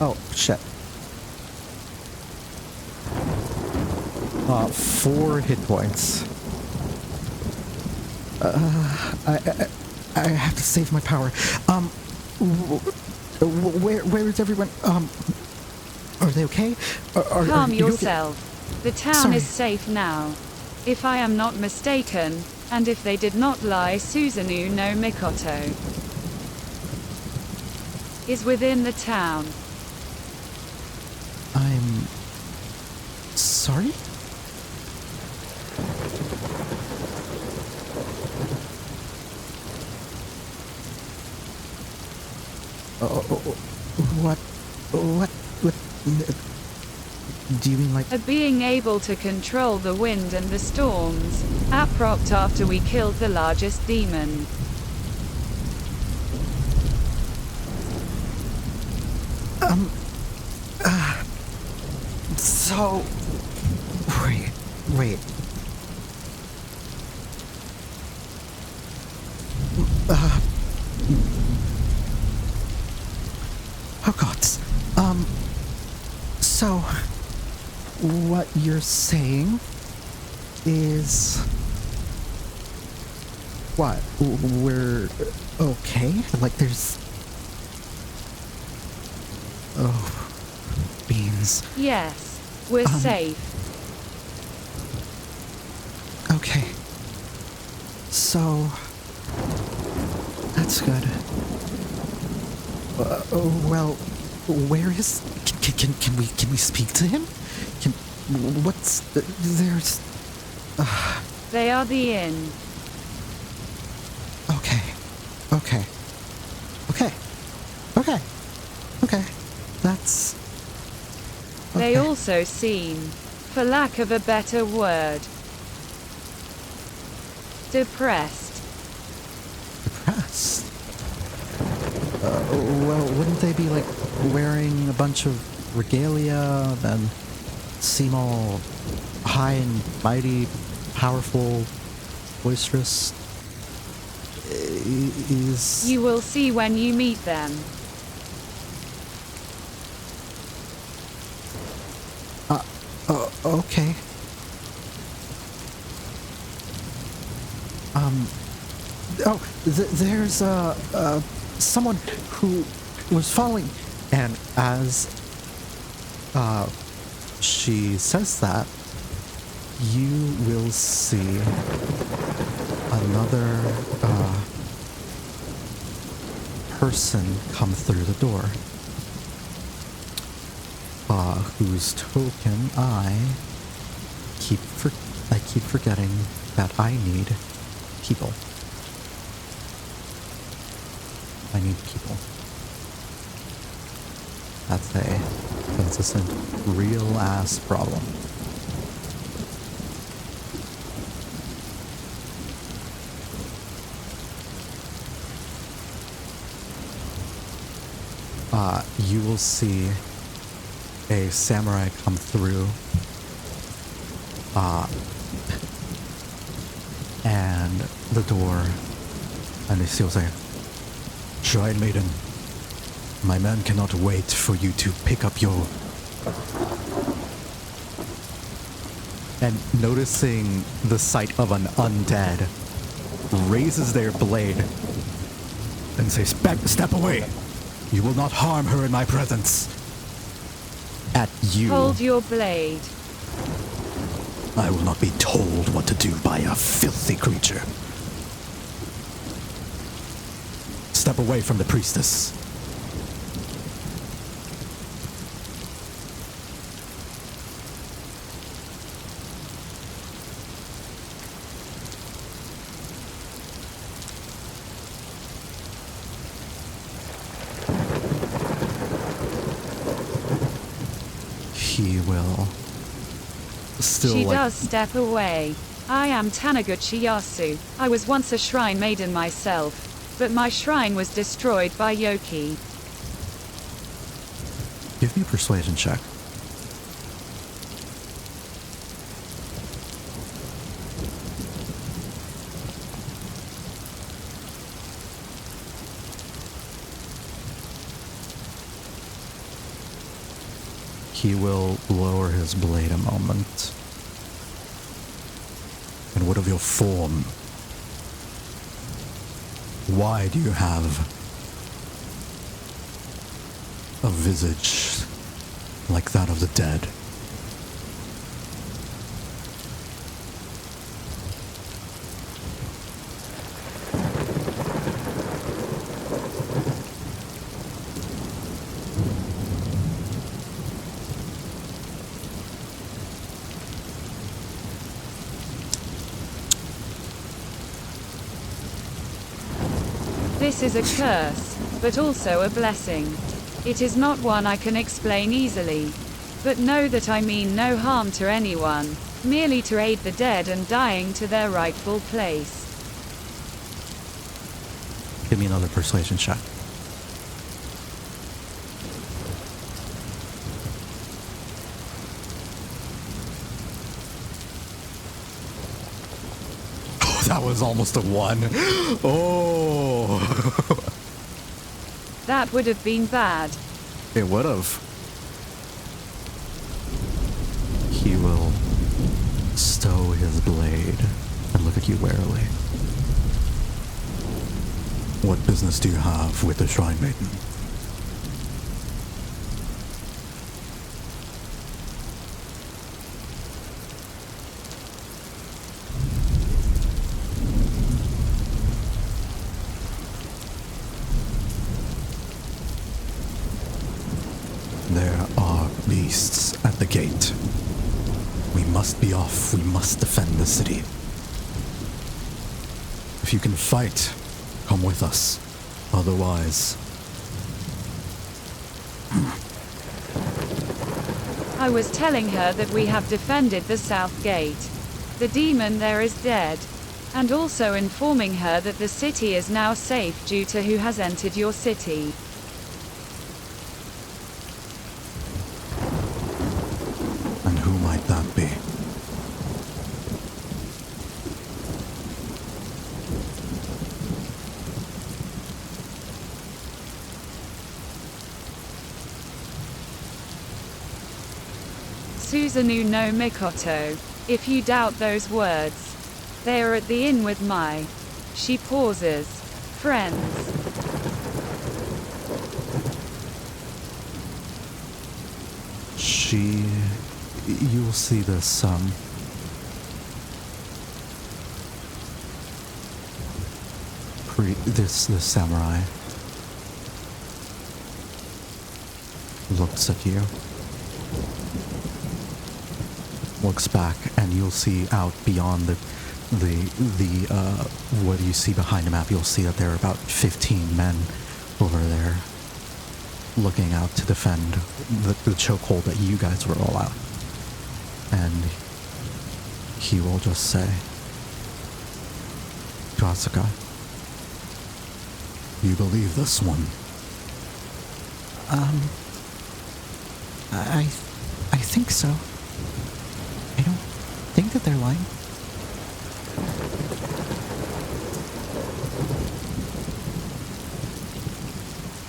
oh, shit. 4 hit points. I have to save my power. Where is everyone? Are they okay?
Calm
you
yourself. The town
Sorry.
is safe now. If I am not mistaken, and if they did not lie, Susanoo no Mikoto is within the town.
I'm sorry? What, do you mean like...
Being able to control the wind and the storms, abrupt after we killed the largest demon.
So... Wait. Oh gods. So... What you're saying is... What? We're okay? Like there's... Oh... Beans.
Yes, we're safe.
Okay. So... That's good. Well, where is... Can we speak to him? What's... There's...
They are the inn.
Okay. That's...
They also seem, for lack of a better word, depressed.
Depressed? Well, wouldn't they be like wearing a bunch of regalia and seem all high and mighty, powerful, boisterous?
You will see when you meet them.
Okay. There's someone who was following, and as she says that, you will see another person come through the door, whose token I keep forgetting that I need people. I need people. That's a consistent, real-ass problem. You will see a samurai come through. And the door, and he'll say, Shrine Maiden, my man cannot wait for you to pick up your... And noticing the sight of an undead, raises their blade and says, Step away! You will not harm her in my presence. At you.
Hold your blade.
I will not be told what to do by a filthy creature. Step away from the priestess. He will still
She does step away. I am Taniguchi Yasu. I was once a shrine maiden myself, but my shrine was destroyed by Yoki.
Give me a persuasion check. He will lower his blade a moment. And what of your form? Why do you have a visage like that of the dead?
This is a curse, but also a blessing. It is not one I can explain easily. But know that I mean no harm to anyone, merely to aid the dead and dying to their rightful place.
Give me another persuasion check. Oh, that was almost a 1. Oh!
That would have been bad.
It would have. He will stow his blade and look at you warily. What business do you have with the Shrine Maiden? There are beasts at the gate. We must be off. We must defend the city. If you can fight, come with us. Otherwise...
I was telling her that we have defended the south gate. The demon there is dead. And also informing her that the city is now safe due to who has entered your city.
And who might that be?
Susanoo no Mikoto. If you doubt those words. They are at the inn with my... She pauses. Friends.
You'll see this, this samurai looks at you, looks back, and you'll see out beyond the what you see behind the map. You'll see that there are about 15 men over there looking out to defend the chokehold that you guys were all out. And he will just say, Kasuka, you believe this one? I think so. I don't think that they're lying.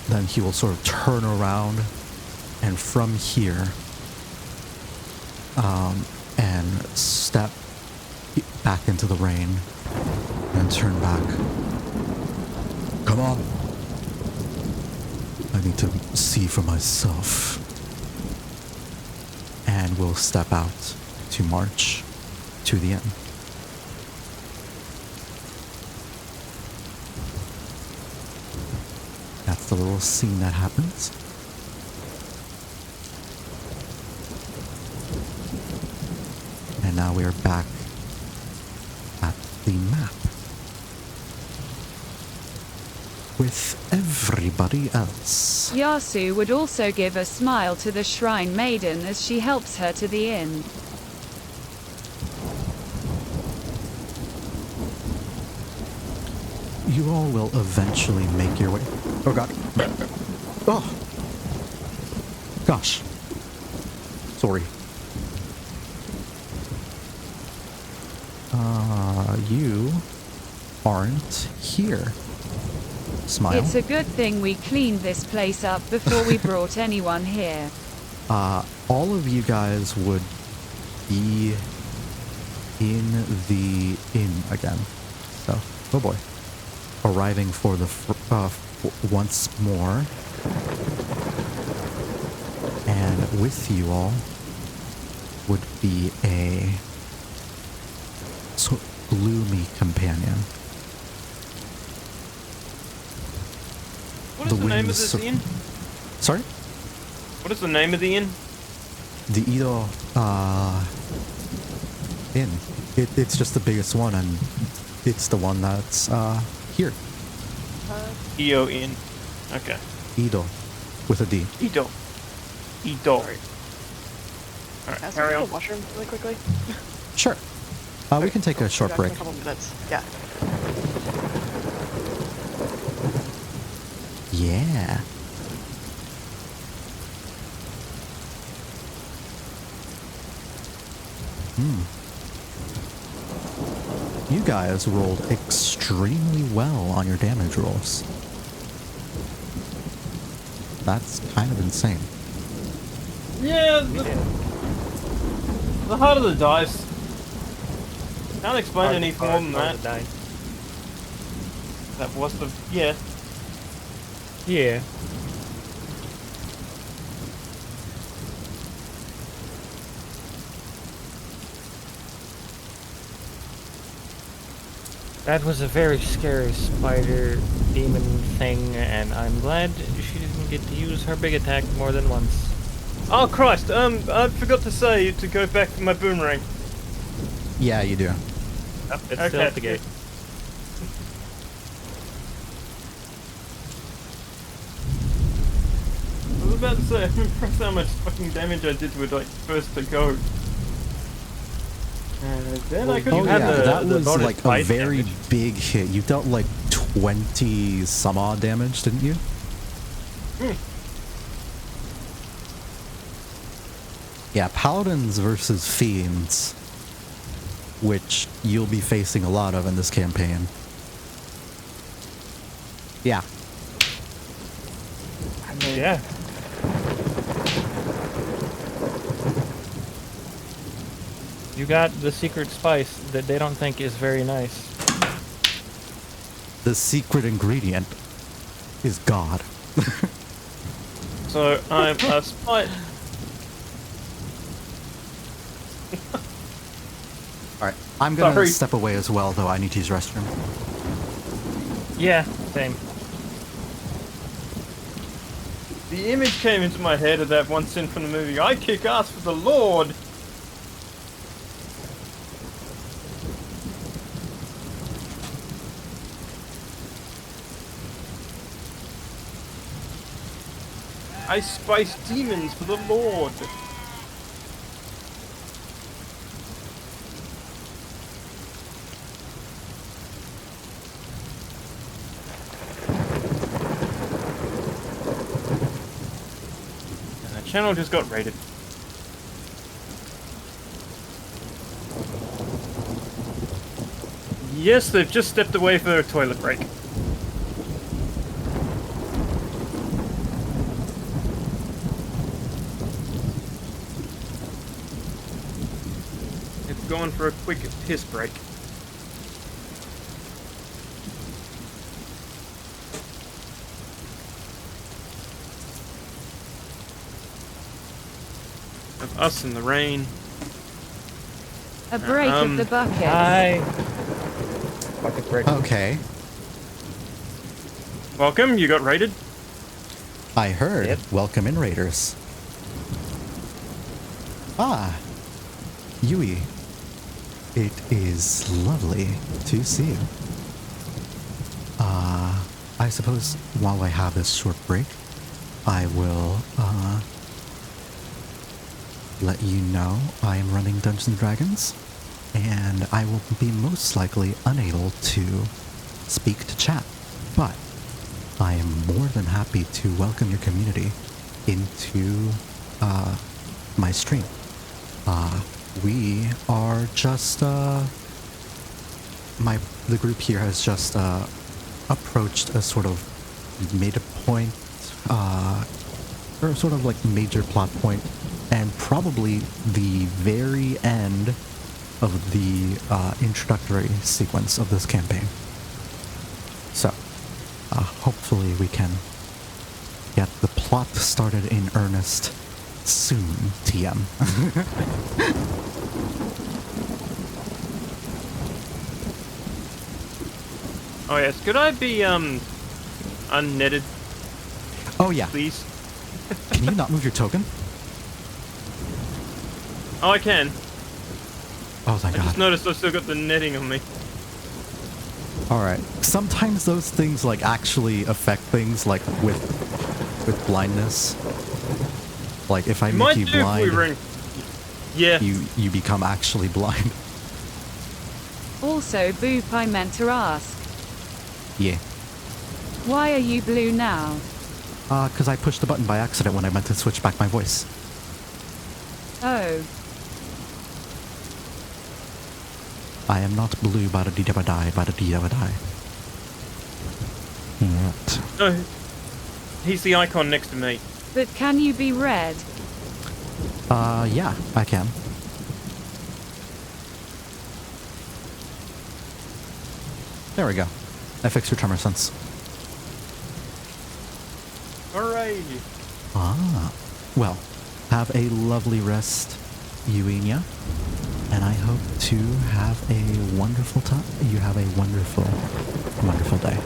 Then he will sort of turn around and from here and step back into the rain and turn back. Come on. I need to see for myself. And we'll step out to march to the inn. That's the little scene that happens. And now we are back at the map with everybody else.
Yasu would also give a smile to the shrine maiden as she helps her to the inn.
You all will eventually make your way. Oh god. Oh. Gosh. Sorry. You aren't here. Smile.
It's a good thing we cleaned this place up before we brought anyone here.
All of you guys would be in the inn again. So, oh boy. Arriving for the once more. And with you all would be a sort of gloomy companion.
What is the name of this inn?
Sorry?
What is the name of the inn?
The Ido inn. It's just the biggest one, and it's the one that's here.
Io Inn. Okay.
Ido with a D.
Ido. Alright, carry on.
Washroom really quickly.
Sure. We can take a short break.
A couple minutes. Yeah.
Yeah. You guys rolled extremely well on your damage rolls. That's kind of insane.
Yeah, the heart of the dice. Can't explain any more than that. That was the... yeah.
Yeah. That was a very scary spider demon thing, and I'm glad she didn't get to use her big attack more than once.
Oh Christ, I forgot to say to go back for my boomerang.
Yeah, you do.
Oh, it's still at the gate.
I was about to say, I'm impressed how much fucking damage I did with like first to go. And then I could
Oh yeah, that was
bonus
like a
bite
very
damage.
big hit. You dealt like 20 some odd damage, didn't you? Yeah, paladins versus fiends, which you'll be facing a lot of in this campaign. Yeah.
Yeah. You got the secret spice that they don't think is very nice.
The secret ingredient is God.
So I'm a spider.
Alright, I'm gonna
Sorry.
step away as well, though I need to use restroom.
Yeah, same.
The image came into my head of that one scene from the movie. I kick ass for the Lord. I spice demons for the Lord. channel just got raided. Yes, they've just stepped away for a toilet break. They've gone for a quick piss break. Of us in the rain.
A break of the bucket.
Hi. Bucket break.
Okay.
Welcome, you got raided?
I heard.
Yep.
Welcome in, Raiders. Ah, Yui. It is lovely to see you. I suppose while I have this short break, I will, let you know I am running Dungeons & Dragons, and I will be most likely unable to speak to chat, but I am more than happy to welcome your community into my stream. We are just the group here has just approached a sort of midpoint, or sort of like major plot point, and probably the very end of the introductory sequence of this campaign. So, hopefully we can get the plot started in earnest soon, TM.
Oh yes, could I be unnetted,
Oh yeah,
please?
can you not move your token?
Oh, I can.
Oh my
I just
god.
noticed I've still got the netting on me.
Alright, sometimes those things like actually affect things like with blindness. Like if I
Might
make you
do if we
blind,
were in... Yeah.
you become actually blind.
Also, Boop, I meant to ask.
Yeah.
Why are you blue now?
Cause I pushed the button by accident when I meant to switch back my voice.
Oh.
I am not blue, bada-dee-da-ba-die, bada-dee-da-ba-die. Yet.
No, he's the icon next to me.
But can you be red?
Yeah, I can. There we go. I fixed your tremor sense.
Alright.
Ah. Well, have a lovely rest, Eugenia. And I hope to have a wonderful time. You have a wonderful, wonderful day.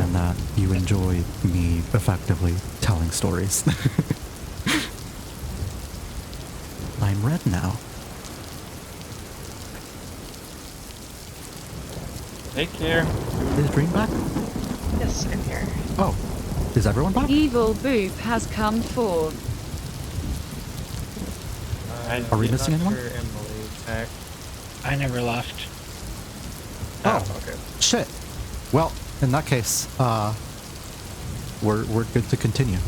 And that you enjoy me effectively telling stories. I'm red now.
Take care.
Is Dream back?
Yes, I'm here.
Oh. Is everyone back?
Evil Boop has come forth.
Are we missing anyone?
I never left.
Oh,
okay.
shit. Well, in that case, we're good to continue.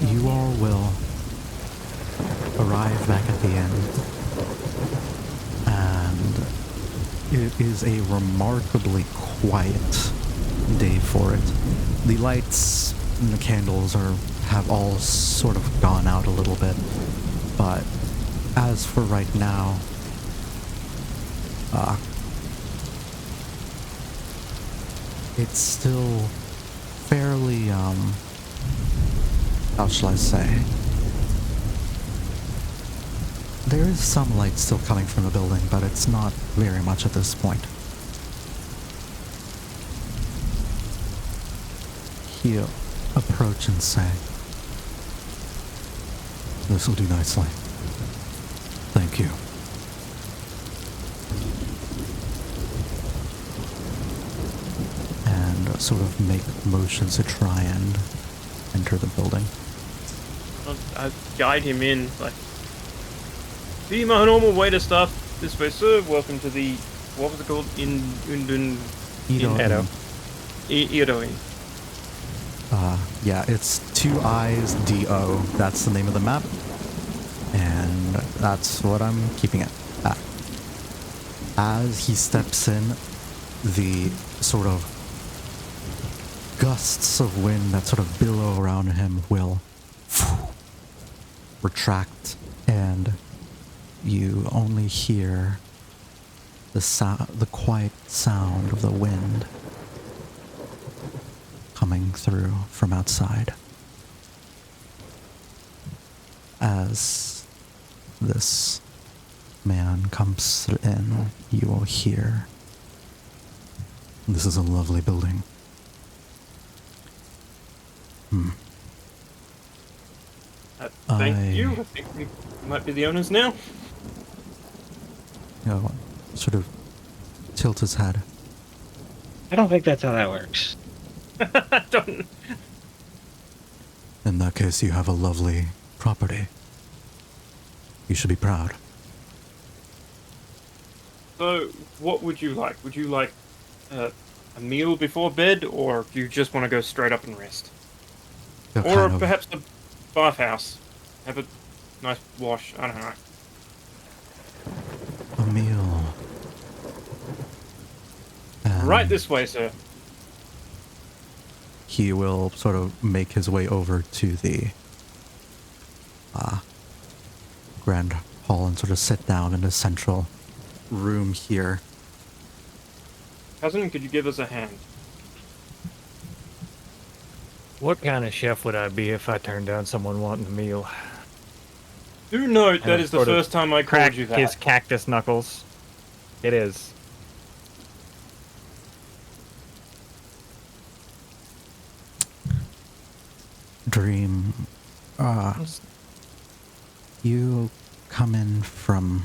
You all will arrive back at the end, and it is a remarkably quiet day for it. The lights and the candles have all sort of gone out a little bit, but as for right now, it's still fairly, how shall I say? There is some light still coming from the building, but it's not very much at this point. He'll approach and say, "This'll do nicely. Thank you." And sort of make motions to try and enter the building.
I guide him in, like, be my normal way to stuff. This way, sir. Welcome to the, what was it called? Edo.
Edo.
Edo.
Yeah, it's Two Eyes DO. That's the name of the map. And that's what I'm keeping it at. As he steps in, the sort of gusts of wind that sort of billow around him will retract, and you only hear the quiet sound of the wind coming through from outside. As this man comes in, you will hear, "This is a lovely building.
Thank you. I think we might be the owners now.
You know, sort of tilt his head.
I don't think that's how that works.
Don't.
In that case, you have a lovely property. You should be proud."
So, what would you like? Would you like a meal before bed, or do you just want to go straight up and rest?
What
Or
kind of-
perhaps a bathhouse. Have a nice wash. I don't know.
a meal.
Right this way, sir.
He will sort of make his way over to the grand hall and sort of sit down in the central room here.
Cousin, could you give us a hand?
What kind of chef would I be if I turned down someone wanting a meal?
Do note
And
that
I
is the
sort of
first time I
Crack
called you that.
his cactus knuckles. It is.
Dream, you come in from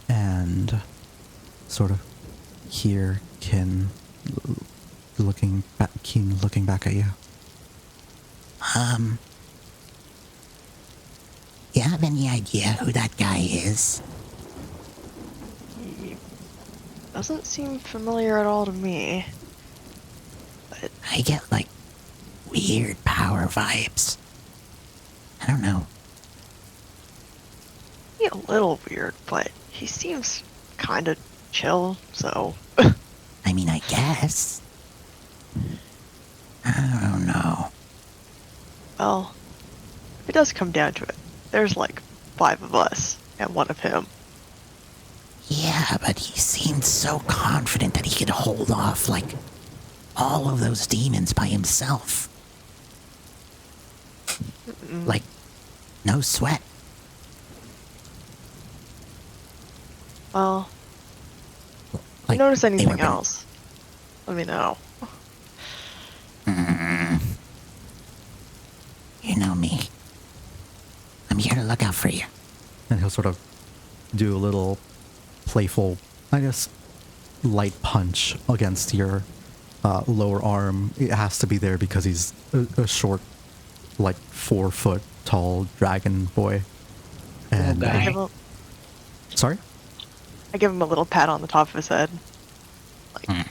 and sort of hear Keen looking back at you.
You have any idea who that guy is?
He doesn't seem familiar at all to me.
I get, like, weird power vibes. I don't know.
He's a little weird, but he seems kind of chill, so...
I mean, I guess. I don't know.
Well, if it does come down to it, there's like 5 of us and 1 of him.
Yeah, but he seemed so confident that he could hold off, like, all of those demons by himself. Like, no sweat.
Well,
Like,
if you notice
they were
anything
been-
else, let me know.
You know me. I'm here to look out for you.
And he'll sort of do a little playful, I guess, light punch against your lower arm. It has to be there because he's a short, like 4-foot tall dragon boy. And
I give, him,
sorry,
I give him a little pat on the top of his head. Like,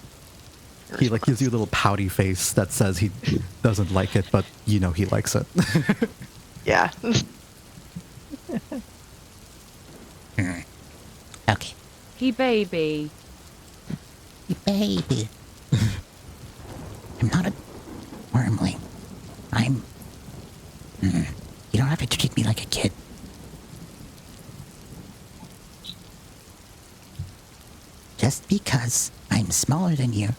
he like gives you a little pouty face that says he doesn't like it, but you know he likes it.
yeah.
Okay.
He baby.
Baby. I'm not a wormling. I'm... You don't have to treat me like a kid. Just because I'm smaller than you,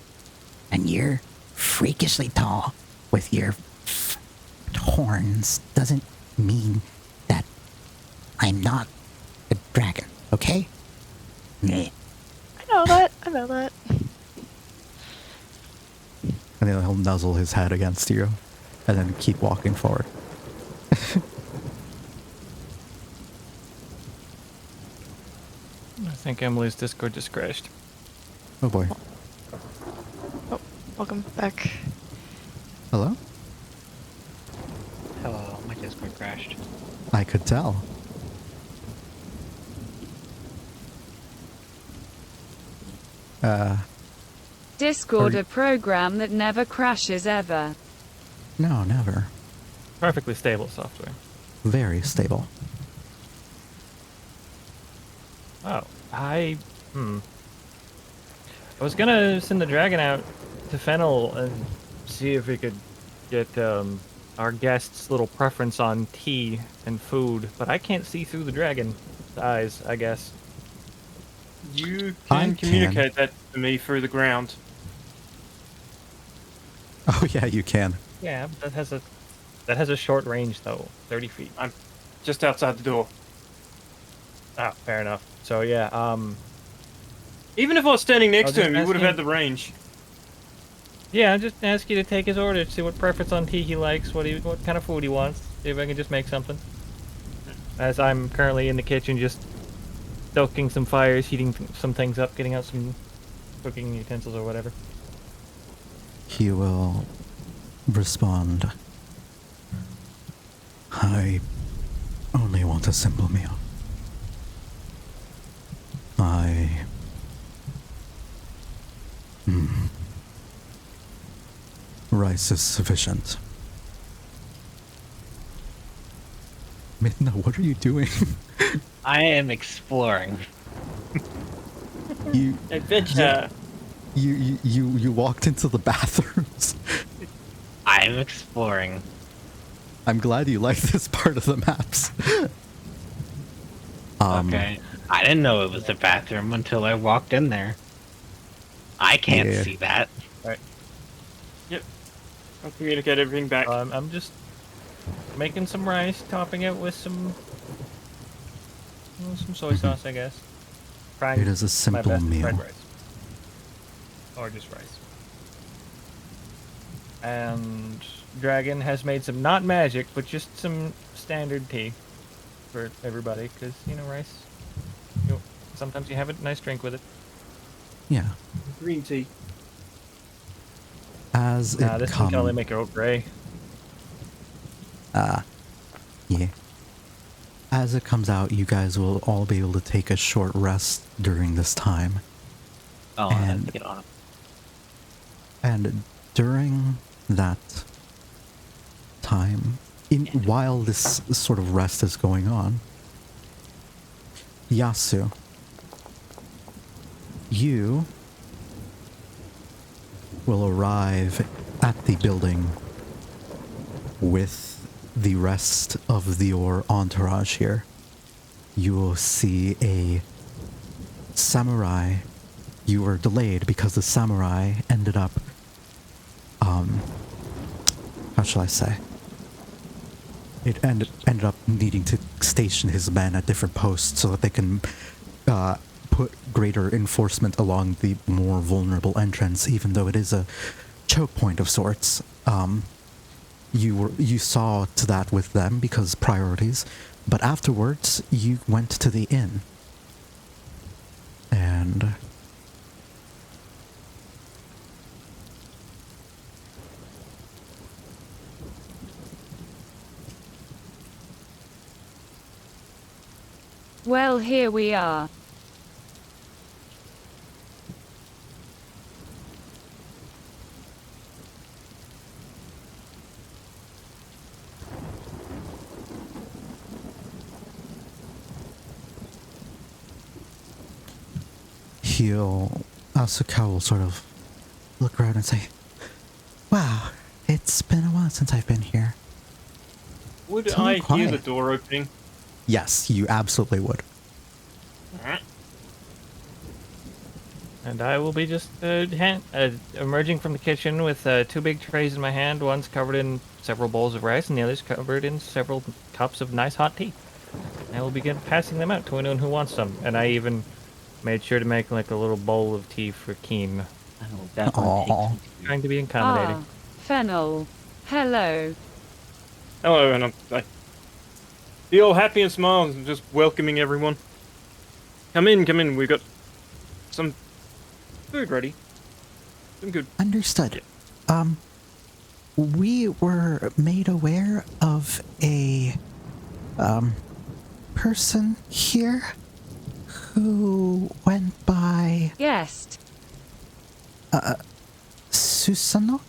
and you're freakishly tall with your horns, doesn't mean that I'm not a dragon, okay? Yeah.
I know that.
And then he'll nuzzle his head against you and then keep walking forward.
I think Emily's Discord just crashed.
Oh boy.
Oh, welcome back.
Hello?
Hello, my Discord crashed.
I could tell.
Discord
Are you-
a program that never crashes ever?
No, never.
Perfectly stable software.
Very stable.
Oh, I was gonna send the dragon out to Fennel and see if we could get our guest's little preference on tea and food, but I can't see through the dragon's eyes, I guess.
You
I
can communicate that to me through the ground.
Oh yeah, you can.
Yeah, but that has a short range though, 30 feet.
I'm just outside the door.
Ah, fair enough. So yeah,
Even if I was standing next
I'll
to
just
him, you
ask
would have
him.
had the range.
yeah, I'll just ask you to take his order, see what preference on tea he likes, what kind of food he wants, see if I can just make something. As I'm currently in the kitchen, just stoking some fires, heating some things up, getting out some cooking utensils or whatever.
He will respond. I only want a simple meal. Rice is sufficient. Midna, what are you doing?
I am exploring.
you
Adventure.
you walked into the bathrooms.
I'm exploring.
I'm glad you like this part of the maps.
Okay. I didn't know it was the bathroom until I walked in there. I can't
Yeah.
see that.
Yep. I'll communicate everything back.
I'm just making some rice, topping it with some soy sauce, I guess. Trying
It is a
my
simple
best
meal.
fried rice. Or just rice. And Dragon has made some, not magic, but just some standard tea for everybody, because, you know, rice, sometimes you have a nice drink with it.
Yeah.
Green tea.
As
Nah,
it
this one can only
comes,
make Earl Grey.
yeah. As it comes out, you guys will all be able to take a short rest during this time.
Oh, I have
And-
to get on.
And during that time, while this sort of rest is going on, Yasu, you will arrive at the building with the rest of your entourage here. You will see a samurai. You were delayed because the samurai ended up, how shall I say? It ended up needing to station his men at different posts so that they can put greater enforcement along the more vulnerable entrance, even though it is a choke point of sorts. You saw to that with them because priorities, but afterwards you went to the inn. And
Well, here we are.
Asuka will sort of look around and say, "Wow, it's been a while since I've been here."
Would
Tell me
I hear
quiet.
the door opening?
Yes, you absolutely would.
Alright.
And I will be just emerging from the kitchen with two big trays in my hand. One's covered in several bowls of rice, and the other's covered in several cups of nice hot tea. I will begin passing them out to anyone who wants some. And I even made sure to make like a little bowl of tea for Keen.
I will definitely take
Aw.
some.
Trying to be accommodating.
Ah, Fennel. Hello.
Hello, and I feel all happy and smiles and just welcoming everyone. Come in, we've got some food ready. Some good.
Understood. We were made aware of a person here who went by
Guest.
Susano?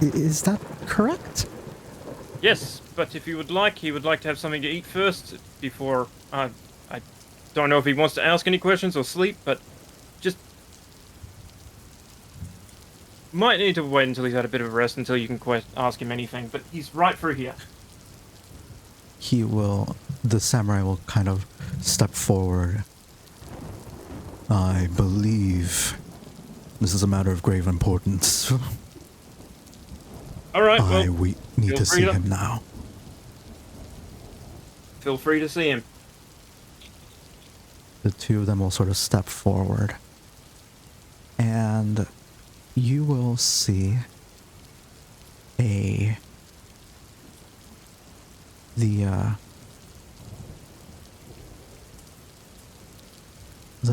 Is that correct?
Yes, but if you would like, he would like to have something to eat first before. I don't know if he wants to ask any questions or sleep, but just might need to wait until he's had a bit of a rest until you can ask him anything. But he's right through here.
The samurai will kind of step forward. I believe this is a matter of grave importance.
All right, well,
we need to see him now.
Feel free to see him.
The two of them will sort of step forward. And you will see the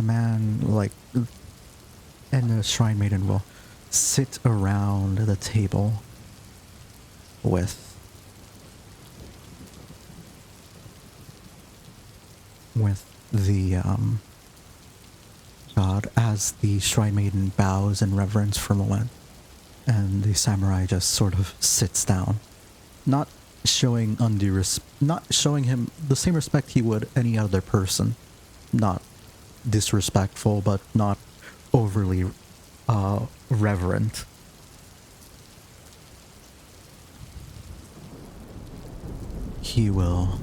man, like, and the shrine maiden will sit around the table with the god as the shrine maiden bows in reverence for a moment, and the samurai just sort of sits down, not showing him the same respect he would any other person, not disrespectful but not overly reverent. He will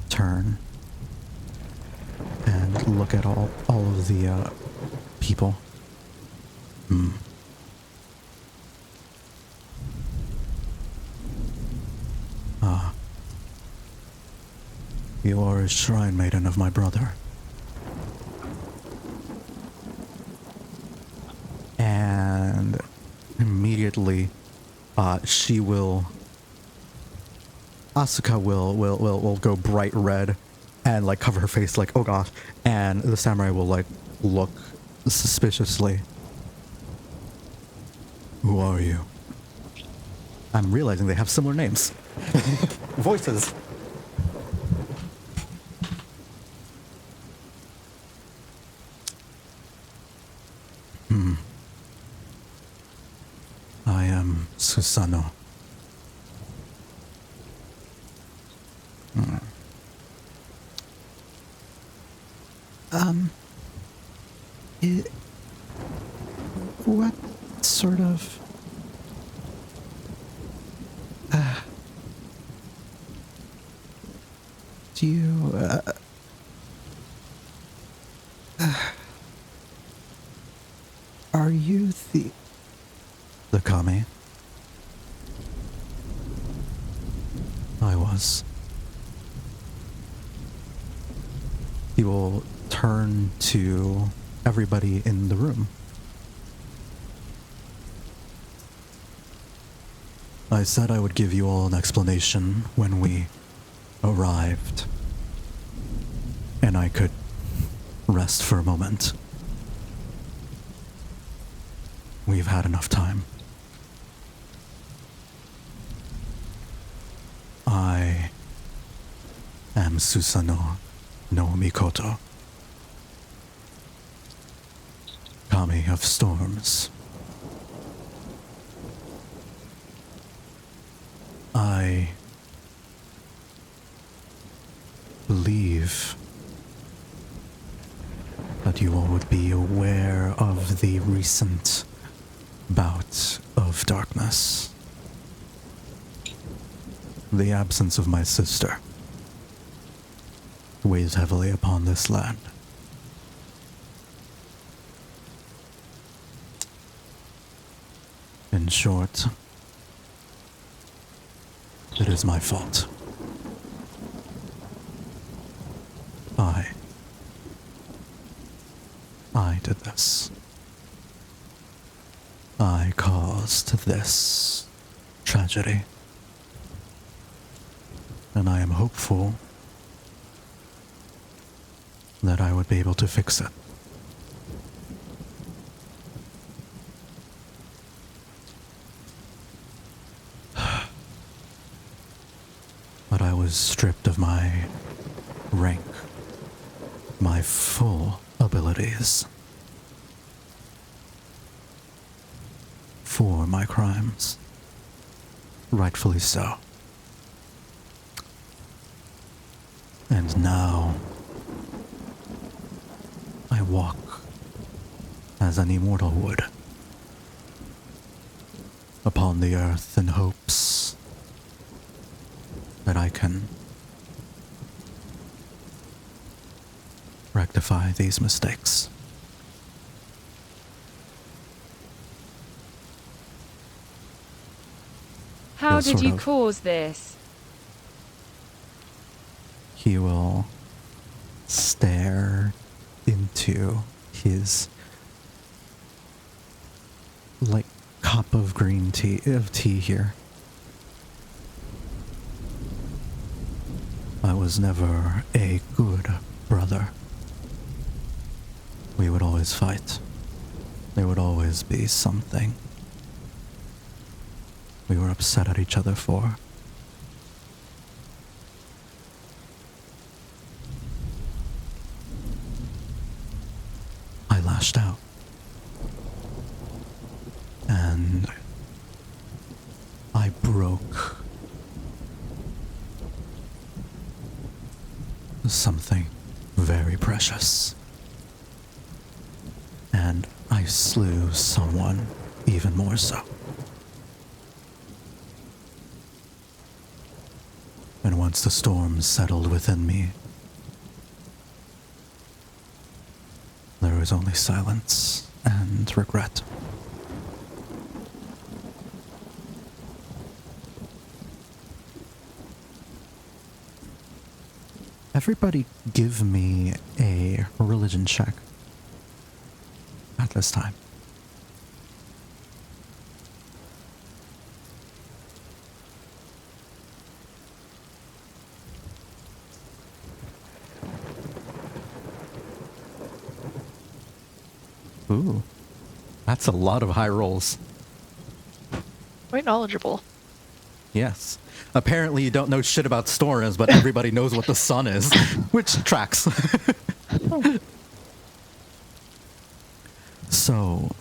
turn and look at all of the people. You are a shrine maiden of my brother. And immediately, Asuka will go bright red and like cover her face like, oh gosh, and the samurai will like look suspiciously. Who are you? I'm realizing they have similar names. Voices. I am Susano. What sort of do you are you the kami? I was. He will turn to everybody in the room. I said I would give you all an explanation when we arrived, and I could rest for a moment. We've had enough time. I am Susano no Mikoto, Kami of Storms. I believe that you all would be aware of the recent bout of darkness. The absence of my sister weighs heavily upon this land. In short, it is my fault. I did this. I caused this tragedy. And I am hopeful that I would be able to fix it. But I was stripped of my rank, my full abilities. for my crimes. Rightfully so. And now I walk as any mortal would upon the earth in hopes that I can rectify these mistakes.
How
He'll
did
sort
you
of-
cause this?
He will stare into his like cup of green tea here. I was never a good brother. We would always fight. There would always be something we were upset at each other for. I lashed out. And I broke something very precious. And I slew someone even more so. And once the storm settled within me, there was only silence and regret. Everybody give me a religion check at this time. Ooh, that's a lot of high rolls.
Quite knowledgeable.
Yes. Apparently you don't know shit about storms, but everybody knows what the sun is, which tracks. So,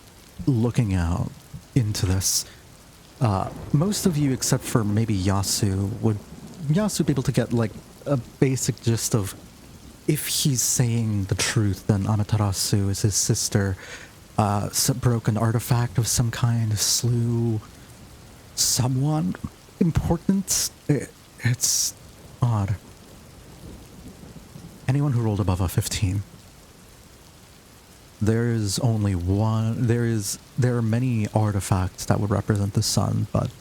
looking out into this, most of you, except for maybe Yasu, would Yasu be able to get like a basic gist of if he's saying the truth, then Amaterasu is his sister, broke an artifact of some kind, slew someone important. It's odd. Anyone who rolled above a 15. There is only one. There are many artifacts that would represent the sun, but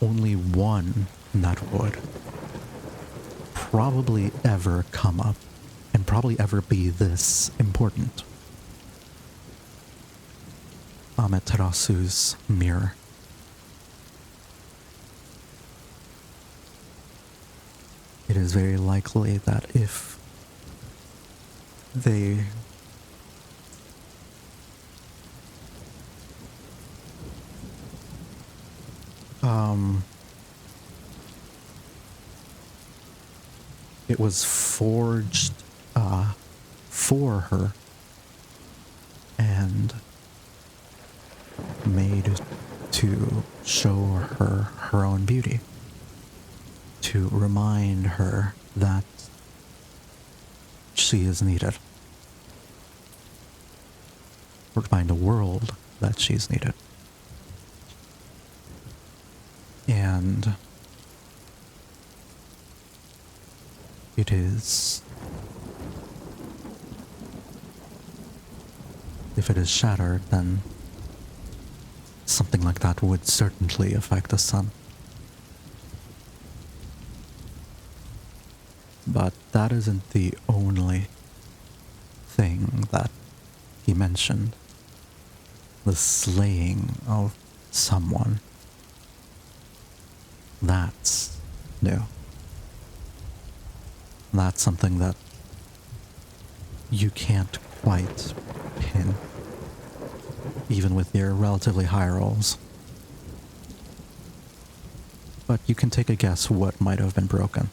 only one that would probably ever come up and probably ever be this important. Amaterasu's mirror. It is very likely that if they it was forged for her and made to show her her own beauty, to remind her that she is needed, remind the world that she's needed. And it is, if it is shattered, then something like that would certainly affect the sun. But that isn't the only thing that he mentioned. The slaying of someone. That's new. That's something that you can't quite pin, even with your relatively high rolls. But you can take a guess what might have been broken.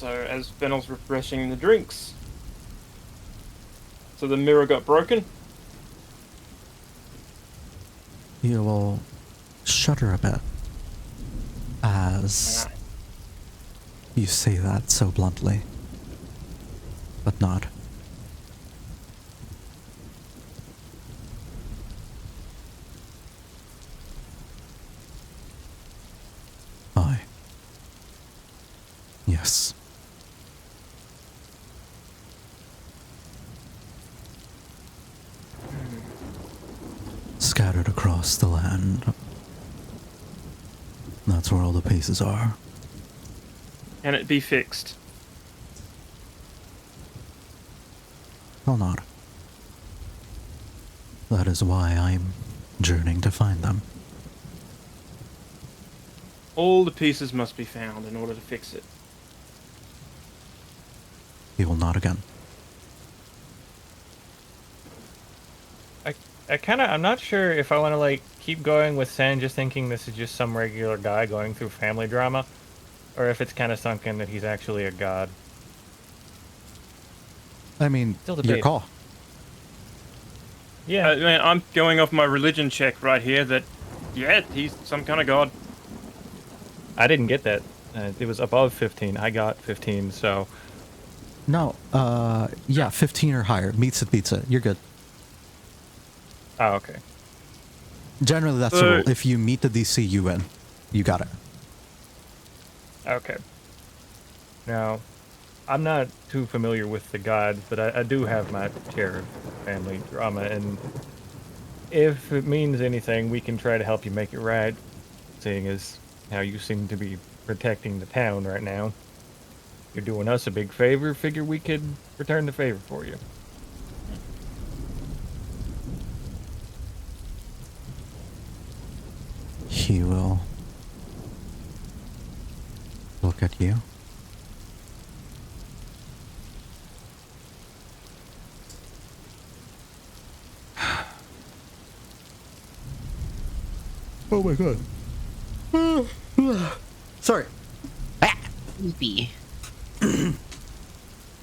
So as Fennel's refreshing the drinks, so the mirror got broken.
You will shudder a bit as you say that so bluntly, but nod. Aye. Yes. Scattered across the land. That's where all the pieces are.
Can it be fixed?
Will not. That is why I'm journeying to find them.
All the pieces must be found in order to fix it.
He will not again.
I'm not sure if I want to, like, keep going with San just thinking this is just some regular guy going through family drama, or if it's kind of sunk in that he's actually a god.
I mean,
Still
your
debate.
call.
Yeah.
Man, I'm going off my religion check right here that, yeah, he's some kind of god.
I didn't get that. It was above 15. I got 15, so...
No, yeah, 15 or higher. Meets it, beats it. You're good.
Oh, okay.
Generally, that's the rule. If you meet the DC, you win. You got it.
Okay. Now, I'm not too familiar with the gods, but I do have my share of family drama, and if it means anything, we can try to help you make it right, seeing as how you seem to be protecting the town right now. You're doing us a big favor, figure we could return the favor for you.
He will look at you. Oh my god. Sorry.
Sleepy.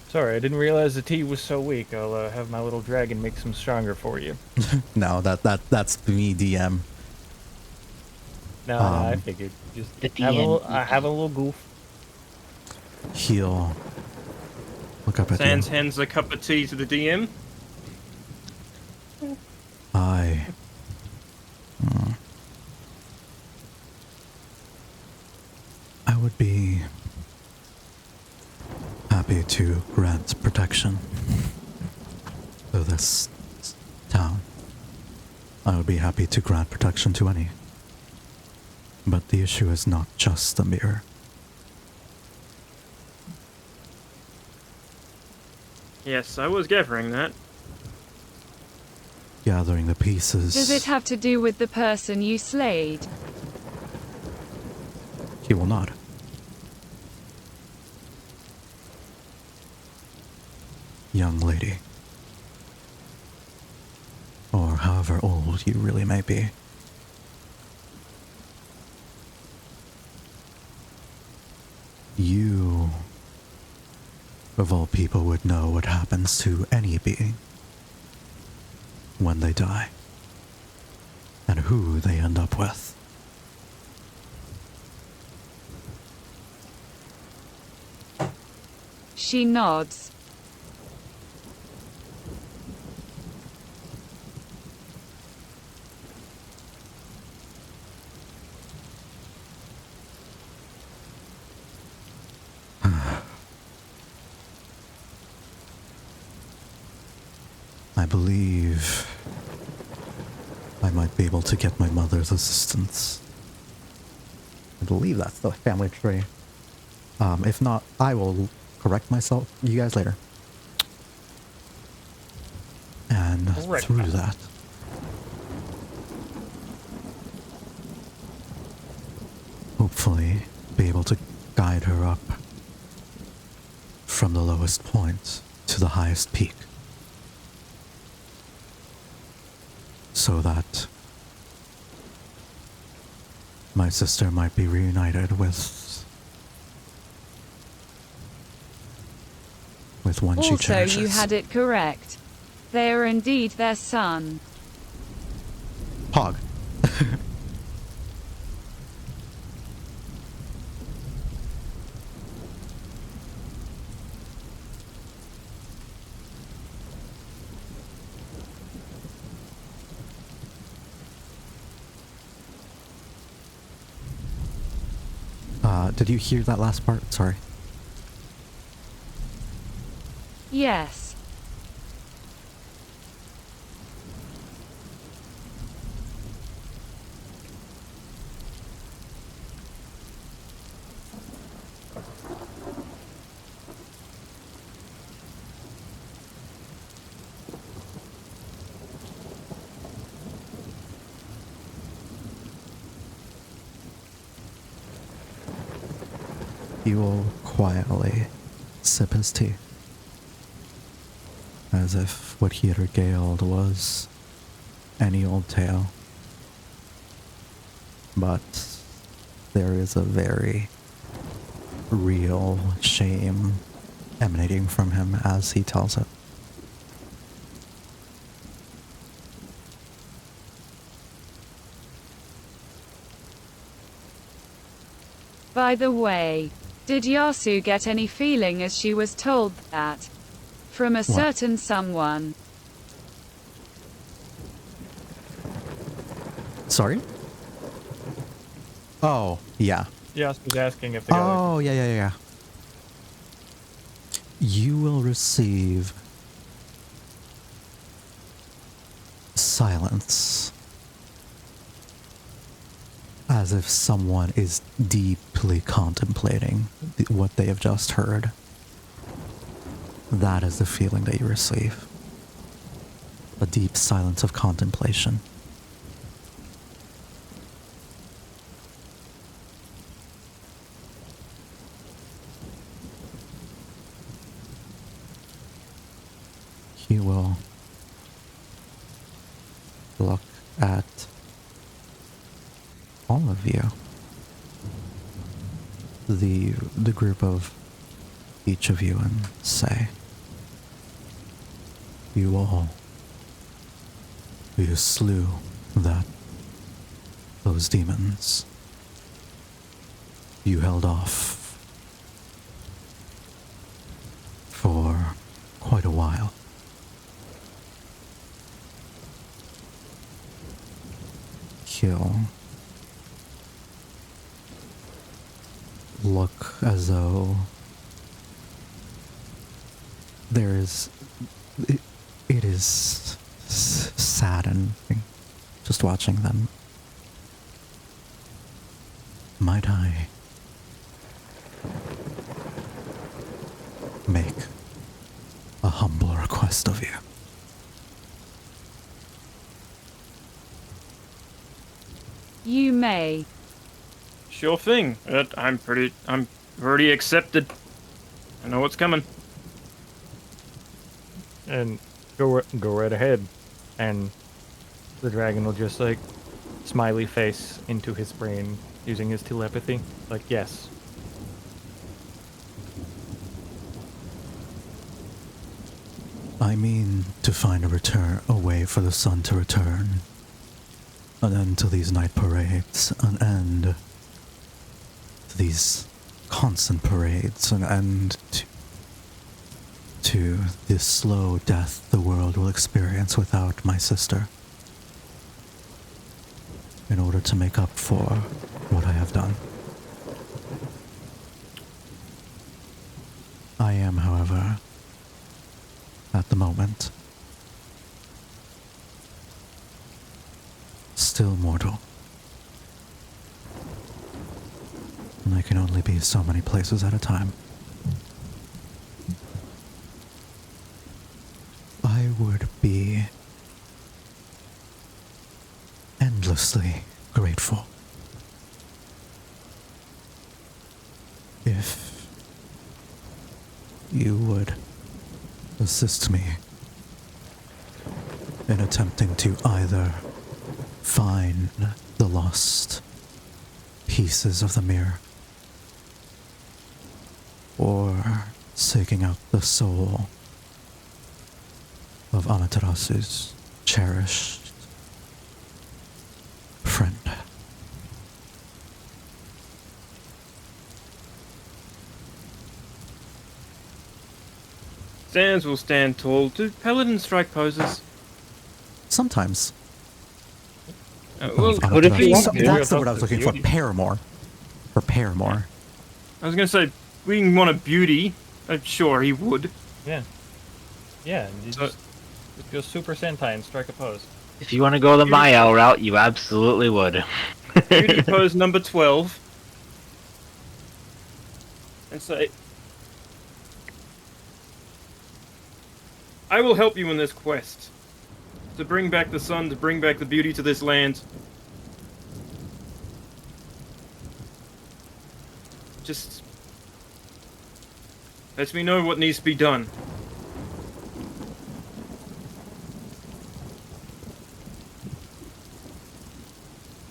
Sorry, I didn't realize the tea was so weak. I'll have my little dragon make some stronger for you.
No, that's me, DM.
No, I figured. Just
The
have a little goof.
He'll look up at
Sans
you.
hands a cup of tea to the DM.
I would be happy to grant protection to this town. I would be happy to grant protection to any. But the issue is not just the mirror.
Yes, I was gathering that.
Gathering the pieces.
Does it have to do with the person you slayed?
He will not. Young lady. Or however old you really may be. You, of all people, would know what happens to any being when they die, and who they end up with.
She nods.
I believe I might be able to get my mother's assistance. I believe that's the family tree. If not, I will correct myself. You guys later. And through that, hopefully be able to guide her up from the lowest point to the highest peak. So that my sister might be reunited with with one she
Also,
cherishes.
you had it correct. They are indeed their son.
Pog. Did you hear that last part? Sorry.
Yes.
He will quietly sip his tea, as if what he had regaled was any old tale. But there is a very real shame emanating from him as he tells it.
By the way, did Yasu get any feeling as she was told that? From a certain someone.
Sorry? Oh, yeah.
Yasu was asking if they got
Oh, yeah. You will receive silence. As if someone is deeply contemplating what they have just heard. That is the feeling that you receive. A deep silence of contemplation. He will look at all of you. The group of each of you, and say, you all, you slew those demons. You held off for quite a while. He'll look as though there is... It is saddening just watching them. Might I make a humble request of you?
You may.
Sure thing. I'm already accepted. I know what's coming.
And go right ahead. And the dragon will just like smiley face into his brain using his telepathy. Like, yes.
I mean to find a way for the sun to return. An end to these night parades, an end to these constant parades, an end to this slow death the world will experience without my sister. In order to make up for what I have done. I am, however, at the moment, still mortal. And I can only be so many places at a time. I would be endlessly grateful if you would assist me in attempting to either find the lost pieces of the mirror or seeking out the soul of Amaterasu's cherished friend.
Sands will stand tall. Do paladins strike poses?
Sometimes.
Well,
But if you want to.
That's the word I was looking for. Paramour. For paramour.
I was gonna say, we want a beauty. Sure, he would.
Yeah. Yeah, and you just go Super Sentai and strike a pose.
If you want to go the Maya route, you absolutely would.
Beauty pose number 12. And say, I will help you in this quest. To bring back the sun, to bring back the beauty to this land. Just let me know what needs to be done.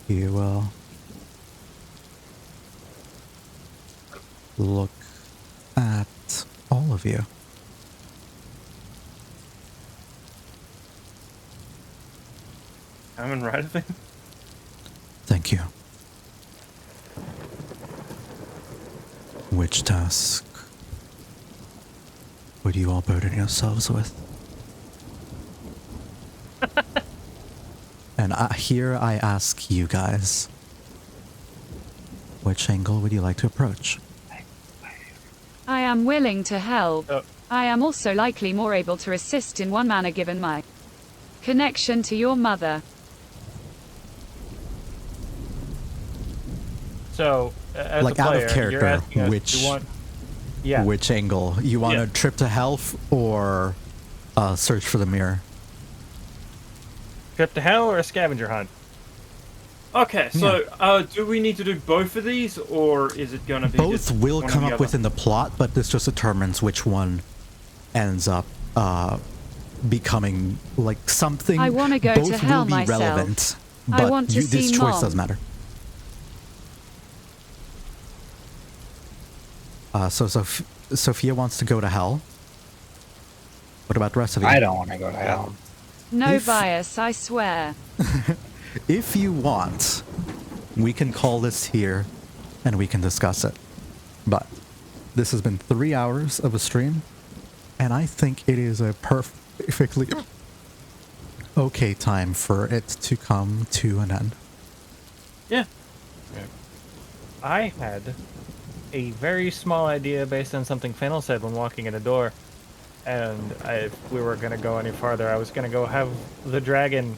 You will look at all of you.
I'm right of him.
Thank you. Which task would you all burden yourselves with? And here I ask you guys, which angle would you like to approach?
I am willing to help.
Oh.
I am also likely more able to assist in one manner given my connection to your mother.
So, as
Like
a
out
player,
of
you're
character,
asking us,
which
you want, yeah,
which angle? You want
Yeah.
a trip to health or search for the mirror?
trip to hell or a scavenger hunt?
Okay, so do we need to do both of these, or is it gonna be
Both
just
will
one or
come
the
up
other?
within the plot, but this just determines which one ends up becoming like something.
I wanna go
Both
to hell
will be
myself.
relevant,
I
but
want to
this
see
choice
Mom.
does matter. So Sophia wants to go to hell. What about the rest of you?
I don't want to go to hell.
No
If-
bias, I swear.
If you want, we can call this here and we can discuss it. But this has been 3 hours of a stream, and I think it is a perfectly okay time for it to come to an end.
Yeah.
I had a very small idea based on something Fennel said when walking in a door. And if we were going to go any farther, I was going to go have the dragon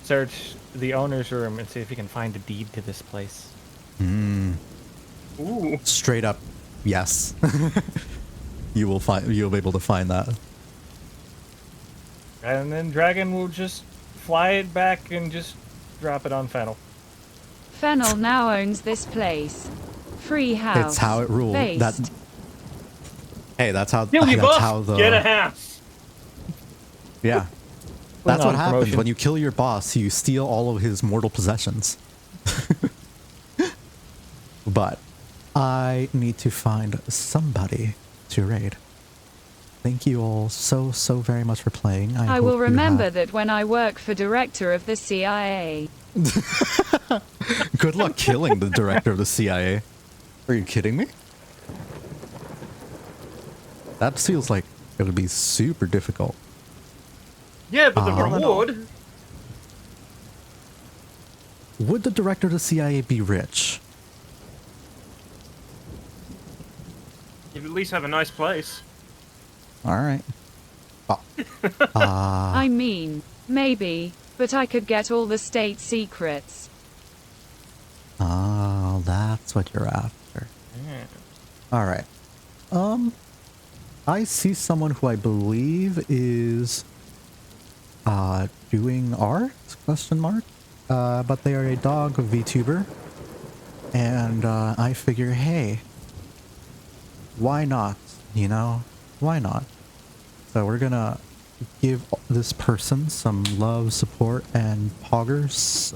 search the owner's room and see if he can find a deed to this place.
Ooh.
Straight up, yes. You'll be able to find that.
And then dragon will just fly it back and just drop it on Fennel.
Fennel now owns this place. Free house.
It's how it rules.
Based.
Hey, that's how.
Kill your
that's
boss,
how the.
get a house.
Yeah. That's what
on
happens
promotion.
when you kill your boss. You steal all of his mortal possessions. But I need to find somebody to raid. Thank you all so very much for playing.
I
hope
will
you
remember
have-
that when I work for director of the CIA.
Good luck killing the director of the CIA. Are you kidding me? That feels like it would be super difficult.
Yeah, but the reward.
Would the director of the CIA be rich?
You'd at least have a nice place.
All right. Oh.
I mean, maybe, but I could get all the state secrets.
Oh, that's what you're after. All right. I see someone who I believe is doing art? Question mark. But they are a dog VTuber, and I figure, hey, why not? You know, why not? So we're gonna give this person some love, support, and poggers,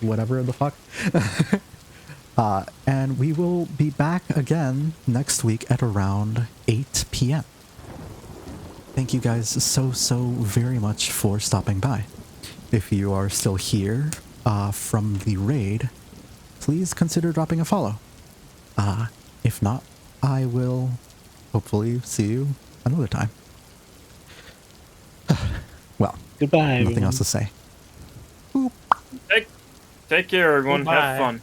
whatever the fuck. And we will be back again next week at around 8 p.m. Thank you guys so very much for stopping by. If you are still here from the raid, please consider dropping a follow. If not, I will hopefully see you another time. Well,
Goodbye.
nothing else to say.
Take care, everyone.
Goodbye.
Have fun.